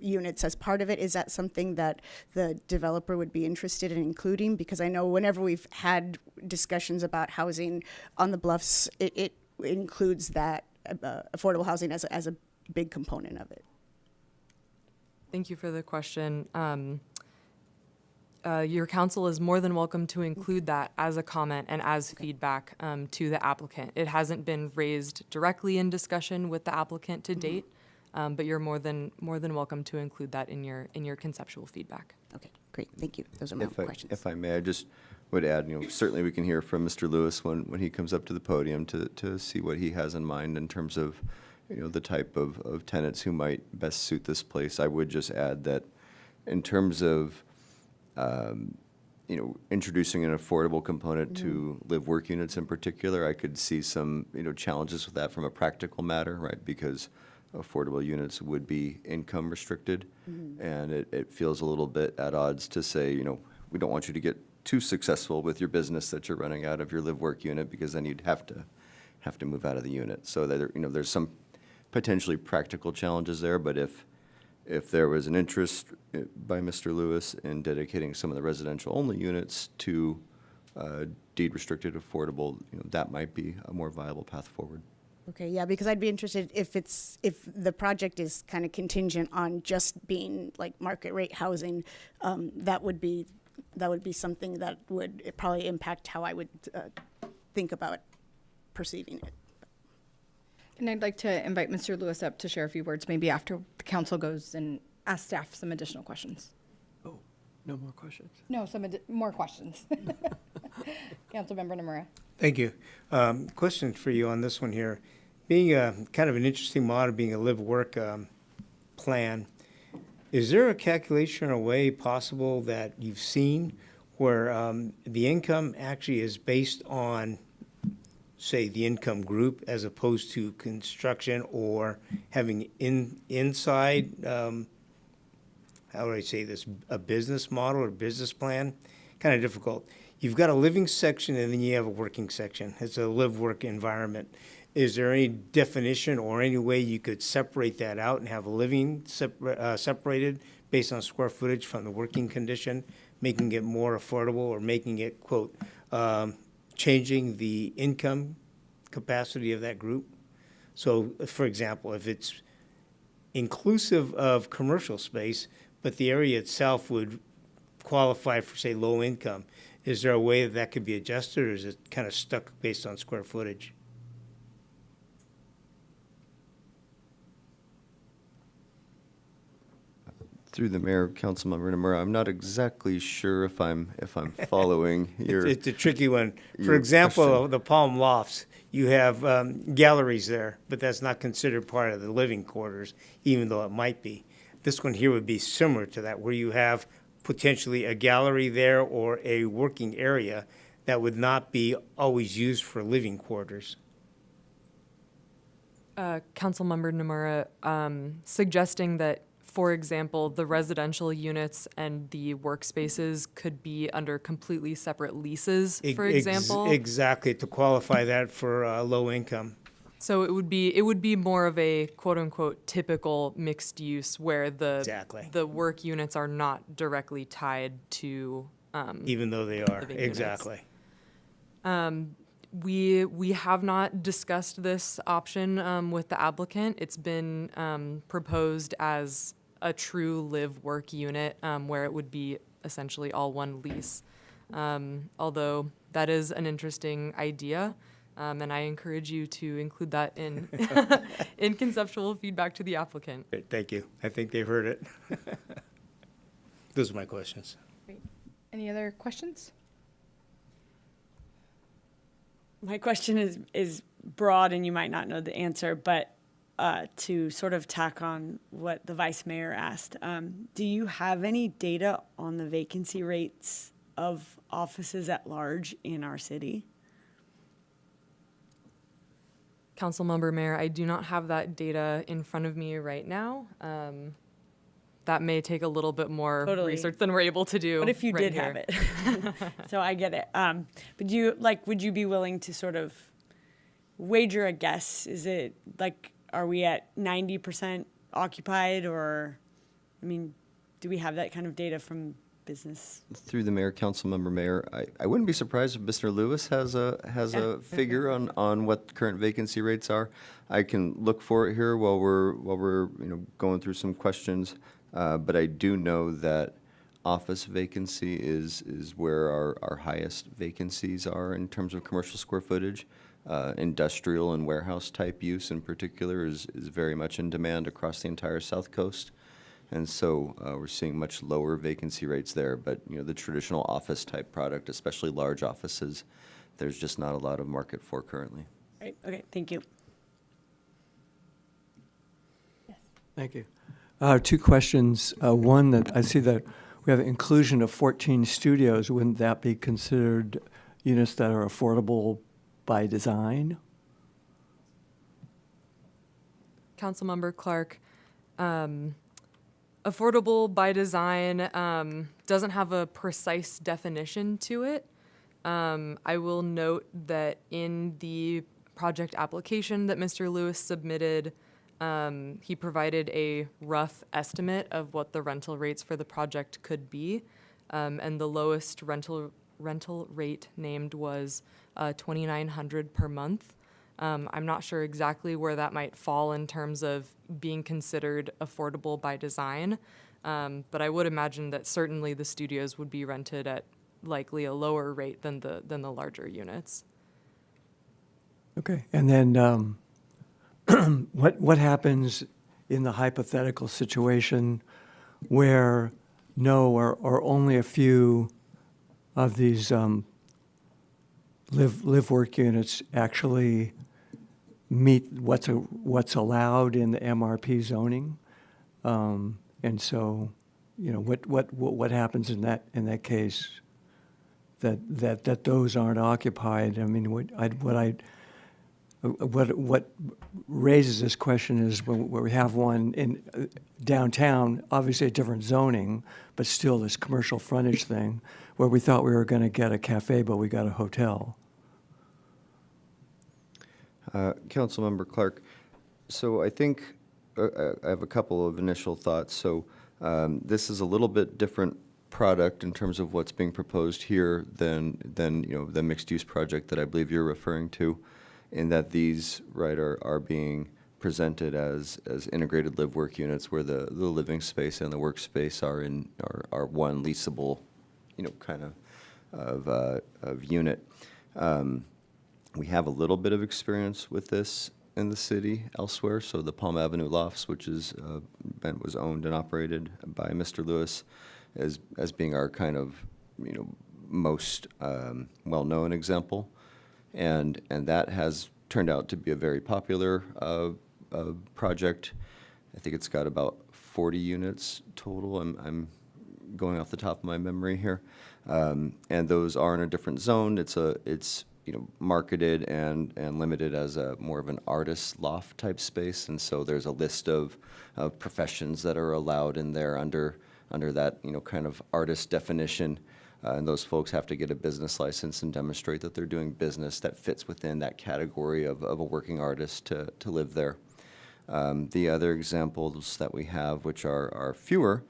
units as part of it. Is that something that the developer would be interested in including? Because I know whenever we've had discussions about housing on the Bluffs, it includes that affordable housing as a big component of it. Thank you for the question. Your council is more than welcome to include that as a comment and as feedback to the applicant. It hasn't been raised directly in discussion with the applicant to date, but you're more than welcome to include that in your conceptual feedback. Okay, great, thank you. Those are my questions. If I may, I just would add, certainly we can hear from Mr. Lewis when he comes up to the podium to see what he has in mind in terms of, the type of tenants who might best suit this place. I would just add that in terms of introducing an affordable component to live-work units in particular, I could see some, challenges with that from a practical matter, right? Because affordable units would be income restricted, and it feels a little bit at odds to say, we don't want you to get too successful with your business that you're running out of your live-work unit, because then you'd have to move out of the unit. So that there's some potentially practical challenges there, but if there was an interest by Mr. Lewis in dedicating some of the residential-only units to deed-restricted affordable, that might be a more viable path forward. Okay, yeah, because I'd be interested if the project is kind of contingent on just being like market rate housing, that would be something that would probably impact how I would think about perceiving it. And I'd like to invite Mr. Lewis up to share a few words, maybe after the council goes and asks staff some additional questions. Oh, no more questions? No, more questions. Councilmember Nomura. Thank you. Question for you on this one here. Being kind of an interesting model, being a live-work plan, is there a calculation or way possible that you've seen where the income actually is based on, say, the income group as opposed to construction or having inside, how do I say this, a business model or business plan? Kind of difficult. You've got a living section and then you have a working section. It's a live-work environment. Is there any definition or any way you could separate that out and have a living separated based on square footage from the working condition, making it more affordable or making it, quote, changing the income capacity of that group? So, for example, if it's inclusive of commercial space, but the area itself would qualify for, say, low income, is there a way that could be adjusted, or is it kind of stuck based on square footage? Through the mayor, Councilmember Nomura, I'm not exactly sure if I'm following your. It's a tricky one. For example, question. the Palm Lofts, you have galleries there, but that's not considered part of the living quarters, even though it might be. This one here would be similar to that, where you have potentially a gallery there or a working area that would not be always used for living quarters. Councilmember Nomura, suggesting that, for example, the residential units and the workspaces could be under completely separate leases, for example. Exactly, to qualify that for low income. So it would be more of a quote unquote typical mixed use where the work units are not directly tied to even though they are. living Exactly. units. We have not discussed this option with the applicant. It's been proposed as a true live-work unit where it would be essentially all one lease. Although that is an interesting idea, and I encourage you to include that in in conceptual feedback to the applicant. Great, thank you. I think they've heard it. Those are my questions. Great. Any other questions? My question is broad, and you might not know the answer, but to sort of tack on what the vice mayor asked, do you have any data on the vacancy rates of offices at large in our city? Councilmember Mayor, I do not have that data in front of me right now. That may take a little bit more research than we're able to do. What if you right did here. have it? So I get it. But would you be willing to sort of wager a guess? Is it like, are we at 90% occupied, or, I mean, do we have that kind of data from business? Through the mayor, councilmember mayor, I wouldn't be surprised if Mr. Lewis has a figure on what current vacancy rates are. I can look for it here while we're going through some questions. But I do know that office vacancy is where our highest vacancies are in terms of commercial square footage. Industrial and warehouse type use in particular is very much in demand across the entire South Coast. And so we're seeing much lower vacancy rates there. But the traditional office type product, especially large offices, there's just not a lot of market for currently. Right. Okay. Thank you. Thank you. Two questions. One, that I see that we have inclusion of 14 studios. Wouldn't that be considered units that are affordable by design? Councilmember Clark, affordable by design doesn't have a precise definition to it. I will note that in the project application that Mr. Lewis submitted, he provided a rough estimate of what the rental rates for the project could be, and the lowest rental rate named was $2,900 per month. I'm not sure exactly where that might fall in terms of being considered affordable by design, but I would imagine that certainly the studios would be rented at likely a lower rate than the larger units. Okay, and then what happens in the hypothetical situation where no or only a few of these live-work units actually meet what's allowed in the MRP zoning? And so, what happens in that case that those aren't occupied? I mean, what raises this question is where we have one in downtown, obviously a different zoning, but still this commercial frontage thing, where we thought we were going to get a cafe, but we got a hotel. Councilmember Clark, so I think I have a couple of initial thoughts. So this is a little bit different product in terms of what's being proposed here than the mixed-use project that I believe you're referring to, in that these are being presented as integrated live-work units where the living space and the workspace are one leasable kind of unit. We have a little bit of experience with this in the city elsewhere. So the Palm Avenue Lofts, which was owned and operated by Mr. Lewis, as being our kind of most well-known example, and that has turned out to be a very popular project. I think it's got about 40 units total. I'm going off the top of my memory here, and those are in a different zone. It's marketed and limited as a more of an artist loft type space, and so there's a list of professions that are allowed in there under that kind of artist definition, and those folks have to get a business license and demonstrate that they're doing business that fits within that category of a working artist to live there. The other examples that we have, which are fewer,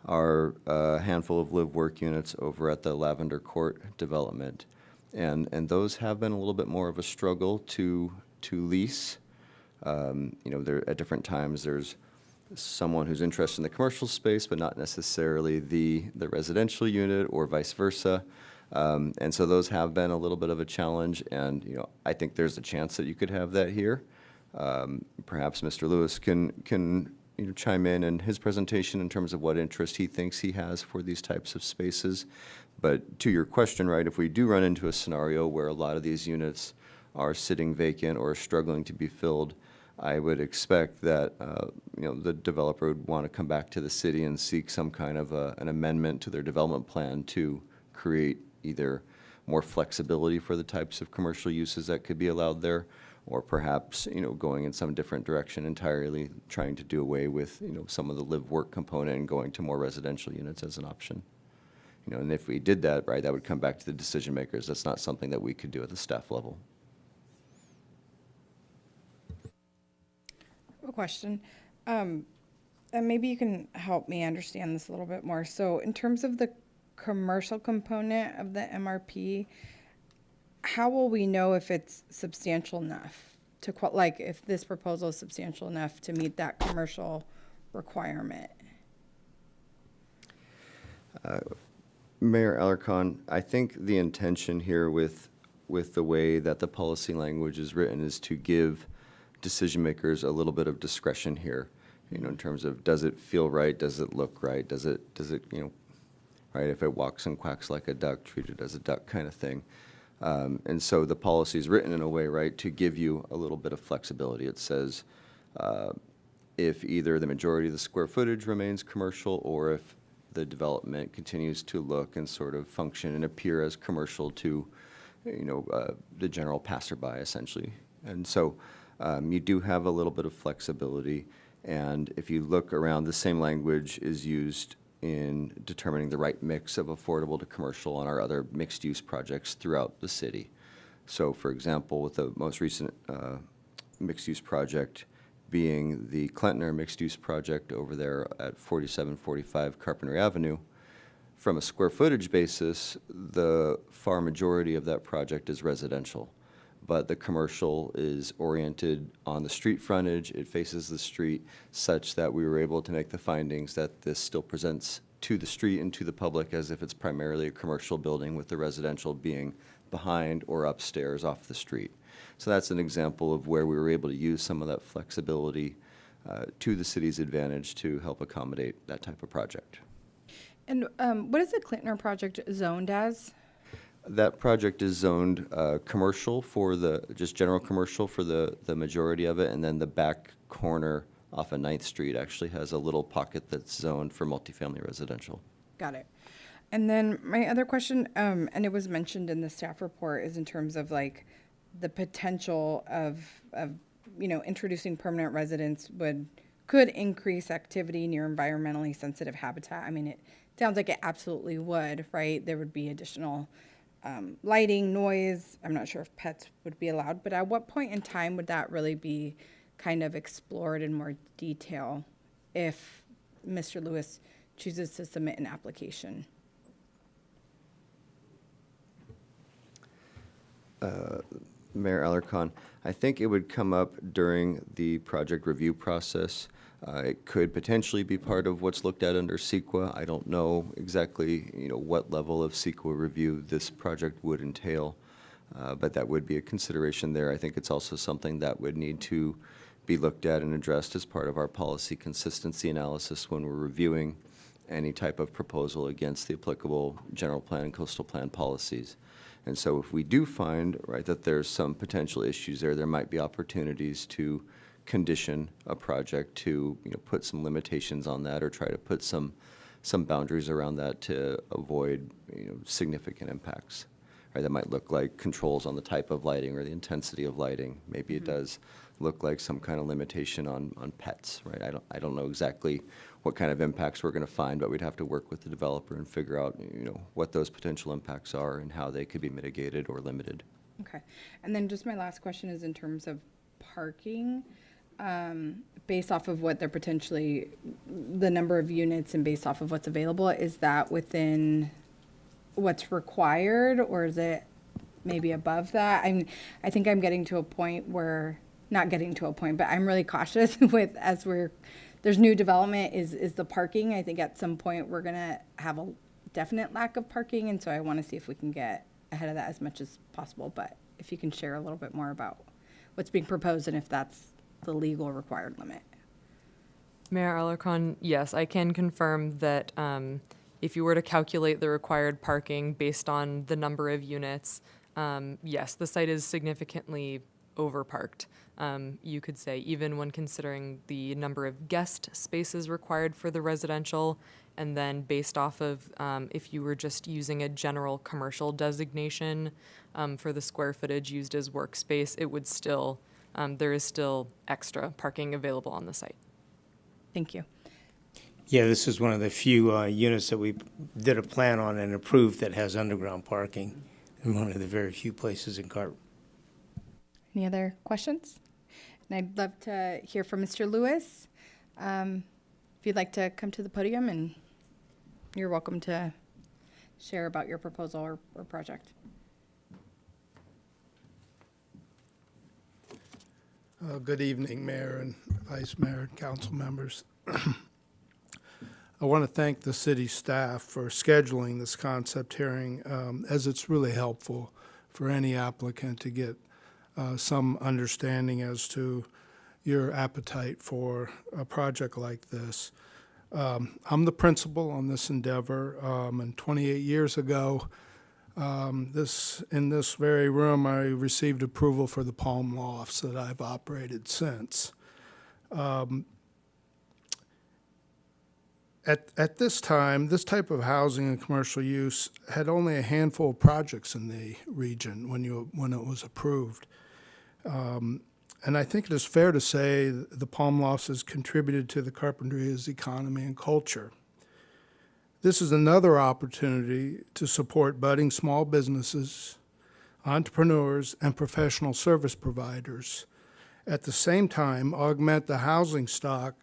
are a handful of live-work units over at the Lavender Court development. And those have been a little bit more of a struggle to lease. There at different times there's someone who's interested in the commercial space, but not necessarily the residential unit, or vice versa. And so those have been a little bit of a challenge. And I think there's a chance that you could have that here. Perhaps Mr. Lewis can chime in his presentation in terms of what interest he thinks he has for these types of spaces. But to your question, right, if we do run into a scenario where a lot of these units are sitting vacant or struggling to be filled, I would expect that the developer would want to come back to the city and seek some kind of an amendment to their development plan to create either more flexibility for the types of commercial uses that could be allowed there, or perhaps going in some different direction entirely, trying to do away with some of the live-work component and going to more residential units as an option. And if we did that, right, that would come back to the decision makers. That's not something that we could do at the staff level. A question, and maybe you can help me understand this a little bit more. So in terms of the commercial component of the MRP, how will we know if it's substantial enough to, like, if this proposal is substantial enough to meet that commercial requirement? Mayor Alarcon, I think the intention here with the way that the policy language is written is to give decision makers a little bit of discretion here, in terms of, does it feel right, does it look right, does it right, if it walks and quacks like a duck, treat it as a duck kind of thing. And so the policy is written in a way, right, to give you a little bit of flexibility. It says if either the majority of the square footage remains commercial, or if the development continues to look and sort of function and appear as commercial to, the general passerby, essentially. And so you do have a little bit of flexibility. And if you look around, the same language is used in determining the right mix of affordable to commercial on our other mixed-use projects throughout the city. So, for example, with the most recent mixed-use project being the Klentner mixed-use project over there at 4745 Carpinteria Avenue, from a square footage basis, the far majority of that project is residential. But the commercial is oriented on the street frontage. It faces the street such that we were able to make the findings that this still presents to the street and to the public as if it's primarily a commercial building, with the residential being behind or upstairs off the street. So that's an example of where we were able to use some of that flexibility to the city's advantage to help accommodate that type of project. And what is the Klintner project zoned as? That project is zoned commercial for just general commercial for the majority of it, and then the back corner off of 9th Street actually has a little pocket that's zoned for multifamily residential. Got it. And then my other question, and it was mentioned in the staff report, is in terms of like the potential of introducing permanent residents could increase activity near environmentally sensitive habitat. I mean, it sounds like it absolutely would, right? There would be additional lighting, noise. I'm not sure if pets would be allowed, but at what point in time would that really be kind of explored in more detail if Mr. Lewis chooses to submit an application? Mayor Alarcon, I think it would come up during the project review process. It could potentially be part of what's looked at under CEQA. I don't know exactly, what level of CEQA review this project would entail, but that would be a consideration there. I think it's also something that would need to be looked at and addressed as part of our policy consistency analysis when we're reviewing any type of proposal against the applicable general plan and coastal plan policies. And so if we do find, right, that there's some potential issues there might be opportunities to condition a project to, put some limitations on that, or try to put some boundaries around that to avoid, significant impacts. right? That might look like controls on the type of lighting or the intensity of lighting. Maybe it does look like some kind of limitation on pets, right? I don't know exactly what kind of impacts we're going to find, but we'd have to work with the developer and figure out, what those potential impacts are and how they could be mitigated or limited. Okay. And then just my last question is in terms of parking, based off of what they're potentially, the number of units and based off of what's available, is that within what's required, or is it maybe above that? I think I'm getting to a point where, not getting to a point, but I'm really cautious with, there's new development, is the parking. I think at some point we're gonna have a definite lack of parking, and so I wanna see if we can get ahead of that as much as possible. But if you can share a little bit more about what's being proposed and if that's the legal required limit. Mayor Alarcon, yes, I can confirm that if you were to calculate the required parking based on the number of units, yes, the site is significantly overparked. You could say even when considering the number of guest spaces required for the residential, and then based off of if you were just using a general commercial designation for the square footage used as workspace, it would still, there is still extra parking available on the site. Thank you. Yeah, this is one of the few units that we did a plan on and approved that has underground parking, and one of the very few places in Carp. Any other questions? And I'd love to hear from Mr. Lewis. If you'd like to come to the podium, and you're welcome to share about your proposal or project. Good evening, Mayor and Vice Mayor and council members. I want to thank the city staff for scheduling this concept hearing, as it's really helpful for any applicant to get some understanding as to your appetite for a project like this. I'm the principal on this endeavor, and 28 years ago, in this very room, I received approval for the Palm Lofts that I've operated since. At this time, this type of housing and commercial use had only a handful of projects in the region when it was approved. And I think it is fair to say the Palm Lofts has contributed to the Carpinteria's economy and culture. This is another opportunity to support budding small businesses, entrepreneurs, and professional service providers. At the same time, augment the housing stock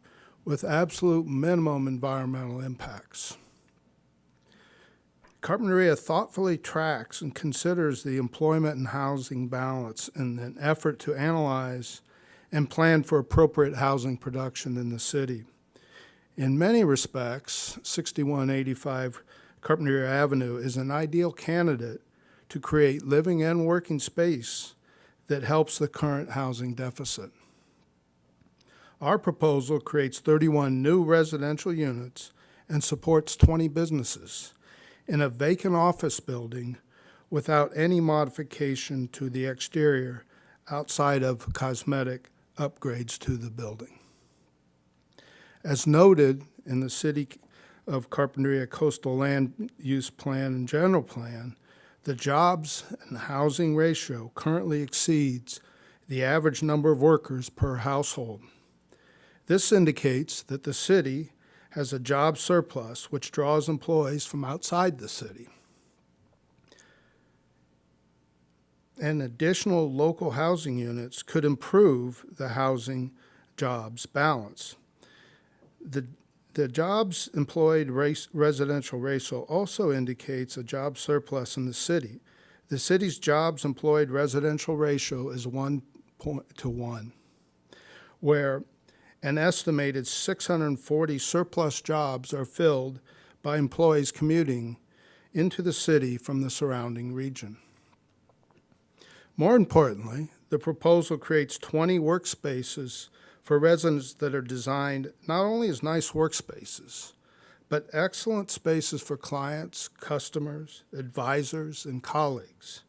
with absolute minimum environmental impacts. Carpinteria thoughtfully tracks and considers the employment and housing balance in an effort to analyze and plan for appropriate housing production in the city. In many respects, 6185 Carpinteria Avenue is an ideal candidate to create living and working space that helps the current housing deficit. Our proposal creates 31 new residential units and supports 20 businesses in a vacant office building without any modification to the exterior outside of cosmetic upgrades to the building. As noted in the City of Carpinteria Coastal Land Use Plan and General Plan, the jobs and housing ratio currently exceeds the average number of workers per household. This indicates that the city has a job surplus which draws employees from outside the city. And additional local housing units could improve the housing jobs balance. The jobs employed residential ratio also indicates a job surplus in the city. The city's jobs employed residential ratio is 1:1, where an estimated 640 surplus jobs are filled by employees commuting into the city from the surrounding region. More importantly, the proposal creates 20 workspaces for residents that are designed not only as nice workspaces, but excellent spaces for clients, customers, advisors, and colleagues.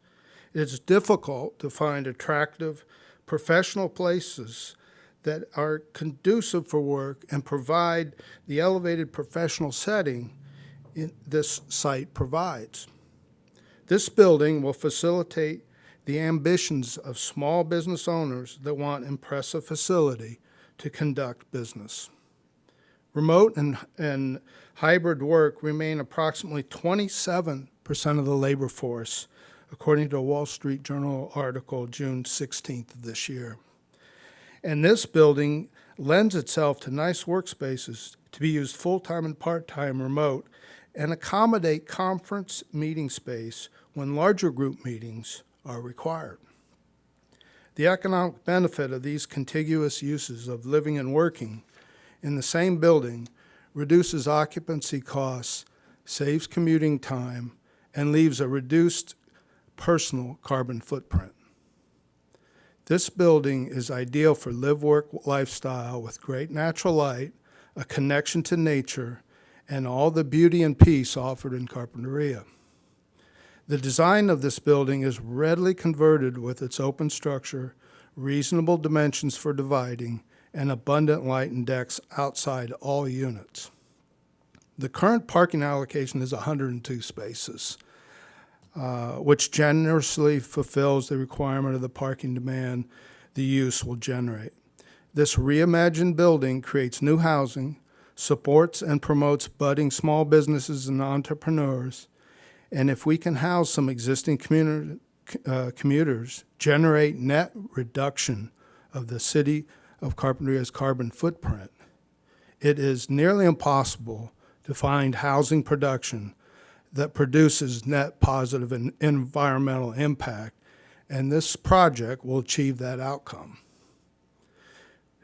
It is difficult to find attractive professional places that are conducive for work and provide the elevated professional setting this site provides. This building will facilitate the ambitions of small business owners that want impressive facility to conduct business. Remote and hybrid work remain approximately 27% of the labor force, according to a Wall Street Journal article June 16th of this year. And this building lends itself to nice workspaces to be used full-time and part-time remote and accommodate conference meeting space when larger group meetings are required. The economic benefit of these contiguous uses of living and working in the same building reduces occupancy costs, saves commuting time, and leaves a reduced personal carbon footprint. This building is ideal for live-work lifestyle with great natural light, a connection to nature, and all the beauty and peace offered in Carpinteria. The design of this building is readily converted with its open structure, reasonable dimensions for dividing, and abundant light and decks outside all units. The current parking allocation is 102 spaces, which generously fulfills the requirement of the parking demand the use will generate. This reimagined building creates new housing, supports and promotes budding small businesses and entrepreneurs, and if we can house some existing commuters, generate net reduction of the city of Carpinteria's carbon footprint, it is nearly impossible to find housing production that produces net positive and environmental impact, and this project will achieve that outcome.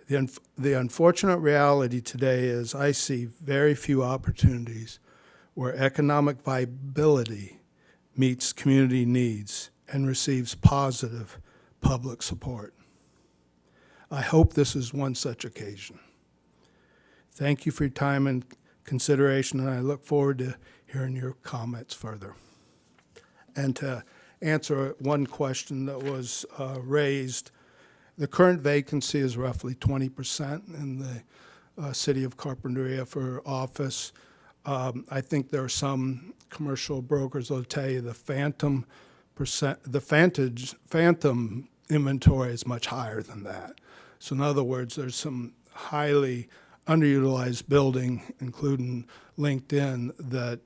The unfortunate reality today is I see very few opportunities where economic viability meets community needs and receives positive public support. I hope this is one such occasion. Thank you for your time and consideration, and I look forward to hearing your comments further. And to answer one question that was raised, the current vacancy is roughly 20% in the city of Carpinteria for office. I think there are some commercial brokers that will tell you the phantom inventory is much higher than that. So in other words, there's some highly underutilized building, including LinkedIn, that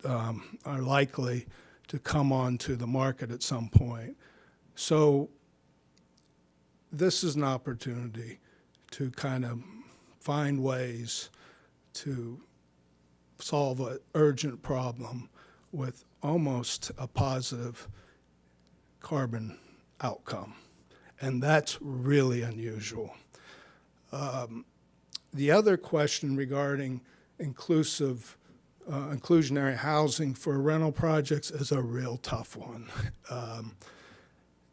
are likely to come onto the market at some point. So this is an opportunity to kind of find ways to solve an urgent problem with almost a positive carbon outcome. And that's really unusual. The other question regarding inclusionary housing for rental projects is a real tough one.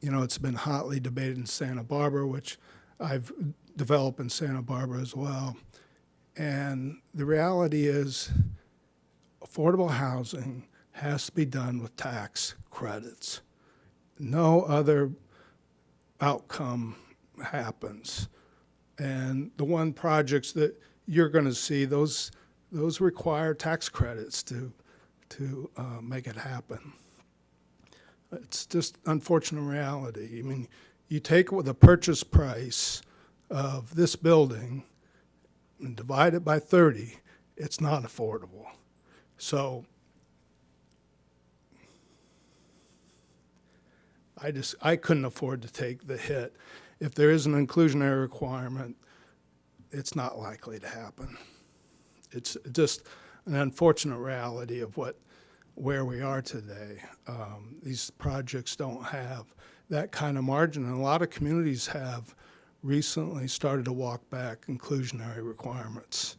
You know, it's been hotly debated in Santa Barbara, which I've developed in Santa Barbara as well. And the reality is affordable housing has to be done with tax credits. No other outcome happens. And the one projects that you're going to see, those require tax credits to make it happen. It's just unfortunate reality. I mean, you take the purchase price of this building and divide it by 30, it's not affordable. So I couldn't afford to take the hit. If there is an inclusionary requirement, it's not likely to happen. It's just an unfortunate reality of where we are today. These projects don't have that kind of margin, and a lot of communities have recently started to walk back inclusionary requirements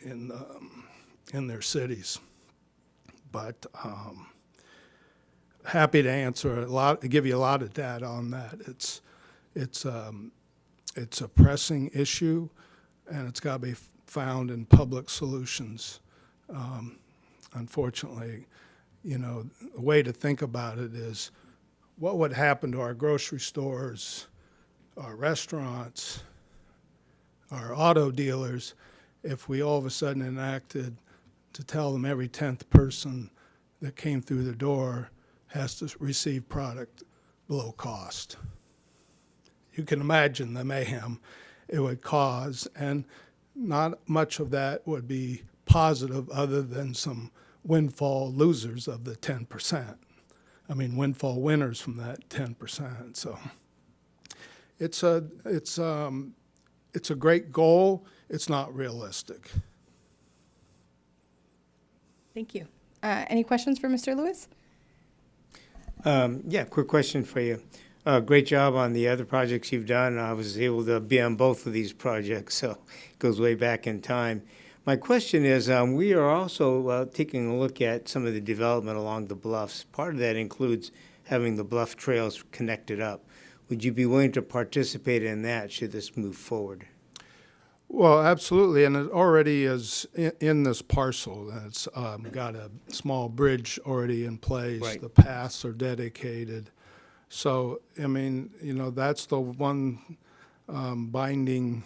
in their cities. But happy to answer give you a lot of data on that. It's a pressing issue, and it's got to be found in public solutions. Unfortunately, you know, the way to think about it is what would happen to our grocery stores, our restaurants, our auto dealers if we all of a sudden enacted to tell them every 10th person that came through the door has to receive product below cost. You can imagine the mayhem it would cause, and not much of that would be positive other than some windfall losers of the 10%. I mean, windfall winners from that 10%. So it's a great goal. It's not realistic. Thank you. Any questions for Mr. Lewis? Yeah, quick question for you. Great job on the other projects you've done. I was able to be on both of these projects, so it goes way back in time. My question is, we are also taking a look at some of the development along the bluffs. Part of that includes having the bluff trails connected up. Would you be willing to participate in that should this move forward? Well, absolutely, and it already is in this parcel. It's got a small bridge already in place. Right. The paths are dedicated. So, I mean, you know, that's the one binding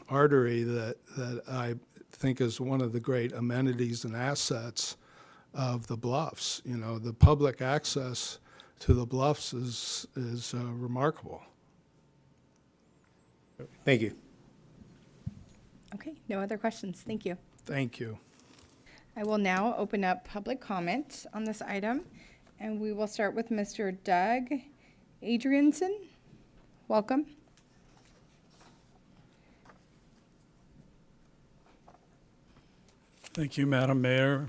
artery that I think is one of the great amenities and assets of the bluffs. You know, the public access to the bluffs is remarkable. Thank you. Okay, no other questions. Thank you. Thank you. I will now open up public comment on this item, and we will start with Mr. Doug Adrianson. Welcome. Thank you, Madam Mayor,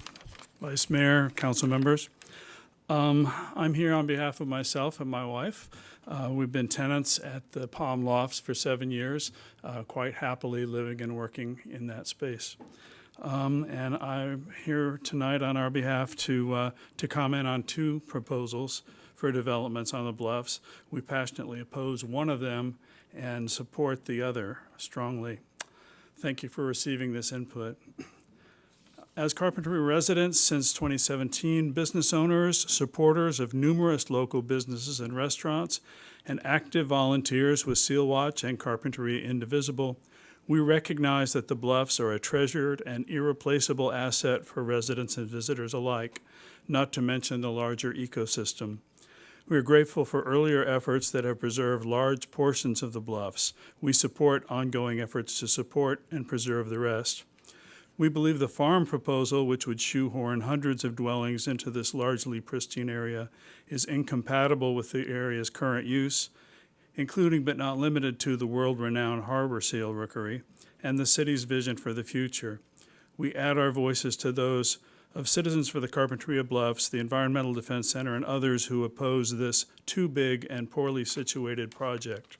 Vice Mayor, council members. I'm here on behalf of myself and my wife. We've been tenants at the Palm Lofts for 7 years, quite happily living and working in that space. And I'm here tonight on our behalf to comment on two proposals for developments on the bluffs. We passionately oppose one of them and support the other strongly. Thank you for receiving this input. As Carpinteria residents since 2017, business owners, supporters of numerous local businesses and restaurants, and active volunteers with Seal Watch and Carpinteria Indivisible, we recognize that the bluffs are a treasured and irreplaceable asset for residents and visitors alike, not to mention the larger ecosystem. We are grateful for earlier efforts that have preserved large portions of the bluffs. We support ongoing efforts to support and preserve the rest. We believe the farm proposal, which would shoehorn hundreds of dwellings into this largely pristine area, is incompatible with the area's current use, including but not limited to the world-renowned harbor seal rookery and the city's vision for the future. We add our voices to those of Citizens for the Carpinteria Bluffs, the Environmental Defense Center, and others who oppose this too big and poorly situated project.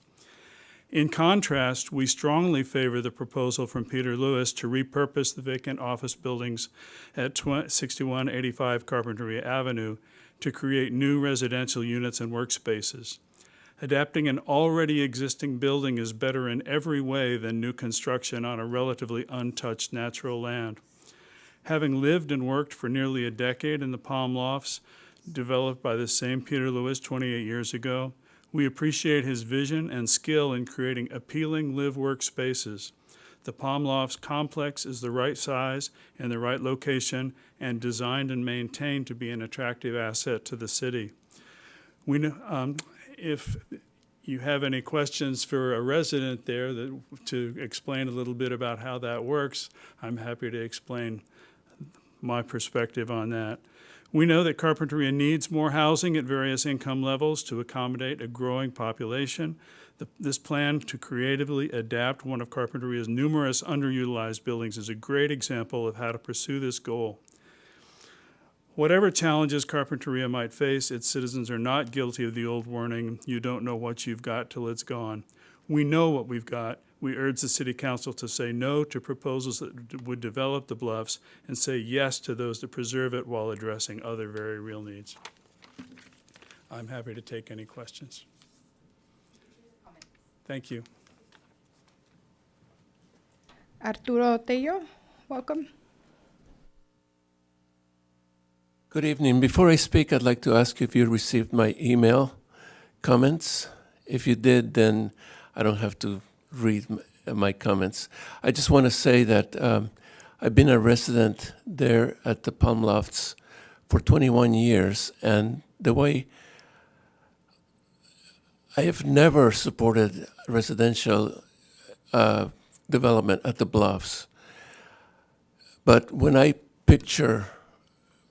In contrast, we strongly favor the proposal from Peter Lewis to repurpose the vacant office buildings at 6185 Carpinteria Avenue to create new residential units and workspaces. Adapting an already existing building is better in every way than new construction on a relatively untouched natural land. Having lived and worked for nearly a decade in the Palm Lofts, developed by the same Peter Lewis 28 years ago, we appreciate his vision and skill in creating appealing live-work spaces. The Palm Lofts complex is the right size and the right location and designed and maintained to be an attractive asset to the city. We know, if you have any questions for a resident there to explain a little bit about how that works, I'm happy to explain my perspective on that. We know that Carpinteria needs more housing at various income levels to accommodate a growing population. This plan to creatively adapt one of Carpinteria's numerous underutilized buildings is a great example of how to pursue this goal. Whatever challenges Carpinteria might face, its citizens are not guilty of the old warning, you don't know what you've got till it's gone. We know what we've got. We urge the City Council to say no to proposals that would develop the bluffs and say yes to those that preserve it while addressing other very real needs. I'm happy to take any questions. Thank you. Arturo Tello, welcome. Good evening. Before I speak, I'd like to ask if you received my email comments. If you did, then I don't have to read my comments. I just want to say that I've been a resident there at the Palm Lofts for 21 years, and the way I have never supported residential development at the Bluffs. But when I picture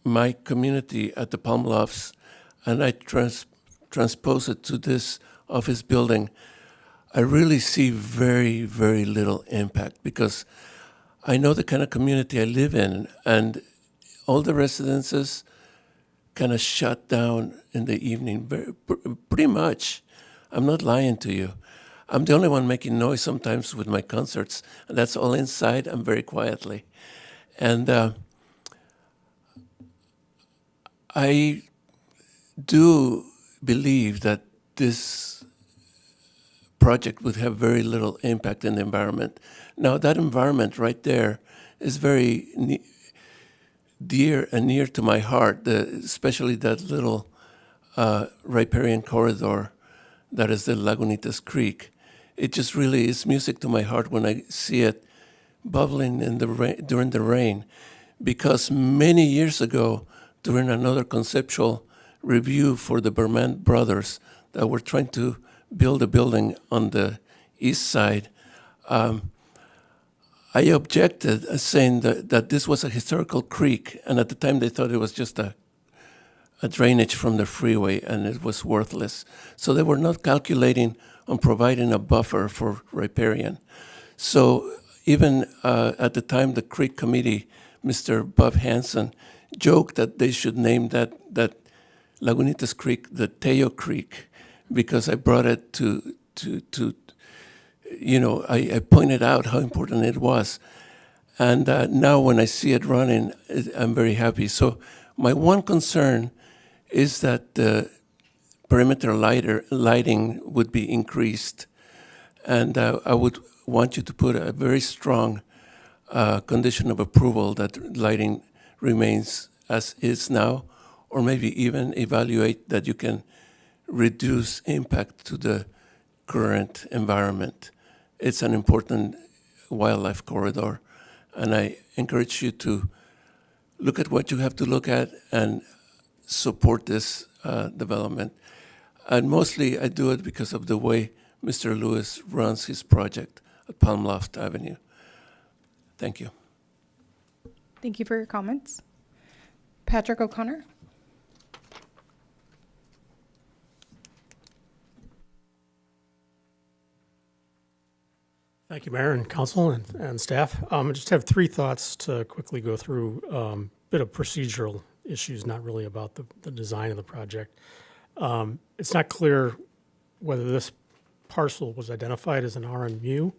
my community at the Palm Bluffs and I transpose it to this office building, I really see very, very little impact because I know the kind of community I live in, and all the residences kind of shut down in the evening, pretty much. I'm not lying to you. I'm the only one making noise sometimes with my concerts, and that's all inside and very quietly. And I do believe that this project would have very little impact in the environment. Now, that environment right there is very dear and near to my heart, especially that little riparian corridor that is the Lagunitas Creek. It just really is music to my heart when I see it bubbling in during the rain, because many years ago, during another conceptual review for the Berman brothers that were trying to build a building on the east side, I objected, saying that this was a historical creek, and at the time they thought it was just a drainage from the freeway, and it was worthless. So they were not calculating on providing a buffer for riparian. So even at the time, the Creek Committee, Mr. Bob Hansen, joked that they should name that Lagunitas Creek the Teo Creek, because I brought it to I pointed out how important it was. And now when I see it running, I'm very happy. So my one concern is that the perimeter lighting would be increased. And I would want you to put a very strong condition of approval that lighting remains as is now, or maybe even evaluate that you can reduce impact to the current environment. It's an important wildlife corridor, and I encourage you to look at what you have to look at and support this development. And mostly I do it because of the way Mr. Lewis runs his project at Palm Loft Avenue. Thank you. Thank you for your comments. Patrick O'Connor. Thank you, Mayor and Council and staff. I just have three thoughts to quickly go through. A bit of procedural issues, not really about the design of the project. It's not clear whether this parcel was identified as an RMU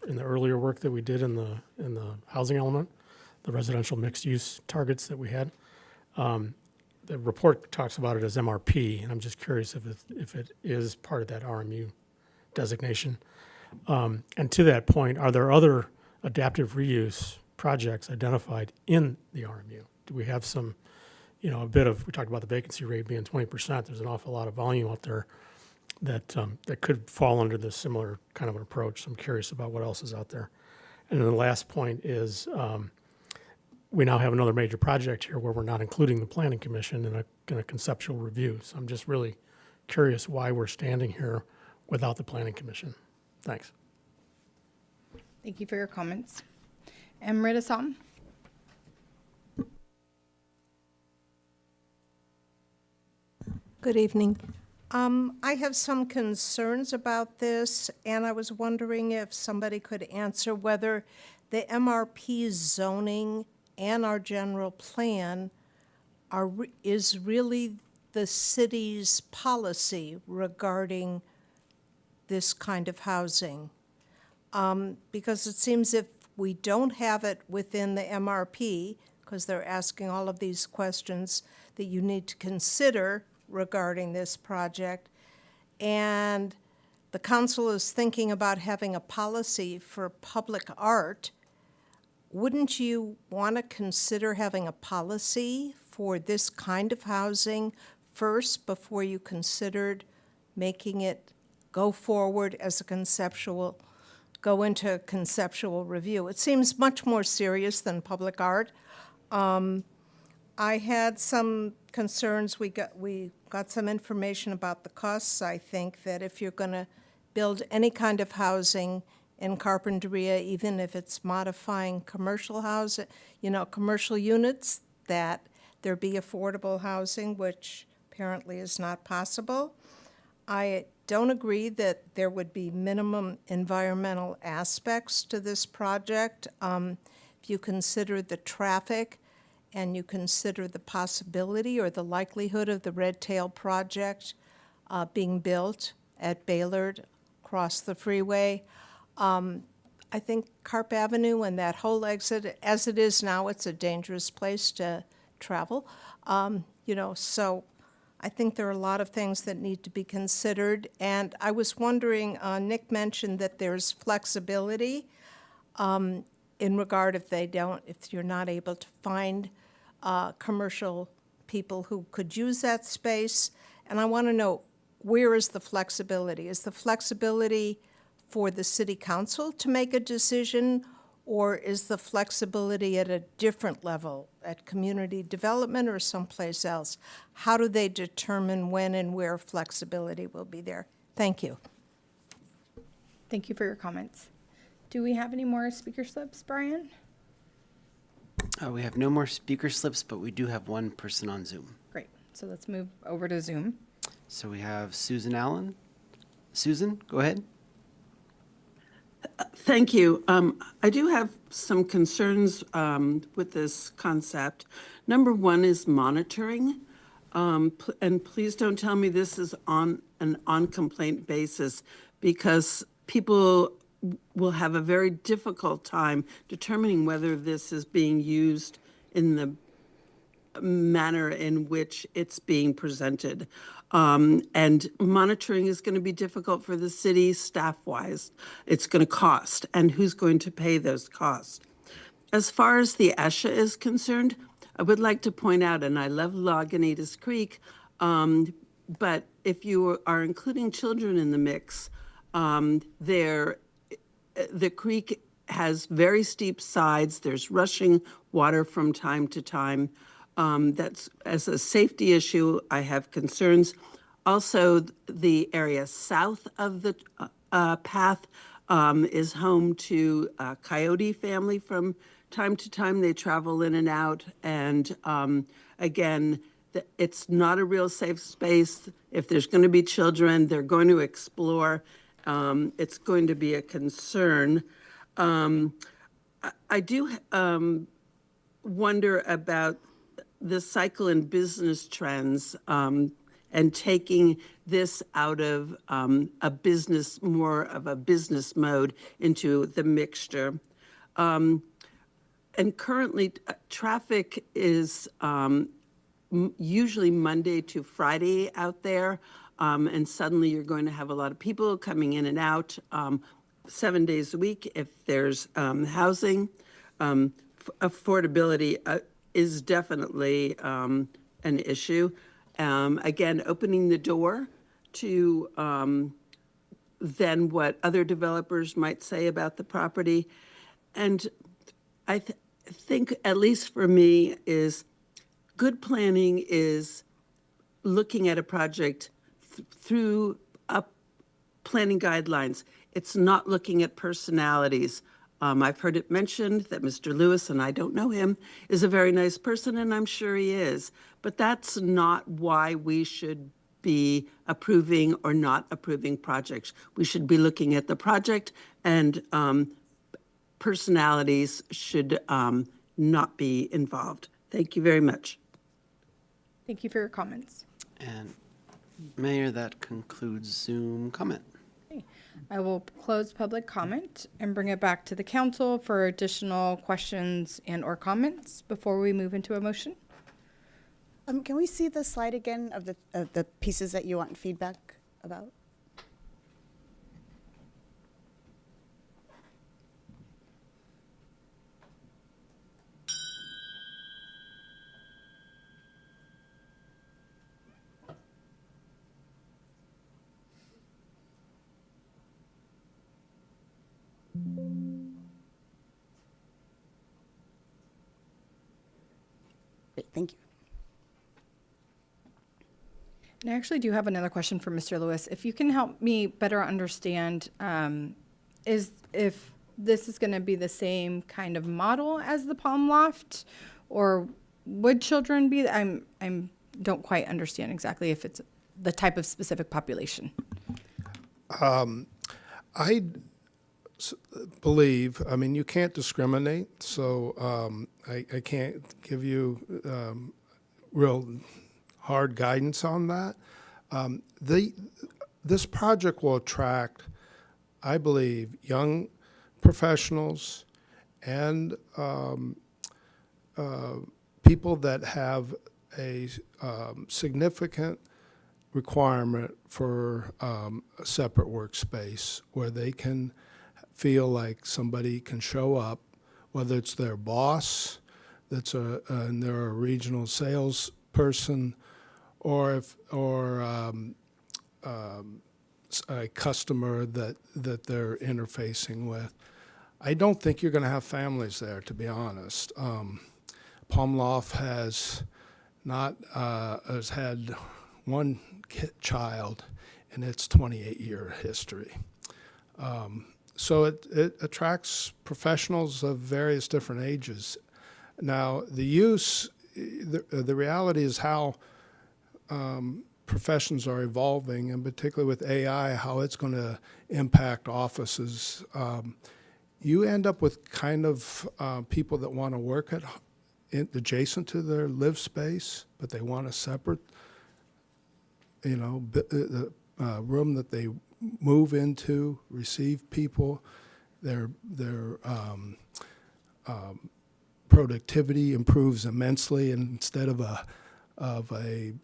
in the earlier work that we did in the housing element, the residential mixed-use targets that we had. The report talks about it as MRP, and I'm just curious if it is part of that RMU designation. And to that point, are there other adaptive reuse projects identified in the RMU? Do we have some, we talked about the vacancy rate being 20%. There's an awful lot of volume out there that could fall under this similar kind of an approach. So I'm curious about what else is out there. And then the last point is we now have another major project here where we're not including the Planning Commission in a conceptual review. So I'm just really curious why we're standing here without the Planning Commission. Thanks. Thank you for your comments. Amrita Sam. Good evening. I have some concerns about this, and I was wondering if somebody could answer whether the MRP zoning and our general plan is really the city's policy regarding this kind of housing. Because it seems if we don't have it within the MRP, because they're asking all of these questions that you need to consider regarding this project, and the council is thinking about having a policy for public art, wouldn't you want to consider having a policy for this kind of housing first before you considered making it go forward as go into a conceptual review? It seems much more serious than public art. I had some concerns. We got some information about the costs. I think that if you're going to build any kind of housing in Carpinteria, even if it's modifying commercial housing, commercial units, that there be affordable housing, which apparently is not possible. I don't agree that there would be minimum environmental aspects to this project. If you consider the traffic and you consider the possibility or the likelihood of the Red Tail project being built at Baylord across the freeway, I think Carp Avenue and that whole exit, as it is now, it's a dangerous place to travel. So I think there are a lot of things that need to be considered. And I was wondering, Nick mentioned that there's flexibility in regard if you're not able to find commercial people who could use that space. And I want to know, where is the flexibility? Is the flexibility for the city council to make a decision, or is the flexibility at a different level, at community development or someplace else? How do they determine when and where flexibility will be there? Thank you. Thank you for your comments. Do we have any more speaker slips, Brian? We have no more speaker slips, but we do have one person on Zoom. Great. So let's move over to Zoom. So we have Susan Allen. Susan, go ahead. Thank you. I do have some concerns with this concept. Number one is monitoring. And please don't tell me this is on an on-complaint basis, because people will have a very difficult time determining whether this is being used in the manner in which it's being presented. And monitoring is going to be difficult for the city staff-wise. It's going to cost, and who's going to pay those costs? As far as the ESHA is concerned, I would like to point out, and I love Lagunitas Creek, but if you are including children in the mix, the creek has very steep sides. There's rushing water from time to time. That's, as a safety issue, I have concerns. Also, the area south of the path is home to a coyote family from time to time. They travel in and out. And again, it's not a real safe space. If there's going to be children, they're going to explore. It's going to be a concern. I do wonder about the cycle in business trends and taking this out of more of a business mode into the mixture. And currently, traffic is usually Monday to Friday out there, and suddenly you're going to have a lot of people coming in and out 7 days a week if there's housing. Affordability is definitely an issue. Again, opening the door to then what other developers might say about the property. And I think, at least for me, is good planning is looking at a project through planning guidelines. It's not looking at personalities. I've heard it mentioned that Mr. Lewis, and I don't know him, is a very nice person, and I'm sure he is. But that's not why we should be approving or not approving projects. We should be looking at the project, and personalities should not be involved. Thank you very much. Thank you for your comments. And Mayor, that concludes Zoom comment. Okay. I will close public comment and bring it back to the council for additional questions and or comments before we move into a motion. Can we see the slide again of the pieces that you want feedback about? Great, thank you. And I actually do have another question for Mr. Lewis. If you can help me better understand, is if this is going to be the same kind of model as the Palm Loft, or would children be? I'm don't quite understand exactly if it's the type of specific population. I believe, I mean, you can't discriminate, so I can't give you real hard guidance on that. This project will attract, I believe, young professionals and people that have a significant requirement for a separate workspace where they can feel like somebody can show up, whether it's their boss, and they're a regional salesperson, or a customer that they're interfacing with. I don't think you're going to have families there, to be honest. Palm Loft has had one child in its 28-year history. So it attracts professionals of various different ages. Now, the use, the reality is how professions are evolving, and particularly with AI, how it's going to impact offices. You end up with kind of people that want to work adjacent to their live space, but they want a separate, room that they move into, receive people. Their productivity improves immensely, and instead of a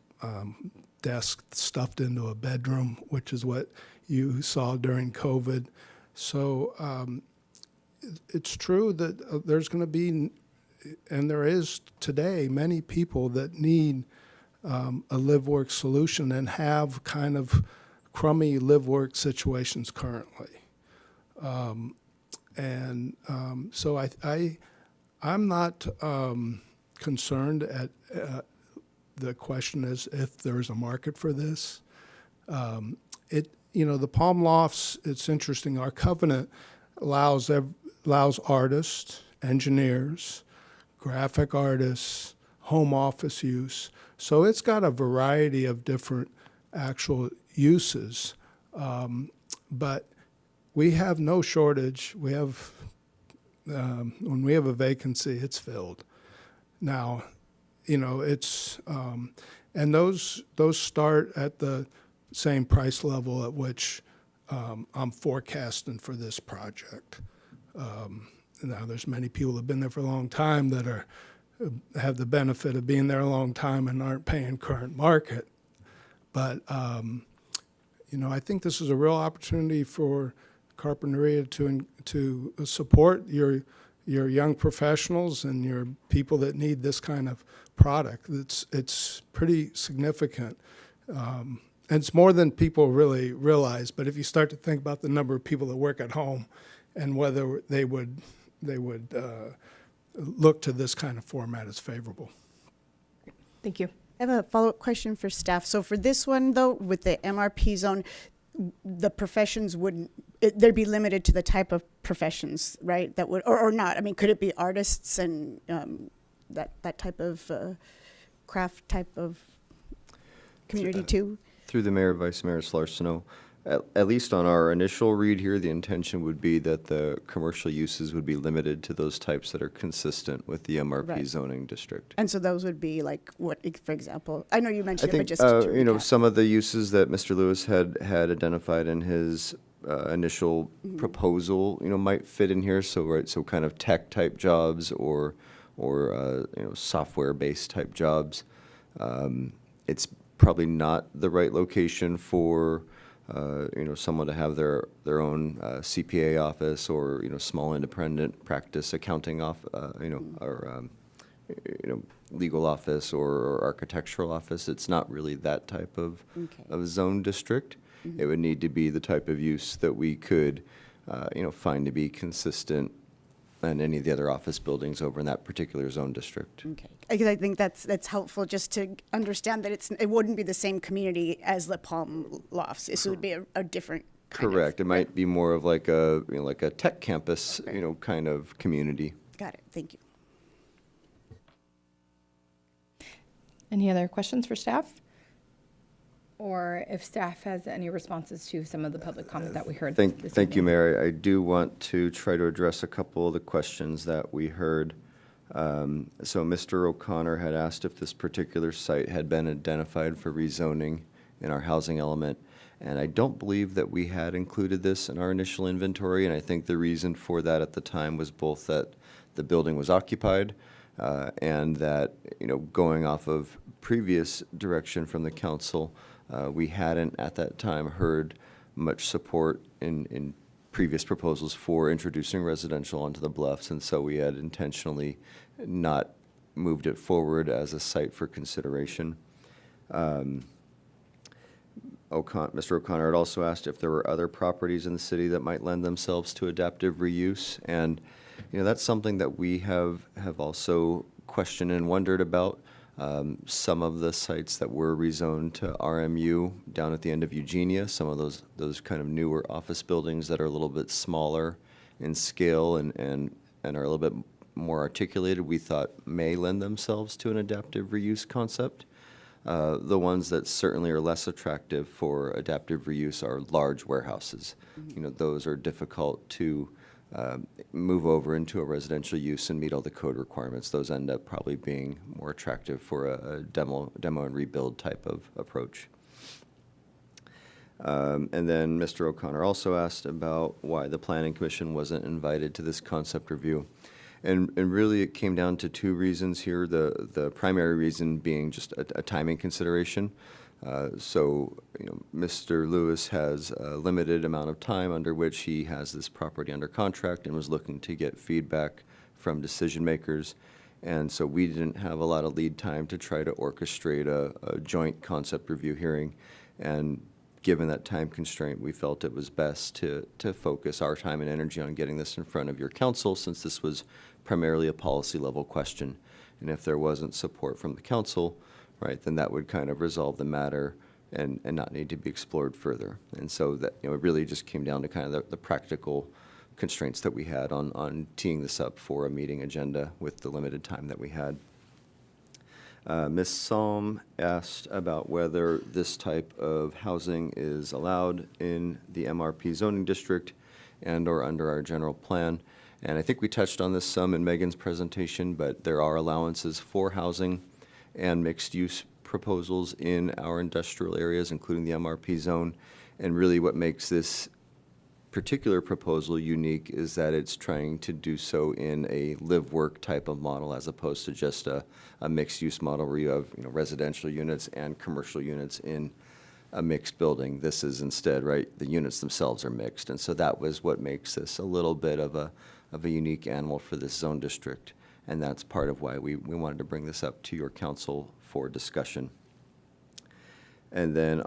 desk stuffed into a bedroom, which is what you saw during COVID. So it's true that there's going to be, and there is today, many people that need a live-work solution and have kind of crummy live-work situations currently. So I'm not concerned at the question is if there's a market for this. The Palm Lofts, it's interesting, our covenant allows artists, engineers, graphic artists, home office use. So it's got a variety of different actual uses. But we have no shortage. We have, when we have a vacancy, it's filled. Now, it's, and those start at the same price level at which I'm forecasting for this project. Now, there's many people that have been there for a long time that have the benefit of being there a long time and aren't paying current market. But, I think this is a real opportunity for Carpinteria to support your young professionals and your people that need this kind of product. It's pretty significant. And it's more than people really realize, but if you start to think about the number of people that work at home and whether they would look to this kind of format as favorable. Thank you. I have a follow-up question for staff. So for this one, though, with the MRP zone, the professions they'd be limited to the type of professions, right? That would, or not. I mean, could it be artists and that type of craft type of community too? Through the Mayor, Vice Mayor Slarceno, at least on our initial read here, the intention would be that the commercial uses would be limited to those types that are consistent with the MRP Right. zoning district. And so those would be like what, for example? I know you I mentioned it, think, but just to recap. some of the uses that Mr. Lewis had identified in his initial proposal, might fit in here. So kind of tech type jobs or software based type jobs. It's probably not the right location for someone to have their own CPA office or small independent practice accounting or legal office or architectural office. It's not really that type of zone district. It would need to be the type of use that we could find to be consistent and any of the other office buildings over in that particular zone district. Okay. Because I think that's helpful just to understand that it wouldn't be the same community as the Palm Lofts. This would be a different kind Correct. It might be more of like a, like a tech campus, kind of community. Got it. Thank you. Any other questions for staff? Or if staff has any responses to some of the public comment that we heard this Thank you, evening. Mayor. I do want to try to address a couple of the questions that we heard. So Mr. O'Connor had asked if this particular site had been identified for rezoning in our housing element. And I don't believe that we had included this in our initial inventory. And I think the reason for that at the time was both that the building was occupied and that, going off of previous direction from the council, we hadn't at that time heard much support in previous proposals for introducing residential onto the bluffs. And so we had intentionally not moved it forward as a site for consideration. Mr. O'Connor had also asked if there were other properties in the city that might lend themselves to adaptive reuse. And, that's something that we have also questioned and wondered about. Some of the sites that were rezoned to RMU down at the end of Eugenia, some of those kind of newer office buildings that are a little bit smaller in scale and are a little bit more articulated, we thought may lend themselves to an adaptive reuse concept. The ones that certainly are less attractive for adaptive reuse are large warehouses. Those are difficult to move over into a residential use and meet all the code requirements. Those end up probably being more attractive for a demo and rebuild type of approach. And then Mr. O'Connor also asked about why the Planning Commission wasn't invited to this concept review. And really it came down to two reasons here, the primary reason being just a timing consideration. So, Mr. Lewis has a limited amount of time under which he has this property under contract and was looking to get feedback from decision makers. And so we didn't have a lot of lead time to try to orchestrate a joint concept review hearing. And given that time constraint, we felt it was best to focus our time and energy on getting this in front of your council, since this was primarily a policy level question. And if there wasn't support from the council, right, then that would kind of resolve the matter and not need to be explored further. And so that, it really just came down to kind of the practical constraints that we had on teeing this up for a meeting agenda with the limited time that we had. Ms. Salm asked about whether this type of housing is allowed in the MRP zoning district and or under our general plan. And I think we touched on this some in Megan's presentation, but there are allowances for housing and mixed-use proposals in our industrial areas, including the MRP zone. And really what makes this particular proposal unique is that it's trying to do so in a live-work type of model as opposed to just a mixed-use model where you have residential units and commercial units in a mixed building. This is instead, right, the units themselves are mixed. And so that was what makes this a little bit of a unique animal for this zone district. And that's part of why we wanted to bring this up to your council for discussion. And then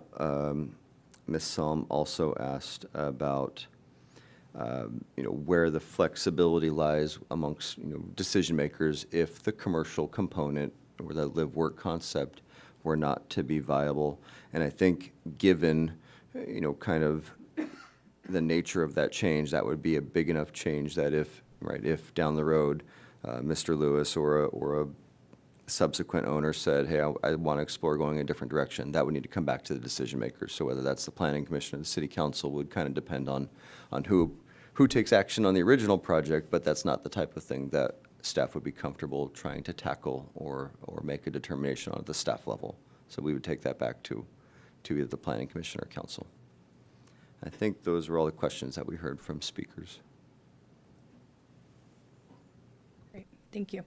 Ms. Salm also asked about where the flexibility lies amongst decision makers if the commercial component or the live-work concept were not to be viable. And I think given kind of the nature of that change, that would be a big enough change that if down the road Mr. Lewis or a subsequent owner said, hey, I want to explore going a different direction, that would need to come back to the decision makers. So whether that's the Planning Commission or the City Council would kind of depend on who takes action on the original project, but that's not the type of thing that staff would be comfortable trying to tackle or make a determination on at the staff level. So we would take that back to either the Planning Commission or Council. I think those were all the questions that we heard from speakers. Great, thank you.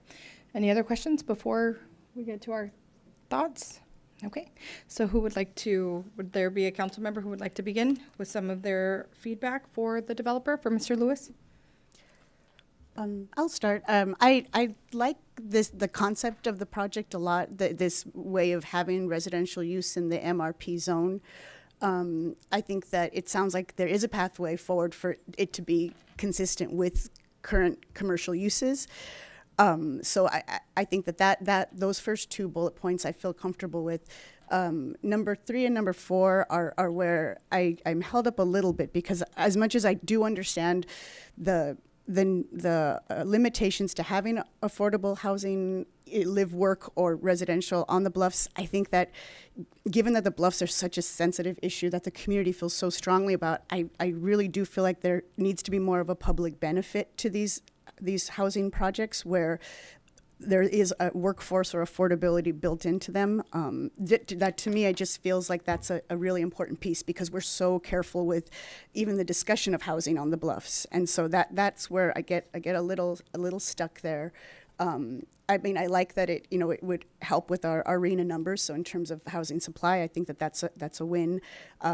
Any other questions before we get to our thoughts? Okay, so would there be a council member who would like to begin with some of their feedback for the developer, for Mr. Lewis? I'll start. I like the concept of the project a lot, this way of having residential use in the MRP zone. I think that it sounds like there is a pathway forward for it to be consistent with current commercial uses. So I think that those first two bullet points I feel comfortable with. Number 3 and number 4 are where I'm held up a little bit, because as much as I do understand the limitations to having affordable housing, live, work, or residential on the Bluffs, I think that given that the Bluffs are such a sensitive issue that the community feels so strongly about, I really do feel like there needs to be more of a public benefit to these housing projects where there is a workforce or affordability built into them. That to me, it just feels like that's a really important piece, because we're so careful with even the discussion of housing on the Bluffs, and so that's where I get a little stuck there. I mean, I like that it would help with our arena numbers. So in terms of housing supply, I think that's a win.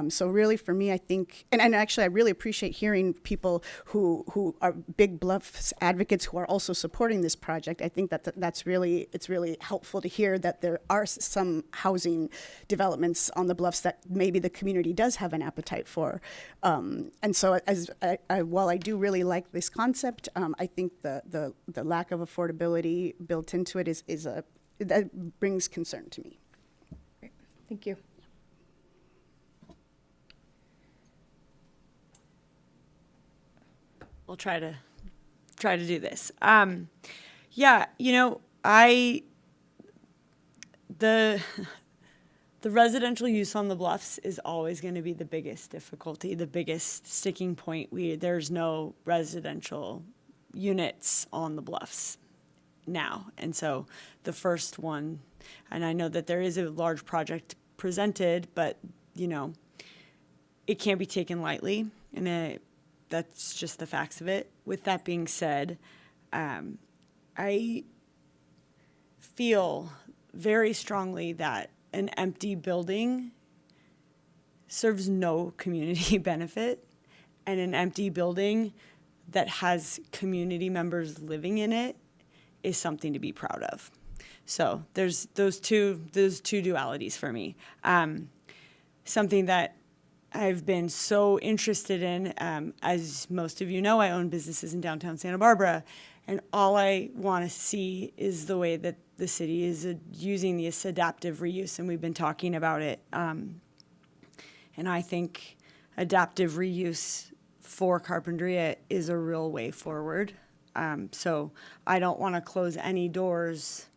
So really for me, I think, and actually I really appreciate hearing people who are big Bluffs advocates who are also supporting this project. I think it's really helpful to hear that there are some housing developments on the Bluffs that maybe the community does have an appetite for. And so while I do really like this concept, I think the lack of affordability built into it that brings concern to me. Great. Thank you. We'll try to do this. Yeah, the residential use on the Bluffs is always going to be the biggest difficulty, the biggest sticking point. There's no residential units on the Bluffs now. And so the first one, and I know that there is a large project presented, but, it can't be taken lightly, and that's just the facts of it. With that being said, I feel very strongly that an empty building serves no community benefit, and an empty building that has community members living in it is something to be proud of. So there's those two dualities for me. Something that I've been so interested in, as most of you know, I own businesses in downtown Santa Barbara, and all I want to see is the way that the city is using this adaptive reuse, and we've been talking about it. And I think adaptive reuse for Carpinteria is a real way forward. So I don't want to close any doors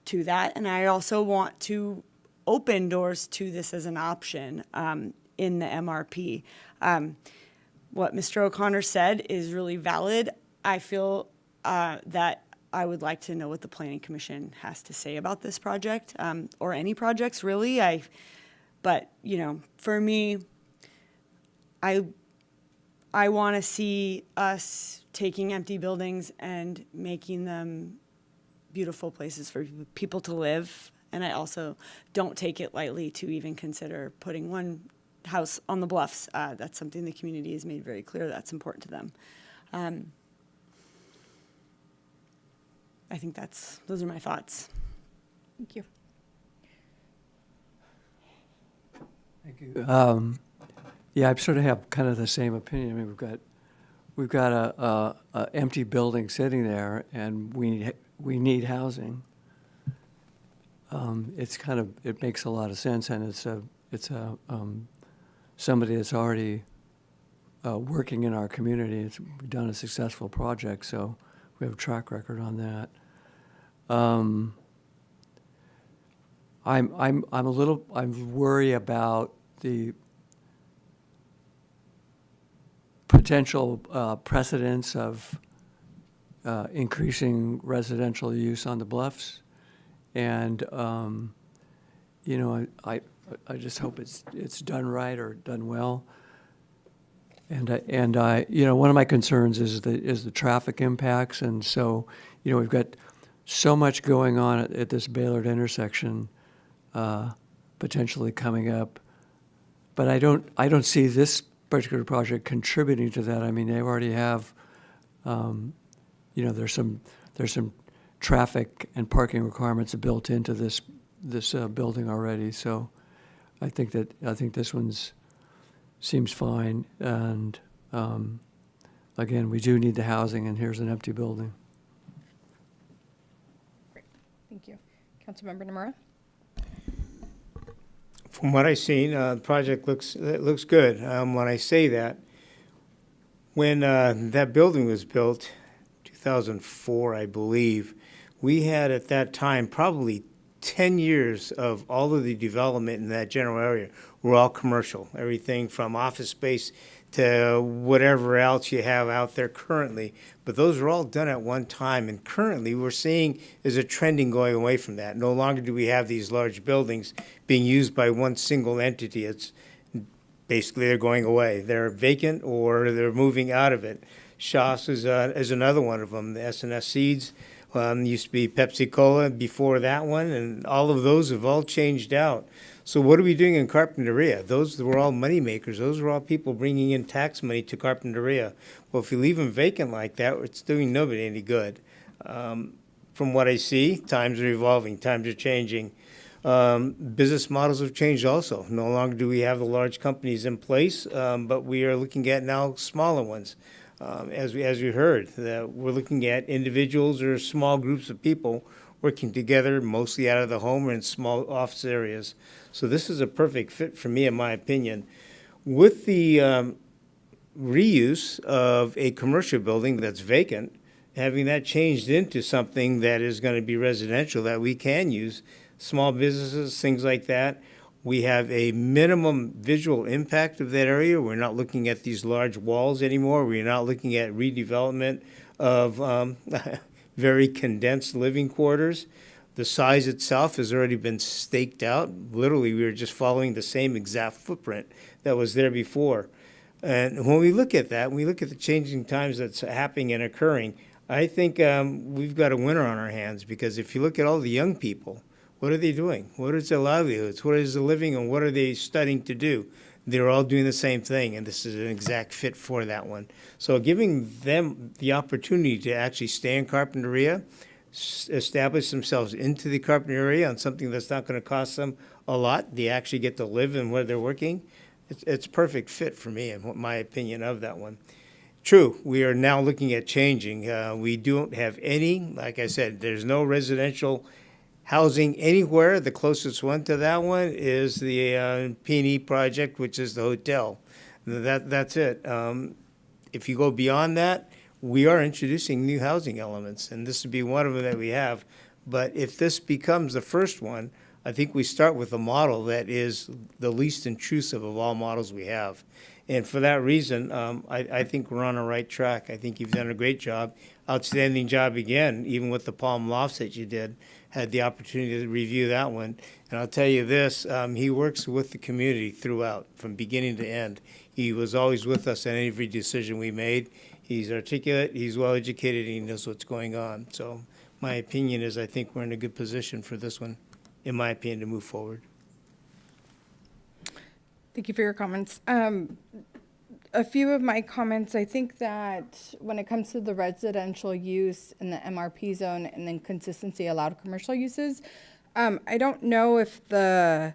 to that. And I also want to open doors to this as an option in the MRP. What Mr. O'Connor said is really valid. I feel that I would like to know what the Planning Commission has to say about this project, or any projects really. But for me, I want to see us taking empty buildings and making them beautiful places for people to live. And I also don't take it lightly to even consider putting one house on the Bluffs. That's something the community has made very clear that's important to them. I think those are my thoughts. Thank you. Thank you. Yeah, I sort of have kind of the same opinion. I mean, we've got a empty building sitting there, and we need housing. It makes a lot of sense, and it's somebody that's already working in our community. We've done a successful project, so we have a track record on that. I'm worried about the potential precedents of increasing residential use on the Bluffs, and I just hope it's done right or done well. And I one of my concerns is the traffic impacts, and so we've got so much going on at this Baylord intersection, potentially coming up, but I don't see this particular project contributing to that. I mean, they already have, there's some traffic and parking requirements built into this building already. So I think this one's seems fine, and again, we do need the housing, and here's an empty building. Thank you. Councilmember Namura? From what I've seen, the project looks good. When I say that, when that building was built, 2004, I believe, we had at that time probably 10 years of all of the development in that general area were all commercial. Everything from office space to whatever else you have out there currently. But those were all done at one time. And currently we're seeing is a trending going away from that. No longer do we have these large buildings being used by one single entity. It's basically they're going away. They're vacant or they're moving out of it. Shaw's is another one of them. The S&S Seeds used to be Pepsi-Cola before that one, and all of those have all changed out. So what are we doing in Carpinteria? Those were all money makers. Those were all people bringing in tax money to Carpinteria. Well, if you leave them vacant like that, it's doing nobody any good. From what I see, times are evolving, times are changing. Business models have changed also. No longer do we have the large companies in place, but we are looking at now smaller ones. As we heard, that we're looking at individuals or small groups of people working together, mostly out of the home or in small office areas. So this is a perfect fit for me, in my opinion. With the reuse of a commercial building that's vacant, having that changed into something that is going to be residential that we can use, small businesses, things like that. We have a minimum visual impact of that area. We're not looking at these large walls anymore. We're not looking at redevelopment of very condensed living quarters. The size itself has already been staked out. Literally, we were just following the same exact footprint that was there before. And when we look at that, when we look at the changing times that's happening and occurring, I think we've got a winner on our hands, because if you look at all the young people, what are they doing? What is their livelihoods? What is the living, and what are they studying to do? They're all doing the same thing, and this is an exact fit for that one. So giving them the opportunity to actually stay in Carpinteria, establish themselves into the Carpinteria on something that's not going to cost them a lot. They actually get to live in where they're working. It's a perfect fit for me, in my opinion of that one. True, we are now looking at changing. We don't have any, like I said, there's no residential housing anywhere. The closest one to that one is the P&E project, which is the hotel. That's it. If you go beyond that, we are introducing new housing elements, and this would be one of them that we have. But if this becomes the first one, I think we start with a model that is the least intrusive of all models we have. And for that reason, I think we're on the right track. I think you've done a great job, outstanding job again, even with the Palm Lofts that you did. Had the opportunity to review that one. And I'll tell you this, he works with the community throughout, from beginning to end. He was always with us in every decision we made. He's articulate, he's well-educated, and he knows what's going on. So my opinion is I think we're in a good position for this one, in my opinion, to move forward. Thank you for your comments. A few of my comments, I think that when it comes to the residential use in the MRP zone and then consistency allowed commercial uses, I don't know if the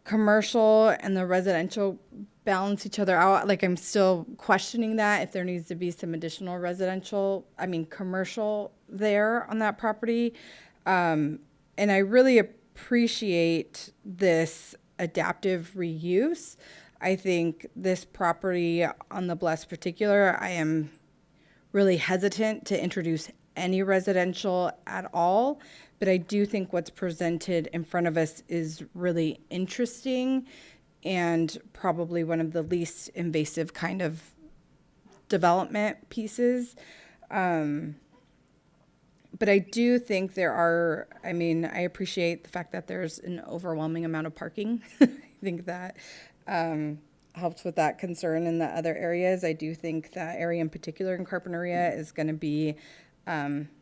commercial and the residential balance each other out. Like, I'm still questioning that, if there needs to be some additional commercial there on that property. And I really appreciate this adaptive reuse. I think this property on the Bless particular, I am really hesitant to introduce any residential at all, but I do think what's presented in front of us is really interesting and probably one of the least invasive kind of development pieces. But I do think there are, I appreciate the fact that there's an overwhelming amount of parking. I think that helps with that concern in the other areas. I do think that area in particular in Carpinteria is going to be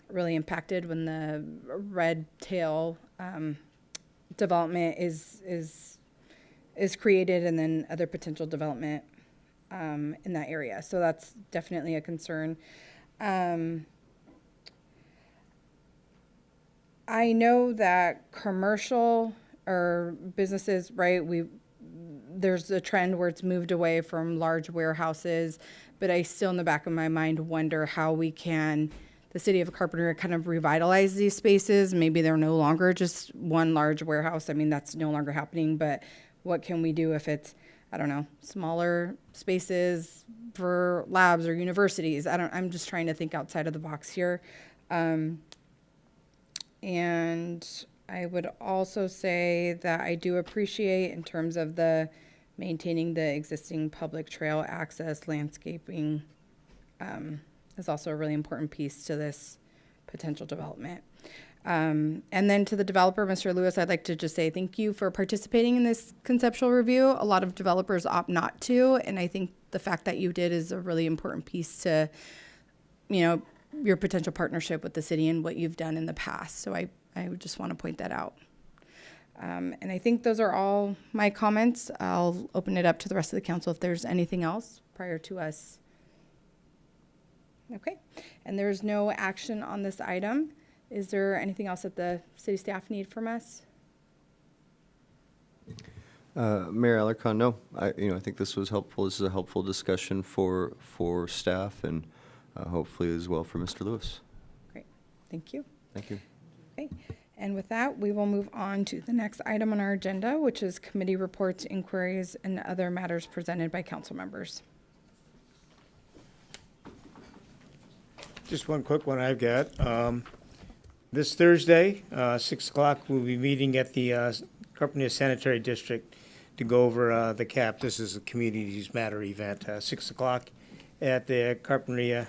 really impacted when the red tail development is created, and then other potential development in that area. So that's definitely a concern. I know that commercial or businesses, right, there's a trend where it's moved away from large warehouses, but I still in the back of my mind wonder how we can, the city of Carpinteria, kind of revitalize these spaces. Maybe they're no longer just one large warehouse. I mean, that's no longer happening, but what can we do if it's, I don't know, smaller spaces for labs or universities? I'm just trying to think outside of the box here. And I would also say that I do appreciate, in terms of the maintaining the existing public trail access, landscaping, is also a really important piece to this potential development. And then to the developer, Mr. Lewis, I'd like to just say thank you for participating in this conceptual review. A lot of developers opt not to, and I think the fact that you did is a really important piece to, you know, your potential partnership with the city and what you've done in the past. So I would just want to point that out. And I think those are all my comments. I'll open it up to the rest of the council if there's anything else prior to us. Okay, and there's no action on this item. Is there anything else that the city staff need from us? Mayor Alarcon, no. I think this was helpful. This is a helpful discussion for staff and hopefully as well for Mr. Lewis. Great, thank you. Thank you. Okay, and with that, we will move on to the next item on our agenda, which is committee reports, inquiries, and other matters presented by council members. Just one quick one I've got. This Thursday, 6 o'clock, we'll be meeting at the Carpinteria Sanitary District to go over the CAP. This is a Communities Matter event, 6 o'clock at the Carpinteria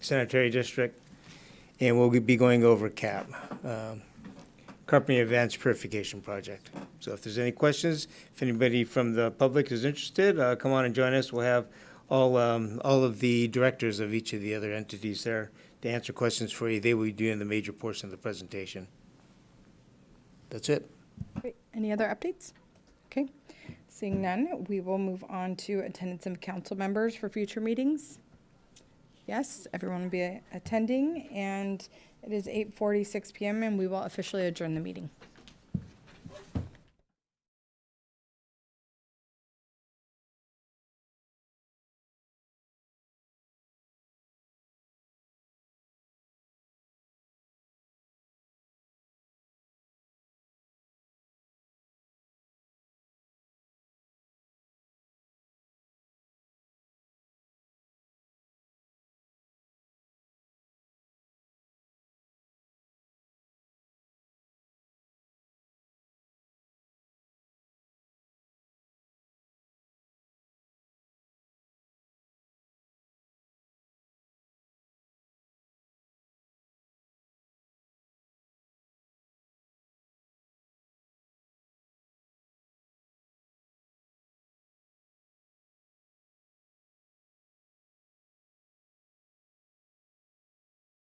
Sanitary District, and we'll be going over CAP, Carpinteria Advanced Purification Project. So if there's any questions, if anybody from the public is interested, come on and join us. We'll have all of the directors of each of the other entities there to answer questions for you. They will be doing the major portion of the presentation. That's it. Great. Any other updates? Okay. Seeing none, we will move on to attendance of council members for future meetings. Yes, everyone will be attending, and it is 8:46 p.m. and we will officially adjourn the meeting.